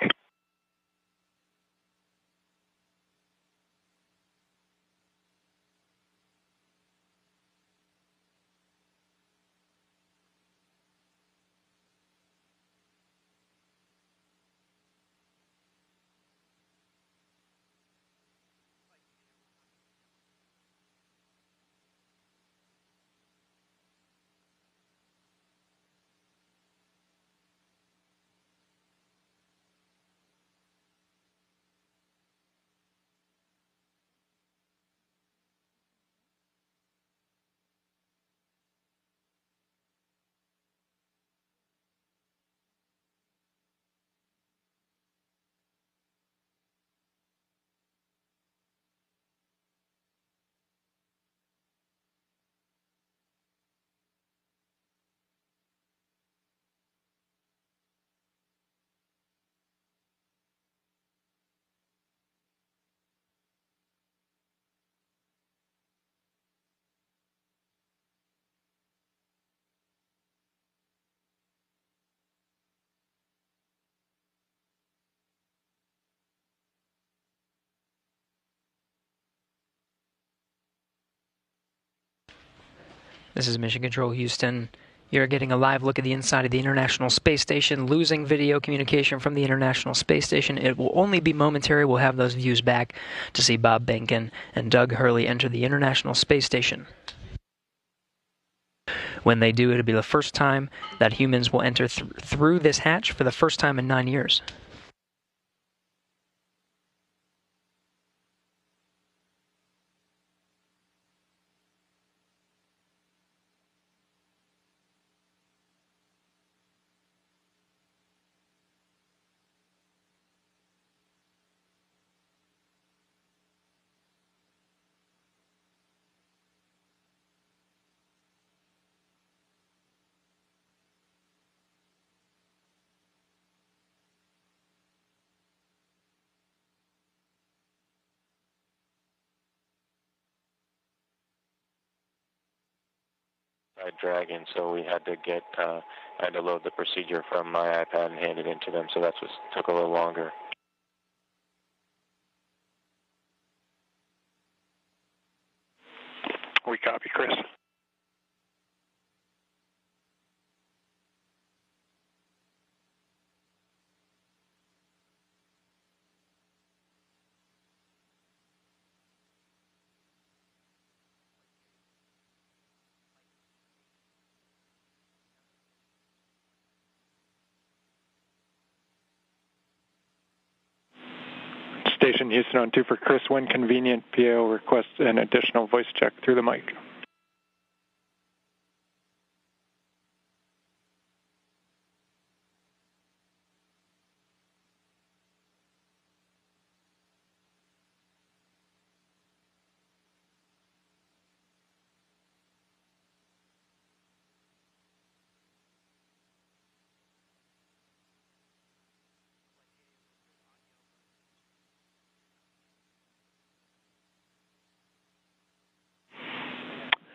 This is Mission Control Houston. You're getting a live look at the inside of the International Space Station, losing video communication from the International Space Station. It will only be momentary. We'll have those views back to see Bob Behnken and Doug Hurley enter the International Space Station. When they do, it'll be the first time that humans will enter through this hatch for the first time in 9 years. Dragon, so we had to I had to load the procedure from my iPad and hand it in to them, so that's what took a little longer. We copy, Chris. Station Houston on 2 for Chris. When convenient, PAO requests an additional voice check through the mic.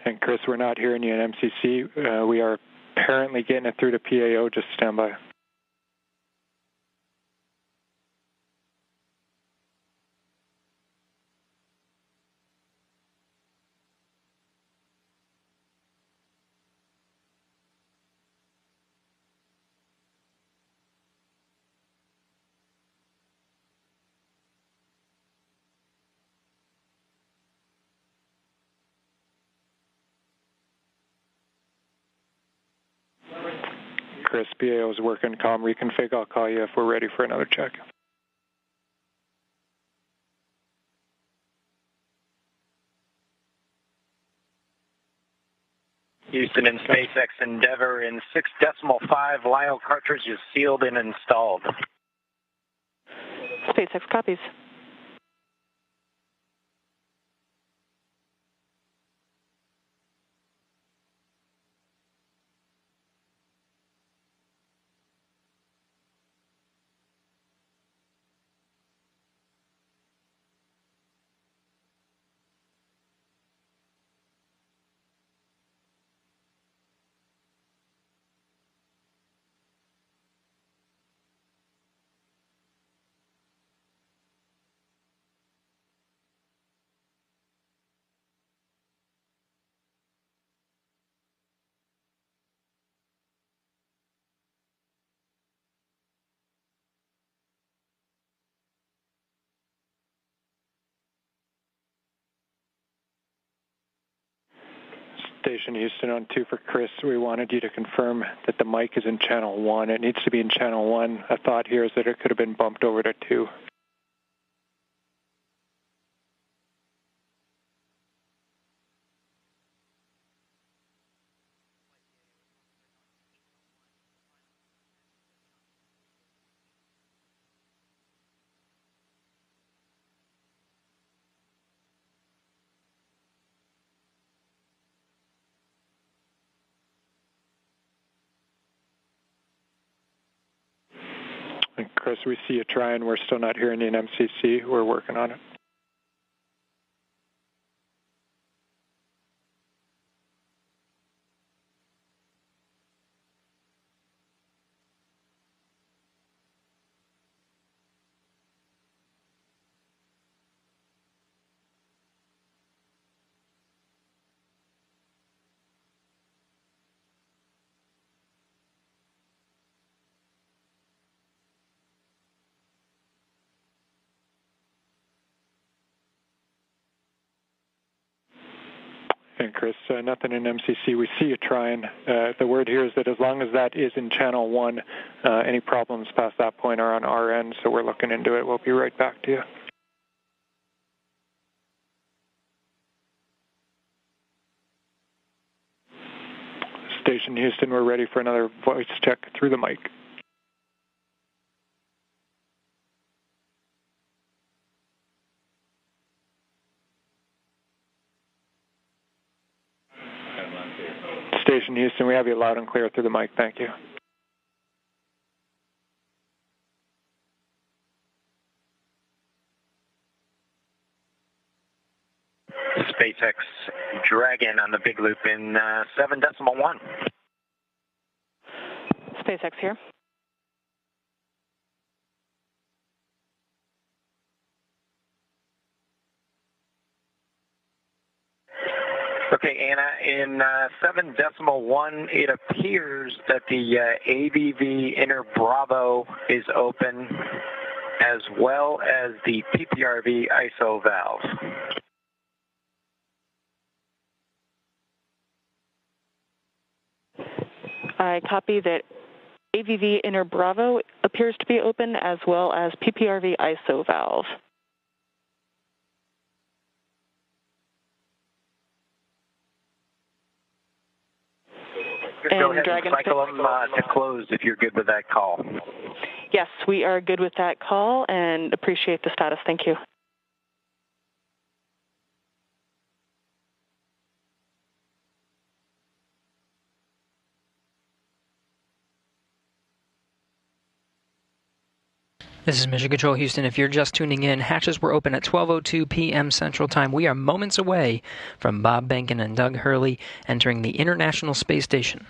And Chris, we're not hearing you in MCC. We are apparently getting it through to PAO. Just stand by. Chris, PAO is working comm reconfig. I'll call you if we're ready for another check. Houston and SpaceX Endeavour in 6.5 LIO cartridges sealed and installed. SpaceX copies. Station Houston on 2 for Chris. We wanted you to confirm that the mic is in channel 1. It needs to be in channel 1. A thought here is that it could have been bumped over to 2. And Chris, we see you trying. We're still not hearing you in MCC. We're working on it. And Chris, nothing in MCC. We see you trying. The word here is that as long as that is in channel 1, any problems past that point are on our end, so we're looking into it. We'll be right back to you. Station Houston, we're ready for another voice check through the mic. Station Houston, we have you loud and clear through the mic. Thank you. SpaceX Dragon on the big loop in 7.1. SpaceX here. Okay, Anna, in 7.1, it appears that the AVV inner Bravo is open, as well as the PPRV ISO valve. I copy that AVV inner Bravo appears to be open, as well as PPRV ISO valve. Go ahead and cycle them to close if you're good with that call. Yes, we are good with that call and appreciate the status. Thank you. This is Mission Control Houston. If you're just tuning in, hatches were open at 12:02 p.m. Central Time. We are moments away from Bob Behnken and Doug Hurley entering the International Space Station.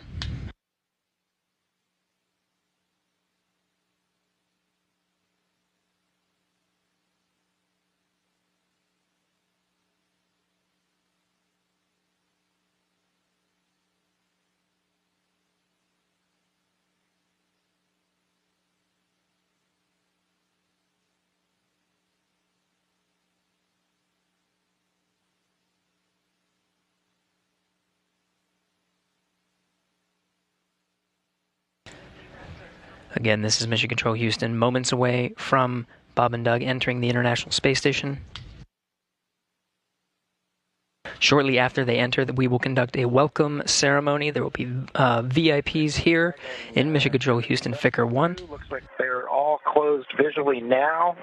Again, this is Mission Control Houston, moments away from Bob and Doug entering the International Space Station. Shortly after they enter, we will conduct a welcome ceremony. There will be VIPs here in Mission Control Houston, Ficker 1. Looks like they're all closed visually now.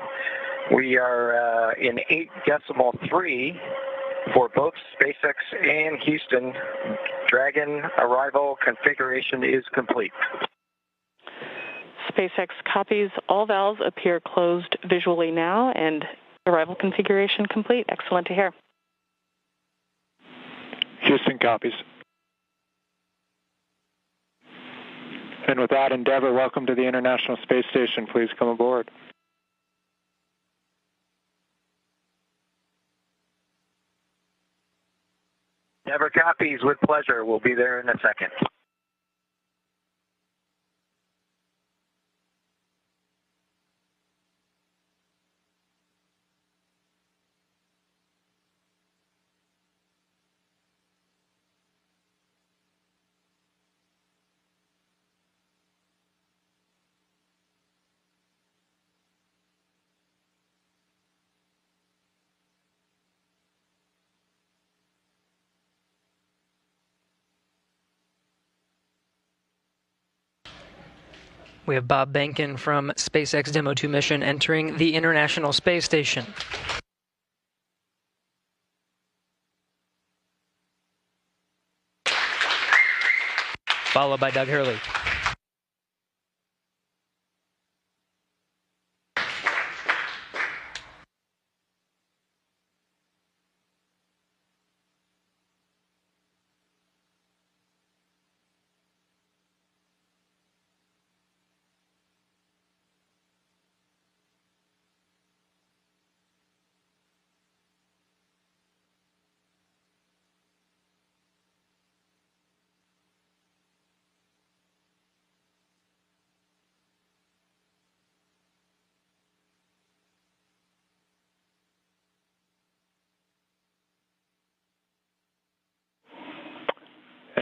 We are in 8.3 for both SpaceX and Houston. Dragon arrival configuration is complete. SpaceX copies. All valves appear closed visually now, and arrival configuration complete. Excellent to hear. Houston copies. And with that, Endeavour, welcome to the International Space Station. Please come aboard. Endeavour copies with pleasure. We'll be there in a second. We have Bob Behnken from SpaceX Demo 2 mission entering the International Space Station. Followed by Doug Hurley.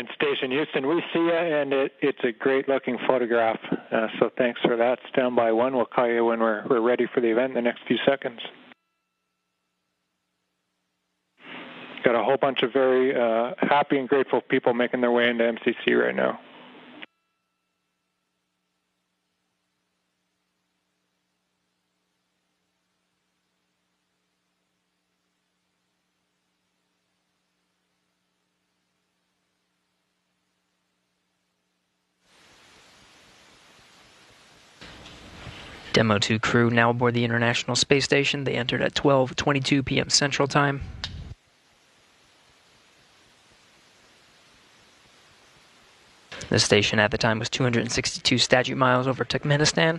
And Station Houston, we see you, and it's a great-looking photograph. So thanks for that. Stand by one. We'll call you when we're ready for the event in the next few seconds. Got a whole bunch of very happy and grateful people making their way into MCC right now. Demo 2 crew now aboard the International Space Station. They entered at 12:22 p.m. Central Time. The station at the time was 262 statute miles over Turkmenistan.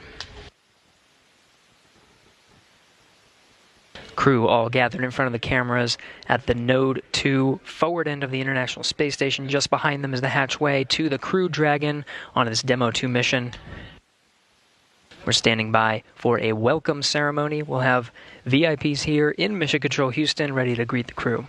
Crew all gathered in front of the cameras at the Node 2 forward end of the International Space Station. Just behind them is the hatchway to the Crew Dragon on this Demo 2 mission. We're standing by for a welcome ceremony. We'll have VIPs here in Mission Control Houston ready to greet the crew.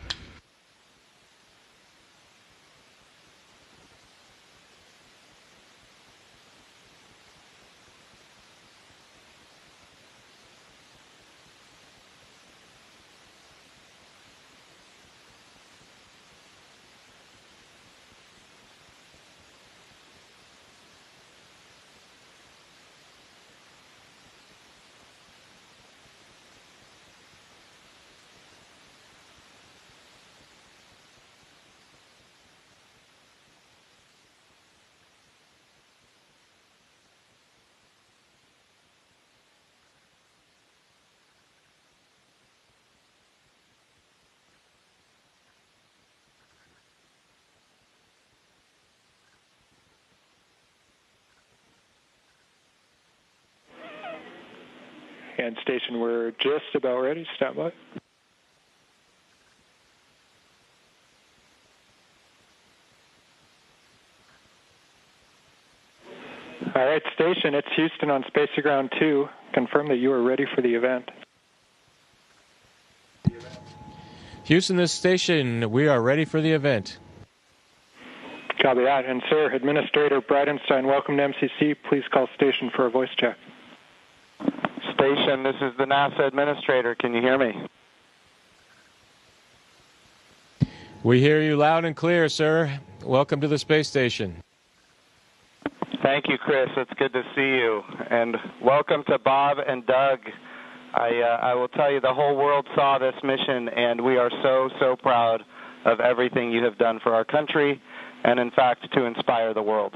And Station, we're just about ready. Stand by. All right, Station, it's Houston on Space Ground 2. Confirm that you are ready for the event. Houston, this station, we are ready for the event. Copy that. And, sir, Administrator Bridenstine, welcome to MCC. Please call Station for a voice check. Station, this is the NASA Administrator. Can you hear me? We hear you loud and clear, sir. Welcome to the space station. Thank you, Chris. It's good to see you. And welcome to Bob and Doug. I will tell you, the whole world saw this mission, and we are so proud of everything you have done for our country and, in fact, to inspire the world.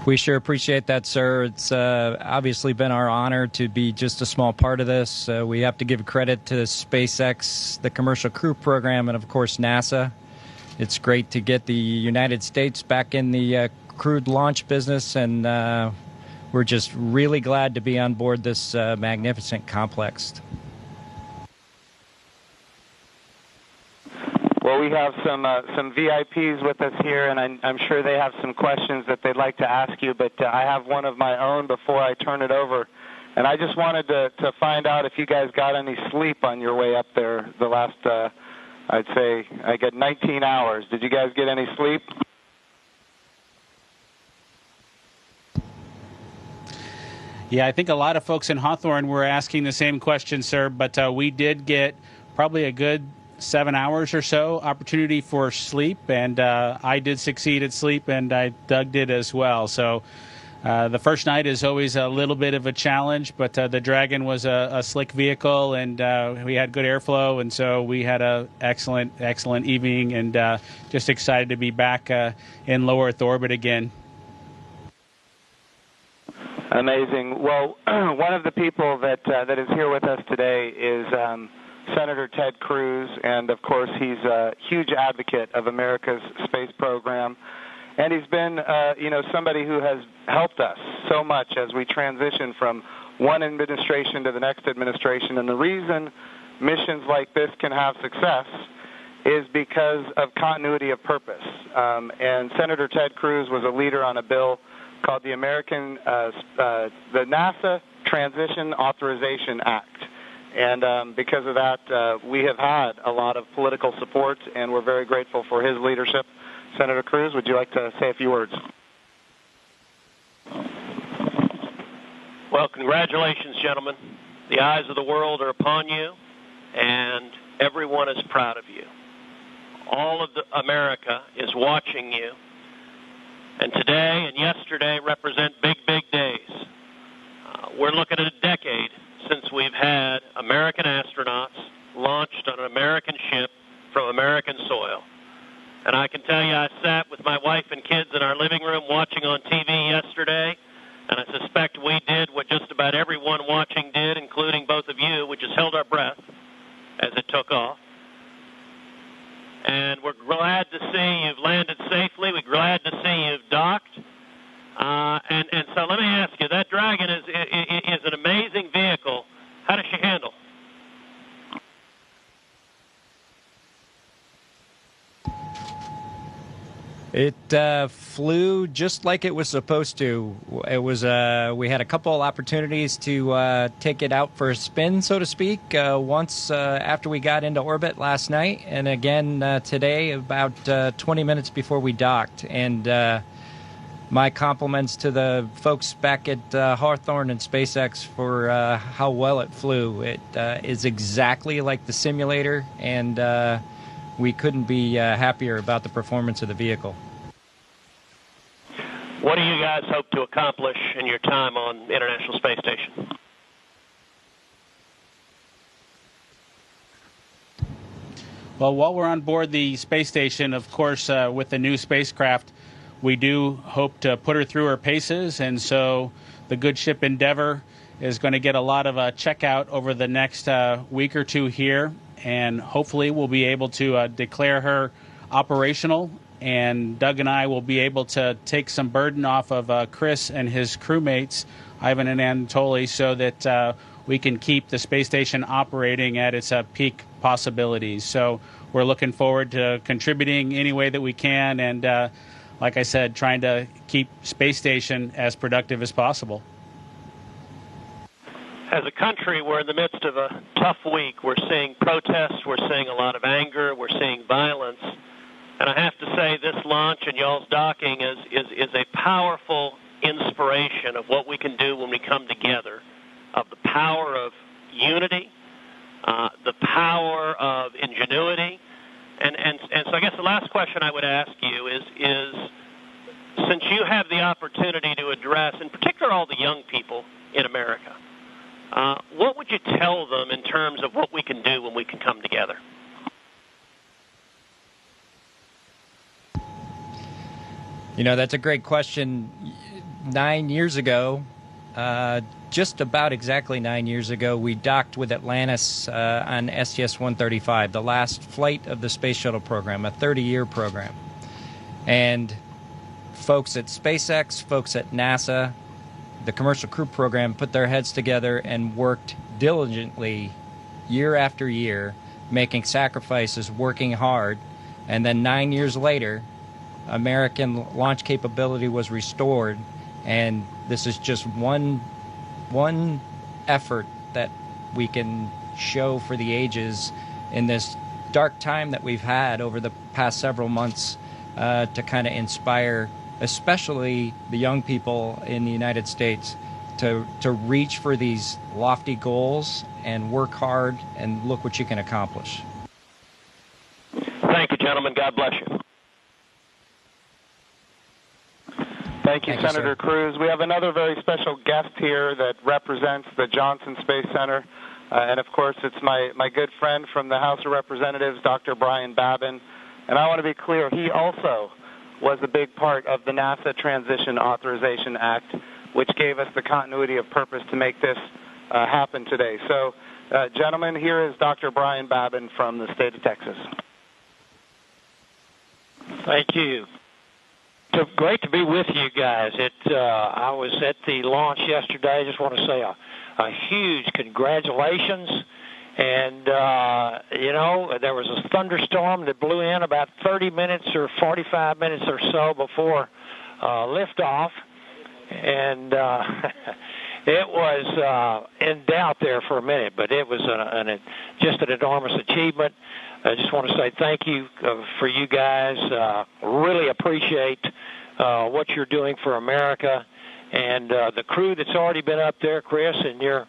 We sure appreciate that, sir. It's obviously been our honor to be just a small part of this. We have to give credit to SpaceX, the Commercial Crew Program, and, of course, NASA. It's great to get the United States back in the crewed launch business, and we're just really glad to be on board this magnificent complex. Well, we have some VIPs with us here, and I'm sure they have some questions that they'd like to ask you, but I have one of my own before I turn it over. And I just wanted to find out if you guys got any sleep on your way up there the last, I'd say, I got 19 hours. Did you guys get any sleep? Yeah, I think a lot of folks in Hawthorne were asking the same question, sir, but we did get probably a good 7 hours or so opportunity for sleep, and I did succeed at sleep, and Doug did as well. So the first night is always a little bit of a challenge, but the Dragon was a slick vehicle, and we had good airflow, and so we had a excellent evening, and just excited to be back in low Earth orbit again. Amazing. Well, one of the people that is here with us today is Senator Ted Cruz, and of course he's a huge advocate of America's space program, and he's been somebody who has helped us so much as we transition from one administration to the next administration. And the reason missions like this can have success is because of continuity of purpose. And Senator Ted Cruz was a leader on a bill called the the NASA Transition Authorization Act. And because of that, we have had a lot of political support, and we're very grateful for his leadership. Senator Cruz, would you like to say a few words? Well, congratulations, gentlemen. The eyes of the world are upon you, and everyone is proud of you. All of America is watching you, and today and yesterday represent big, big days. We're looking at a decade since we've had American astronauts launched on an American ship from American soil. And I can tell you, I sat with my wife and kids in our living room watching on TV yesterday, and I suspect we did what just about everyone watching did, including both of you, which is held our breath as it took off. And we're glad to see you've landed safely. We're glad to see you've docked. And so let me ask you, that Dragon is an amazing vehicle. How does she handle? It flew just like it was supposed to. It was we had a couple of opportunities to take it out for a spin, so to speak, once after we got into orbit last night, and again today about 20 minutes before we docked. And my compliments to the folks back at Hawthorne and SpaceX for how well it flew. It is exactly like the simulator, and we couldn't be happier about the performance of the vehicle. What do you guys hope to accomplish in your time on the International Space Station? Well, while we're on board the space station, of course, with the new spacecraft, we do hope to put her through her paces, and so the good ship Endeavour is going to get a lot of checkout over the next week or two here, and hopefully we'll be able to declare her operational, and Doug and I will be able to take some burden off of Chris and his crewmates, Ivan and Anatoly, so that we can keep the space station operating at its peak possibilities. So we're looking forward to contributing any way that we can, and like I said, trying to keep space station as productive as possible. As a country, we're in the midst of a tough week. We're seeing protests, we're seeing a lot of anger, we're seeing violence. And I have to say, this launch and y'all's docking is a powerful inspiration of what we can do when we come together, of the power of unity, the power of ingenuity. And so I guess the last question I would ask you is since you have the opportunity to address, in particular, all the young people in America, what would you tell them in terms of what we can do when we can come together? You know, that's a great question. 9 years ago, just about exactly 9 years ago, we docked with Atlantis on STS-135, the last flight of the Space Shuttle program, a 30-year program. And folks at SpaceX, folks at NASA, the Commercial Crew Program put their heads together and worked diligently year after year, making sacrifices, working hard. And then 9 years later, American launch capability was restored, and this is just one effort that we can show for the ages in this dark time that we've had over the past several months to kind of inspire especially the young people in the United States to reach for these lofty goals and work hard and look what you can accomplish. Thank you, gentlemen. God bless you. Thank you, Senator Cruz. We have another very special guest here that represents the Johnson Space Center. And, of course, it's my good friend from the House of Representatives, Dr. Brian Babin. And I want to be clear, he also was a big part of the NASA Transition Authorization Act, which gave us the continuity of purpose to make this happen today. So, gentlemen, here is Dr. Brian Babin from the state of Texas. Thank you. It's great to be with you guys. I was at the launch yesterday. I just want to say a huge congratulations. And, there was a thunderstorm that blew in about 30 minutes or 45 minutes or so before liftoff. and it was in doubt there for a minute, but it was just an enormous achievement. I just want to say thank you for you guys. Really appreciate what you're doing for America, and the crew that's already been up there, Chris, and your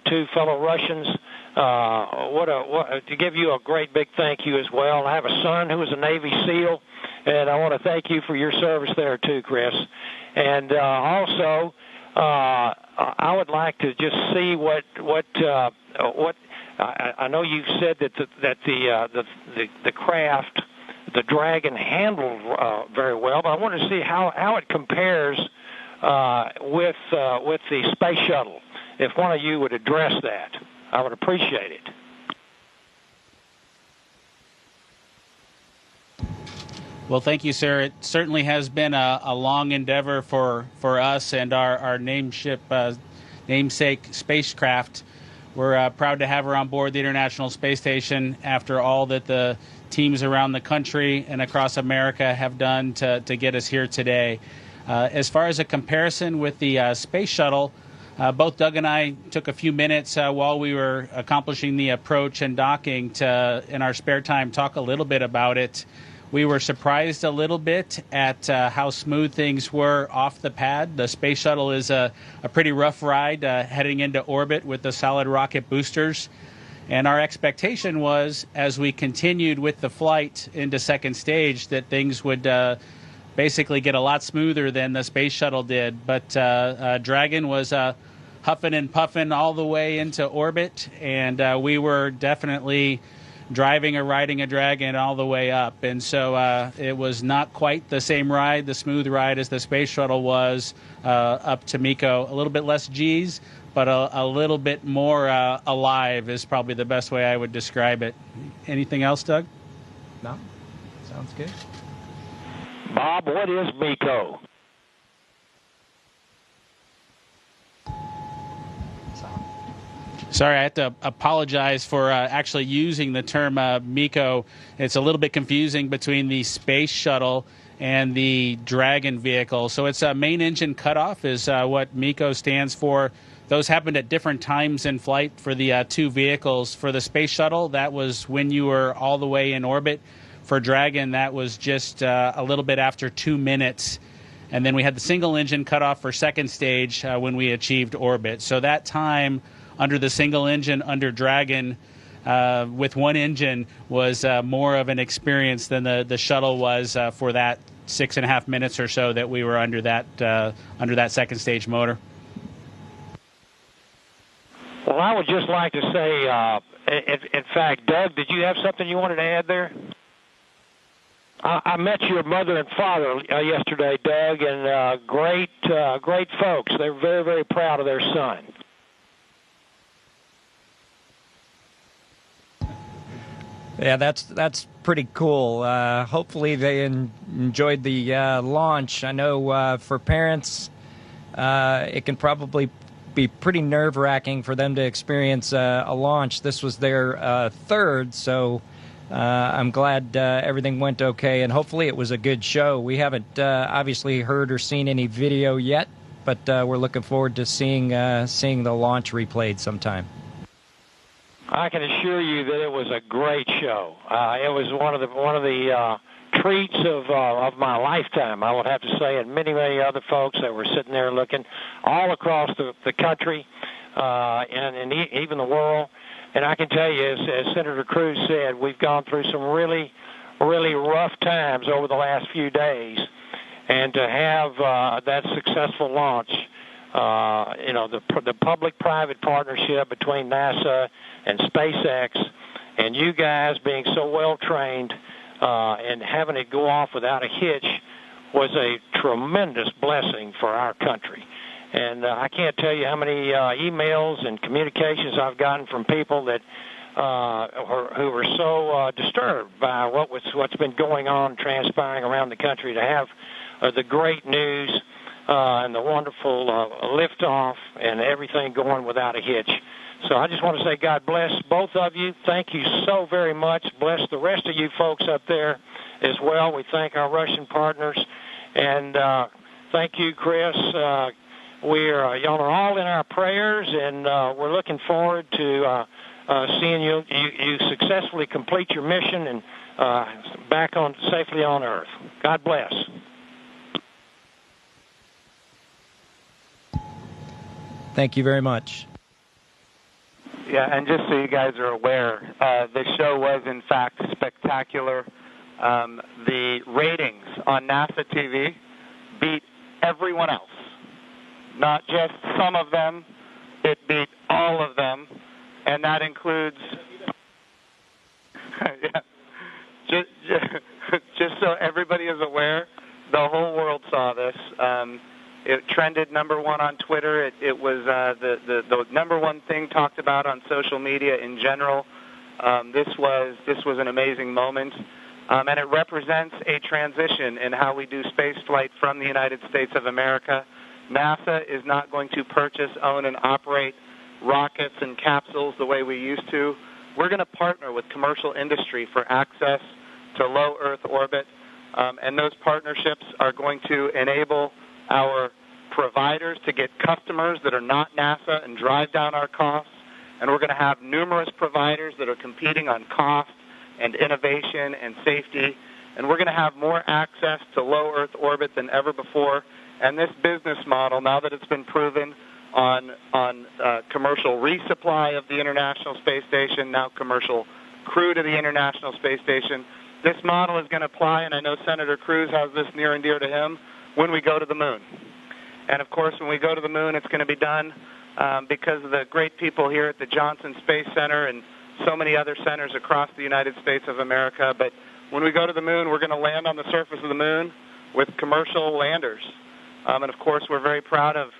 two fellow Russians. To give you a great big thank you as well. I have a son who is a Navy SEAL, and I want to thank you for your service there too, Chris. And also, I would like to just see what I know you said that the craft, the Dragon, handled very well, but I want to see how it compares with the space shuttle. If one of you would address that, I would appreciate it. Well, thank you, sir. It certainly has been a long endeavor for us and our namesake spacecraft. We're proud to have her on board the International Space Station after all that the teams around the country and across America have done to get us here today. As far as a comparison with the space shuttle, both Doug and I took a few minutes while we were accomplishing the approach and docking to, in our spare time, talk a little bit about it. We were surprised a little bit at how smooth things were off the pad. The space shuttle is a pretty rough ride heading into orbit with the solid rocket boosters. And our expectation was, as we continued with the flight into second stage, that things would basically get a lot smoother than the space shuttle did. But Dragon was huffing and puffing all the way into orbit, and we were definitely driving or riding a Dragon all the way up. And so it was not quite the same ride, the smooth ride, as the space shuttle was up to MECO. A little bit less G's, but a little bit more alive is probably the best way I would describe it. Anything else, Doug? No? Sounds good. Bob, what is MECO? Sorry, I have to apologize for actually using the term MECO. It's a little bit confusing between the space shuttle and the Dragon vehicle. So it's a main engine cutoff is what MECO stands for. Those happened at different times in flight for the two vehicles. For the space shuttle, that was when you were all the way in orbit. For Dragon, that was just a little bit after 2 minutes. And then we had the single engine cutoff for second stage when we achieved orbit. So that time under the single engine under Dragon with one engine was more of an experience than the shuttle was for that 6.5 minutes or so that we were under that second stage motor. Well, I would just like to say, in fact, Doug, did you have something you wanted to add there? I met your mother and father yesterday, Doug, and great folks. They're very, very proud of their son. Yeah, that's pretty cool. Hopefully they enjoyed the launch. I know for parents, it can probably be pretty nerve-wracking for them to experience a launch. This was their third, so I'm glad everything went okay, and hopefully it was a good show. We haven't obviously heard or seen any video yet, but we're looking forward to seeing the launch replayed sometime. I can assure you that it was a great show. It was one of the treats of my lifetime, I would have to say, and many other folks that were sitting there looking all across the country and even the world. And I can tell you, as Senator Cruz said, we've gone through some really, really rough times over the last few days, and to have that successful launch, the public-private partnership between NASA and SpaceX, and you guys being so well-trained and having it go off without a hitch was a tremendous blessing for our country. And I can't tell you how many emails and communications I've gotten from people that who were so disturbed by what's been going on, transpiring around the country, to have the great news and the wonderful liftoff and everything going without a hitch. So I just want to say God bless both of you. Thank you so very much. Bless the rest of you folks up there as well. We thank our Russian partners. And Thank you, Chris. Y'all are all in our prayers, and we're looking forward to seeing you successfully complete your mission and back on safely on Earth. God bless. Thank you very much. Yeah, and just so you guys are aware, the show was in fact spectacular. The ratings on NASA TV beat everyone else. Not just some of them, it beat all of them, and that includes, yeah, just so everybody is aware, the whole world saw this. It trended number one on Twitter. It was the number one thing talked about on social media in general. This was an amazing moment, and it represents a transition in how we do space flight from the United States of America. NASA is not going to purchase, own, and operate rockets and capsules the way we used to. We're going to partner with commercial industry for access to low Earth orbit, and those partnerships are going to enable our providers to get customers that are not NASA and drive down our costs. And we're going to have numerous providers that are competing on cost and innovation and safety. And we're going to have more access to low Earth orbit than ever before. And this business model, now that it's been proven on commercial resupply of the International Space Station, now commercial crew to the International Space Station, this model is going to apply, and I know Senator Cruz has this near and dear to him, when we go to the moon. And, of course, when we go to the moon, it's going to be done because of the great people here at the Johnson Space Center and so many other centers across the United States of America. But when we go to the moon, we're going to land on the surface of the moon with commercial landers. And, of course, we're very proud of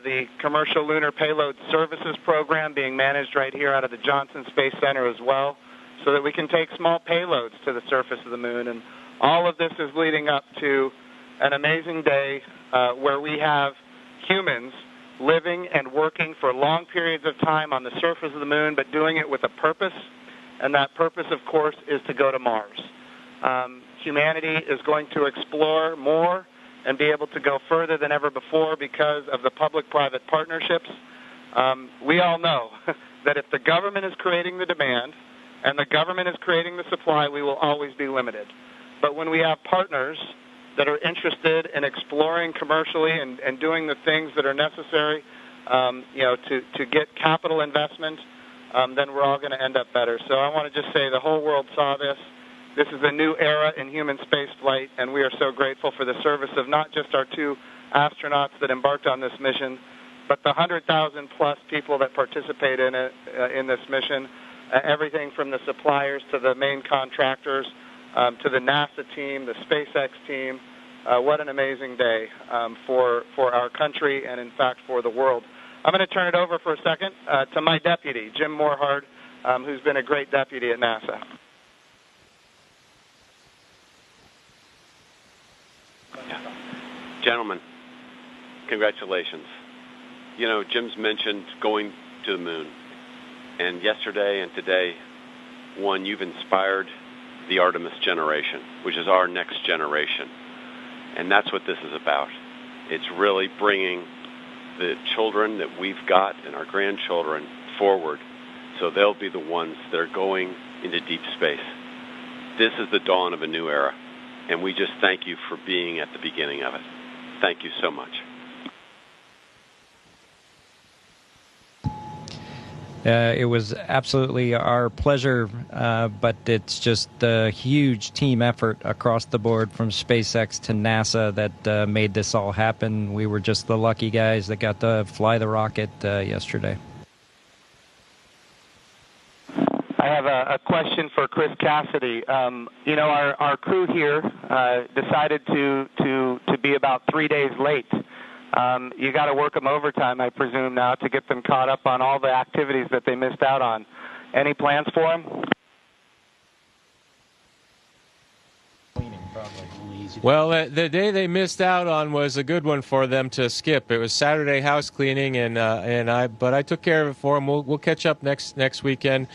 the Commercial Lunar Payload Services Program being managed right here out of the Johnson Space Center as well, so that we can take small payloads to the surface of the moon. And all of this is leading up to an amazing day where we have humans living and working for long periods of time on the surface of the moon, but doing it with a purpose, and that purpose, of course, is to go to Mars. Humanity is going to explore more and be able to go further than ever before because of the public-private partnerships. We all know that if the government is creating the demand and the government is creating the supply, we will always be limited. But when we have partners that are interested in exploring commercially and doing the things that are necessary, to get capital investment, then we're all going to end up better. So I want to just say the whole world saw this. This is a new era in human space flight, and we are so grateful for the service of not just our two astronauts that embarked on this mission, but the 100,000-plus people that participate in it, in this mission, everything from the suppliers to the main contractors, to the NASA team, the SpaceX team. What an amazing day for our country and, in fact, for the world. I'm going to turn it over for a second to my deputy, Jim Morehard, who's been a great deputy at NASA. Gentlemen, congratulations. You know, Jim's mentioned going to the moon. And yesterday and today, you've inspired the Artemis generation, which is our next generation. And that's what this is about. It's really bringing the children that we've got and our grandchildren forward so they'll be the ones that are going into deep space. This is the dawn of a new era, and we just thank you for being at the beginning of it. Thank you so much. It was absolutely our pleasure, but it's just a huge team effort across the board from SpaceX to NASA that made this all happen. We were just the lucky guys that got to fly the rocket yesterday. I have a question for Chris Cassidy. Our crew here decided to be about 3 days late. You got to work them overtime, I presume, now to get them caught up on all the activities that they missed out on. Any plans for them? Well, the day they missed out on was a good one for them to skip. It was Saturday house cleaning, but I took care of it for them. We'll catch up next weekend.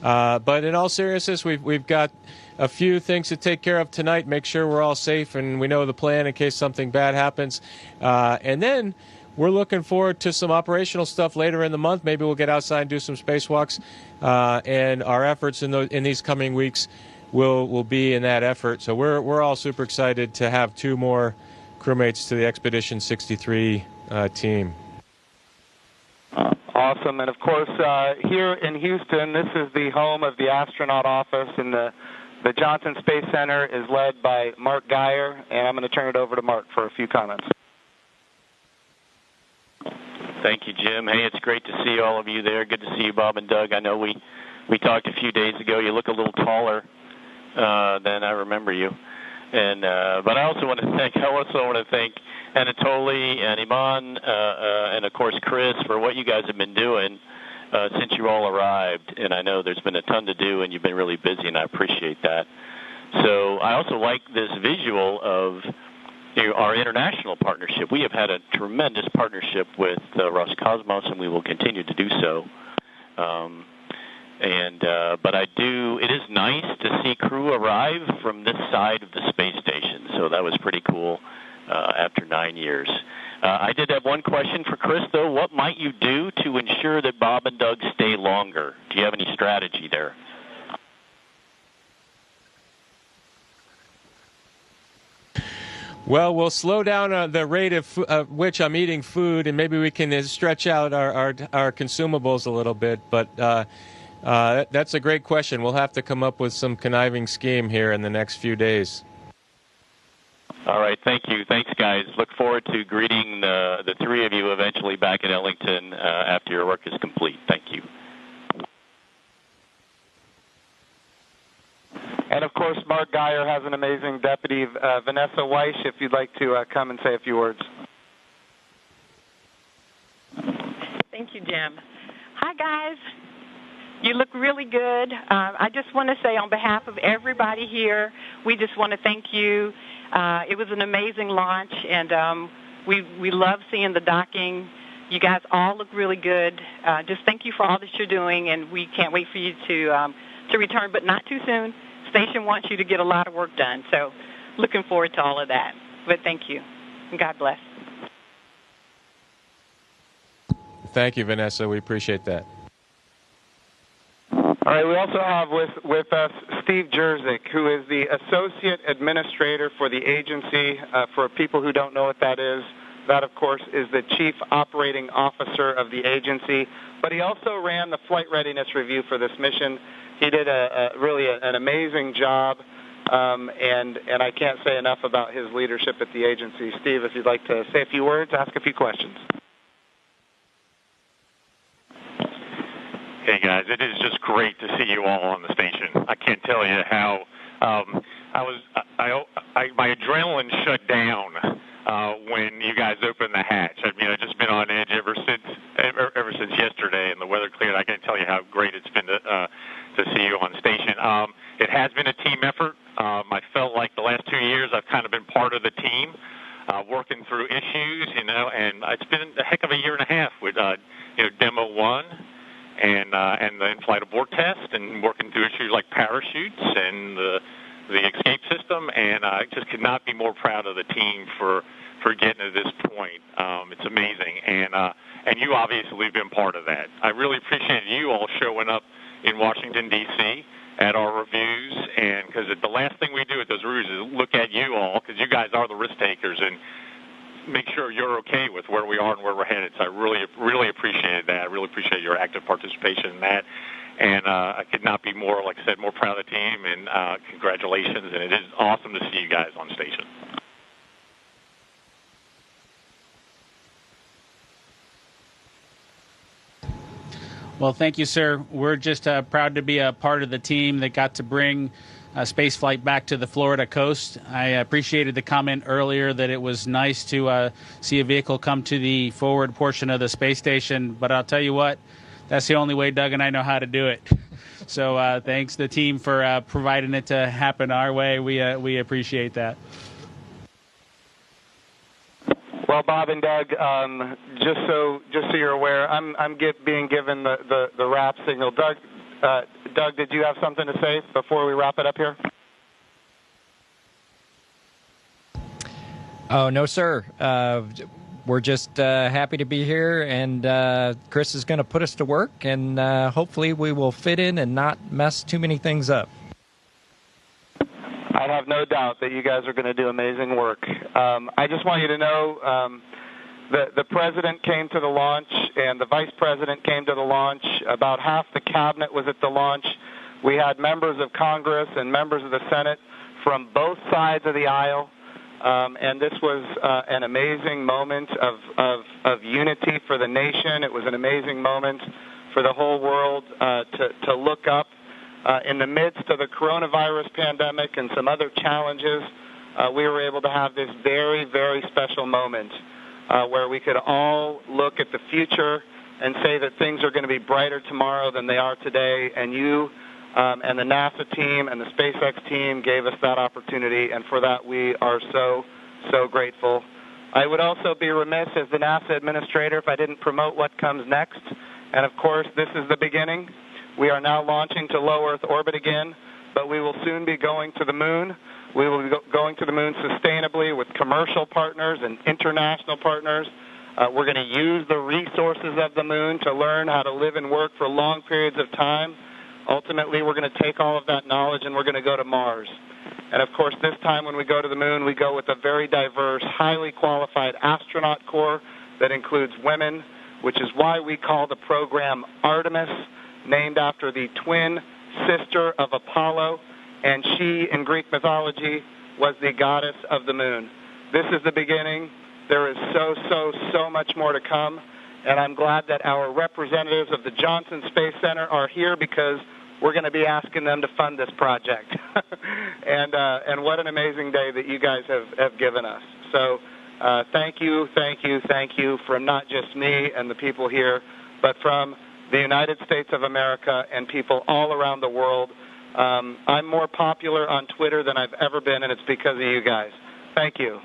But in all seriousness, we've got a few things to take care of tonight, make sure we're all safe and we know the plan in case something bad happens. And then we're looking forward to some operational stuff later in the month. Maybe we'll get outside and do some spacewalks. And our efforts in these coming weeks will be in that effort. So we're all super excited to have 2 more crewmates to the Expedition 63 team. Awesome. And, of course, here in Houston, this is the home of the astronaut office, and the Johnson Space Center is led by Mark Geyer, and I'm going to turn it over to Mark for a few comments. Thank you, Jim. Hey, it's great to see all of you there. Good to see you, Bob and Doug. I know we talked a few days ago. You look a little taller than I remember you. And but I also want to thank Anatoly and Iman and of course Chris for what you guys have been doing since you all arrived. And I know there's been a ton to do, and you've been really busy, and I appreciate that. So I also like this visual of our international partnership. We have had a tremendous partnership with Roscosmos, and we will continue to do so. But it is nice to see crew arrive from this side of the space station. So that was pretty cool after 9 years. I did have one question for Chris, though. What might you do to ensure that Bob and Doug stay longer? Do you have any strategy there? Well, we'll slow down the rate of which I'm eating food, and maybe we can stretch out our consumables a little bit. But that's a great question. We'll have to come up with some conniving scheme here in the next few days. All right, thank you. Thanks, guys. Look forward to greeting the 3 of you eventually back in Ellington after your work is complete. Thank you. And, of course, Mark Geyer has an amazing deputy, Vanessa Weish, if you'd like to come and say a few words. Thank you, Jim. Hi, guys. You look really good. I just want to say on behalf of everybody here, we just want to thank you. It was an amazing launch, and we love seeing the docking. You guys all look really good. Just thank you for all that you're doing, and we can't wait for you to return, but not too soon. Station wants you to get a lot of work done, so looking forward to all of that. But thank you, and God bless. Thank you, Vanessa. We appreciate that. All right, we also have with us Steve Jerzik, who is the Associate Administrator for the agency. For people who don't know what that is, that, of course, is the Chief Operating Officer of the agency. But he also ran the flight readiness review for this mission. He did really an amazing job, and I can't say enough about his leadership at the agency. Steve, if you'd like to say a few words, ask a few questions. Hey, guys, it is just great to see you all on the station. I can't tell you how my adrenaline shut down when you guys opened the hatch. I mean, I've just been on edge ever since yesterday, and the weather cleared. I can't tell you how great it's been to see you on station. It has been a team effort. I felt like the last 2 years I've kind of been part of the team, working through issues, and it's been a heck of a year and a half with, Demo 1 and the in-flight abort test, and working through issues like parachutes and the escape system, and I just could not be more proud of the team for getting to this point. It's amazing, and you obviously have been part of that. I really appreciate you all showing up in Washington, D.C. at our reviews, and because the last thing we do at those reviews is look at you all, because you guys are the risk takers, and make sure you're okay with where we are and where we're headed. So I really appreciate that. I really appreciate your active participation in that. And I could not be more, like I said, more proud of the team, and congratulations. And it is awesome to see you guys on station. Well, thank you, sir. We're just proud to be a part of the team that got to bring spaceflight back to the Florida coast. I appreciated the comment earlier that it was nice to see a vehicle come to the forward portion of the space station, but I'll tell you what, that's the only way Doug and I know how to do it. So thanks to the team for providing it to happen our way. We appreciate that. Well, Bob and Doug, just so you're aware, I'm being given the wrap signal. Doug, Doug, did you have something to say before we wrap it up here? Oh, no, sir. We're just happy to be here, and Chris is going to put us to work, and hopefully we will fit in and not mess too many things up. I have no doubt that you guys are going to do amazing work. I just want you to know the president came to the launch and the vice president came to the launch. About half the cabinet was at the launch. We had members of Congress and members of the Senate from both sides of the aisle. And this was an amazing moment of unity for the nation. It was an amazing moment for the whole world to look up. In the midst of the coronavirus pandemic and some other challenges, we were able to have this very, very special moment where we could all look at the future and say that things are going to be brighter tomorrow than they are today. And you and the NASA team and the SpaceX team gave us that opportunity, and for that we are so, so grateful. I would also be remiss as the NASA administrator if I didn't promote what comes next. And of course, this is the beginning. We are now launching to low Earth orbit again, but we will soon be going to the moon. We will be going to the moon sustainably with commercial partners and international partners. We're going to use the resources of the moon to learn how to live and work for long periods of time. Ultimately, we're going to take all of that knowledge and we're going to go to Mars. And of course, this time when we go to the moon, we go with a very diverse, highly qualified astronaut corps that includes women, which is why we call the program Artemis, named after the twin sister of Apollo, and she, in Greek mythology, was the goddess of the moon. This is the beginning. There is so much more to come. And I'm glad that our representatives of the Johnson Space Center are here because we're going to be asking them to fund this project. And what an amazing day that you guys have given us. So thank you from not just me and the people here, but from the United States of America and people all around the world. I'm more popular on Twitter than I've ever been, and it's because of you guys. Thank you.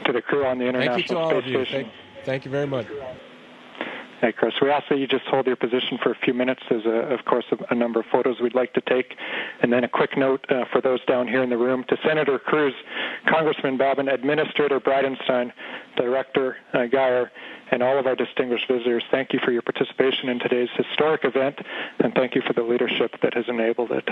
To the crew on the International Space Station. Thank you very much. Hey, Chris, we ask that you just hold your position for a few minutes. There's, of course, a number of photos we'd like to take. And then a quick note for those down here in the room. To Senator Cruz, Congressman Bobbin, Administrator Bridenstine, Director Geyer, and all of our distinguished visitors, thank you for your participation in today's historic event, and thank you for the leadership that has enabled it.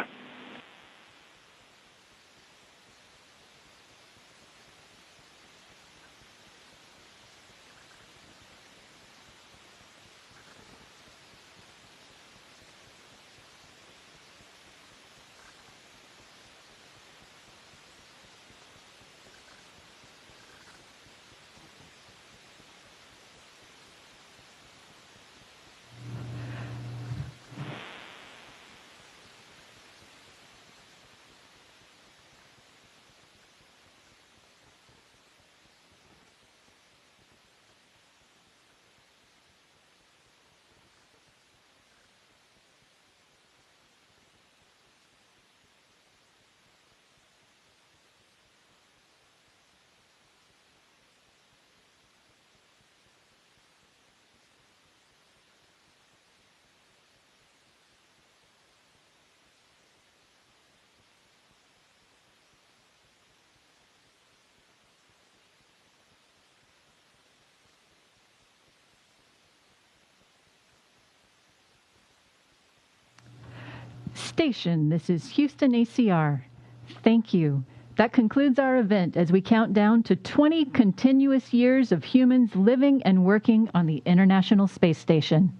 Station, this is Houston ACR. Thank you. That concludes our event as we count down to 20 continuous years of humans living and working on the International Space Station.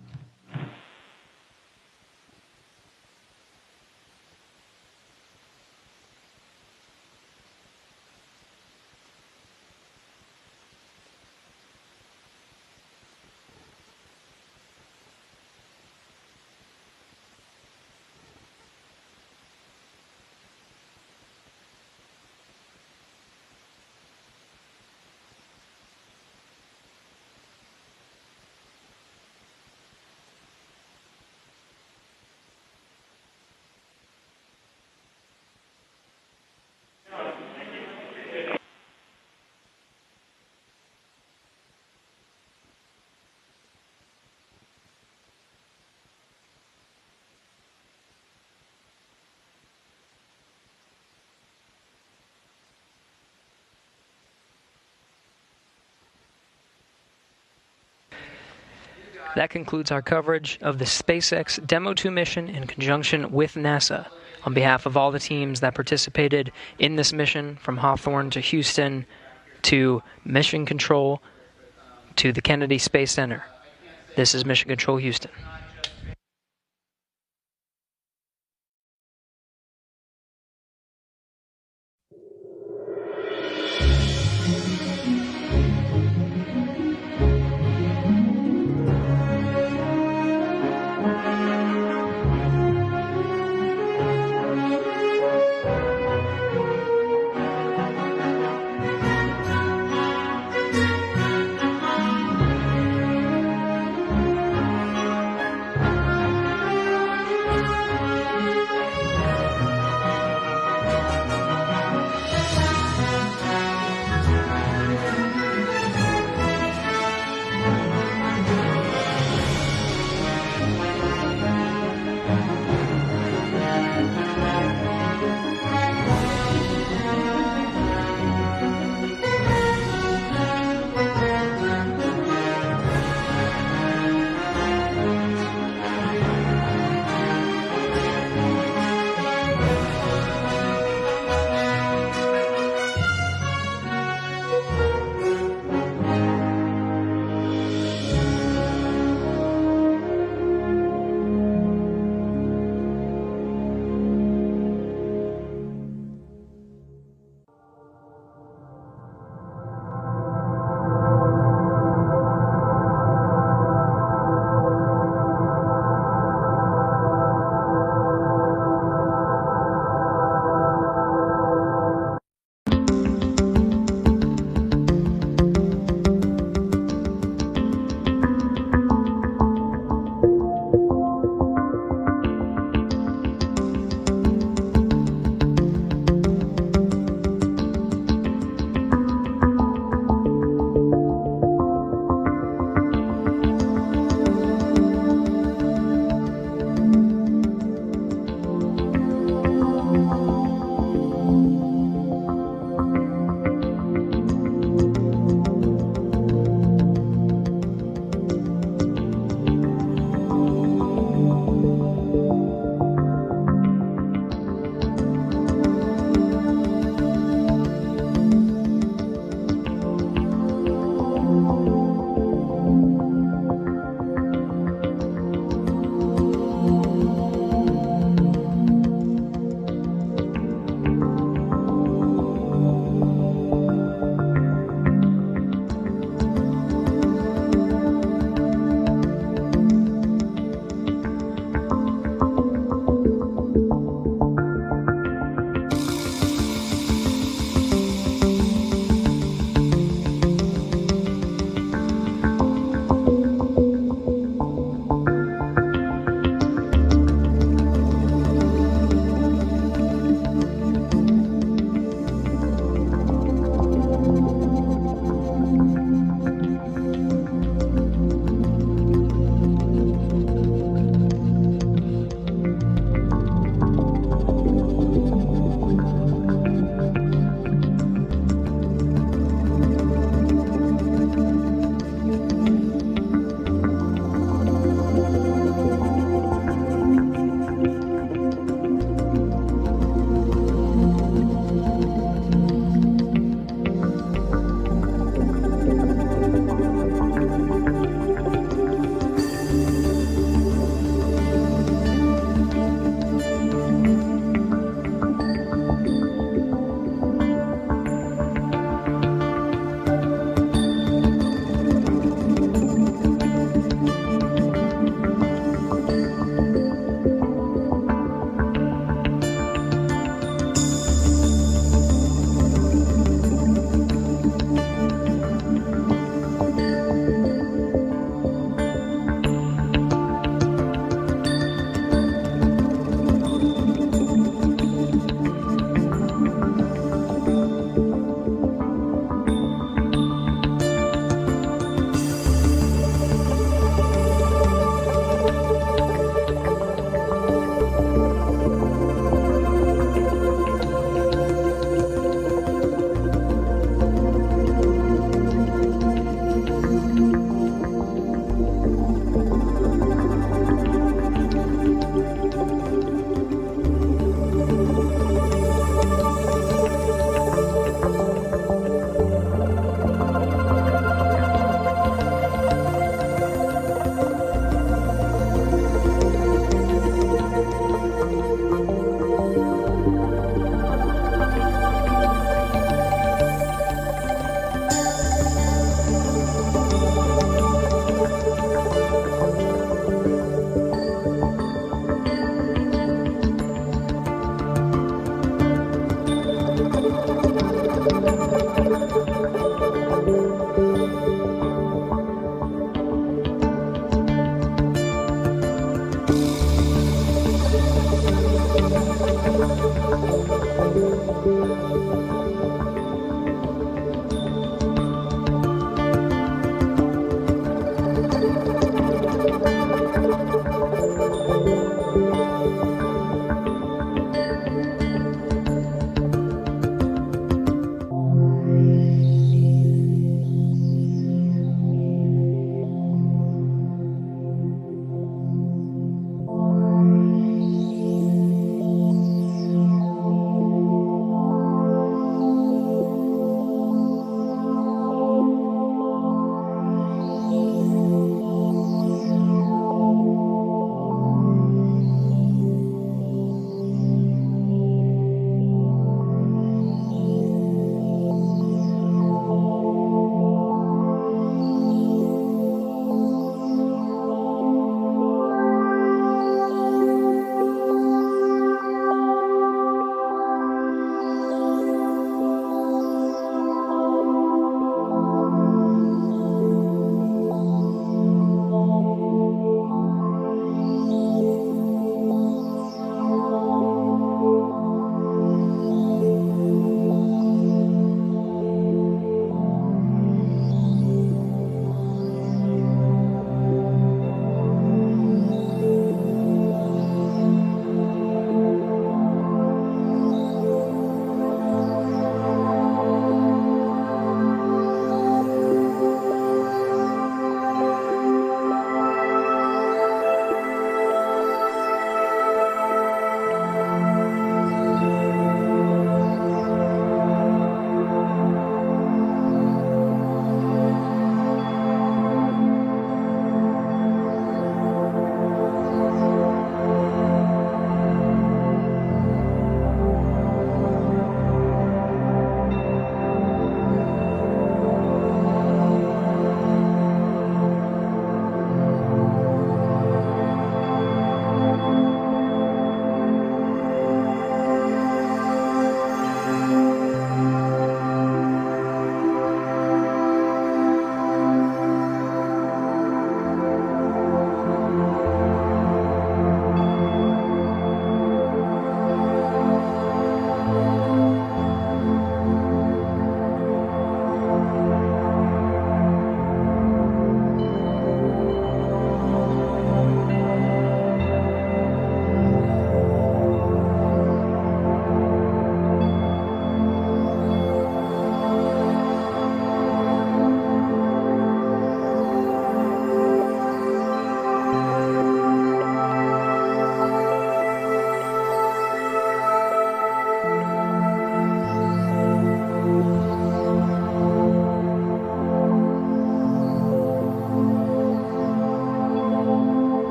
That concludes our coverage of the SpaceX Demo 2 mission in conjunction with NASA. On behalf of all the teams that participated in this mission, from Hawthorne to Houston to Mission Control to the Kennedy Space Center, this is Mission Control Houston.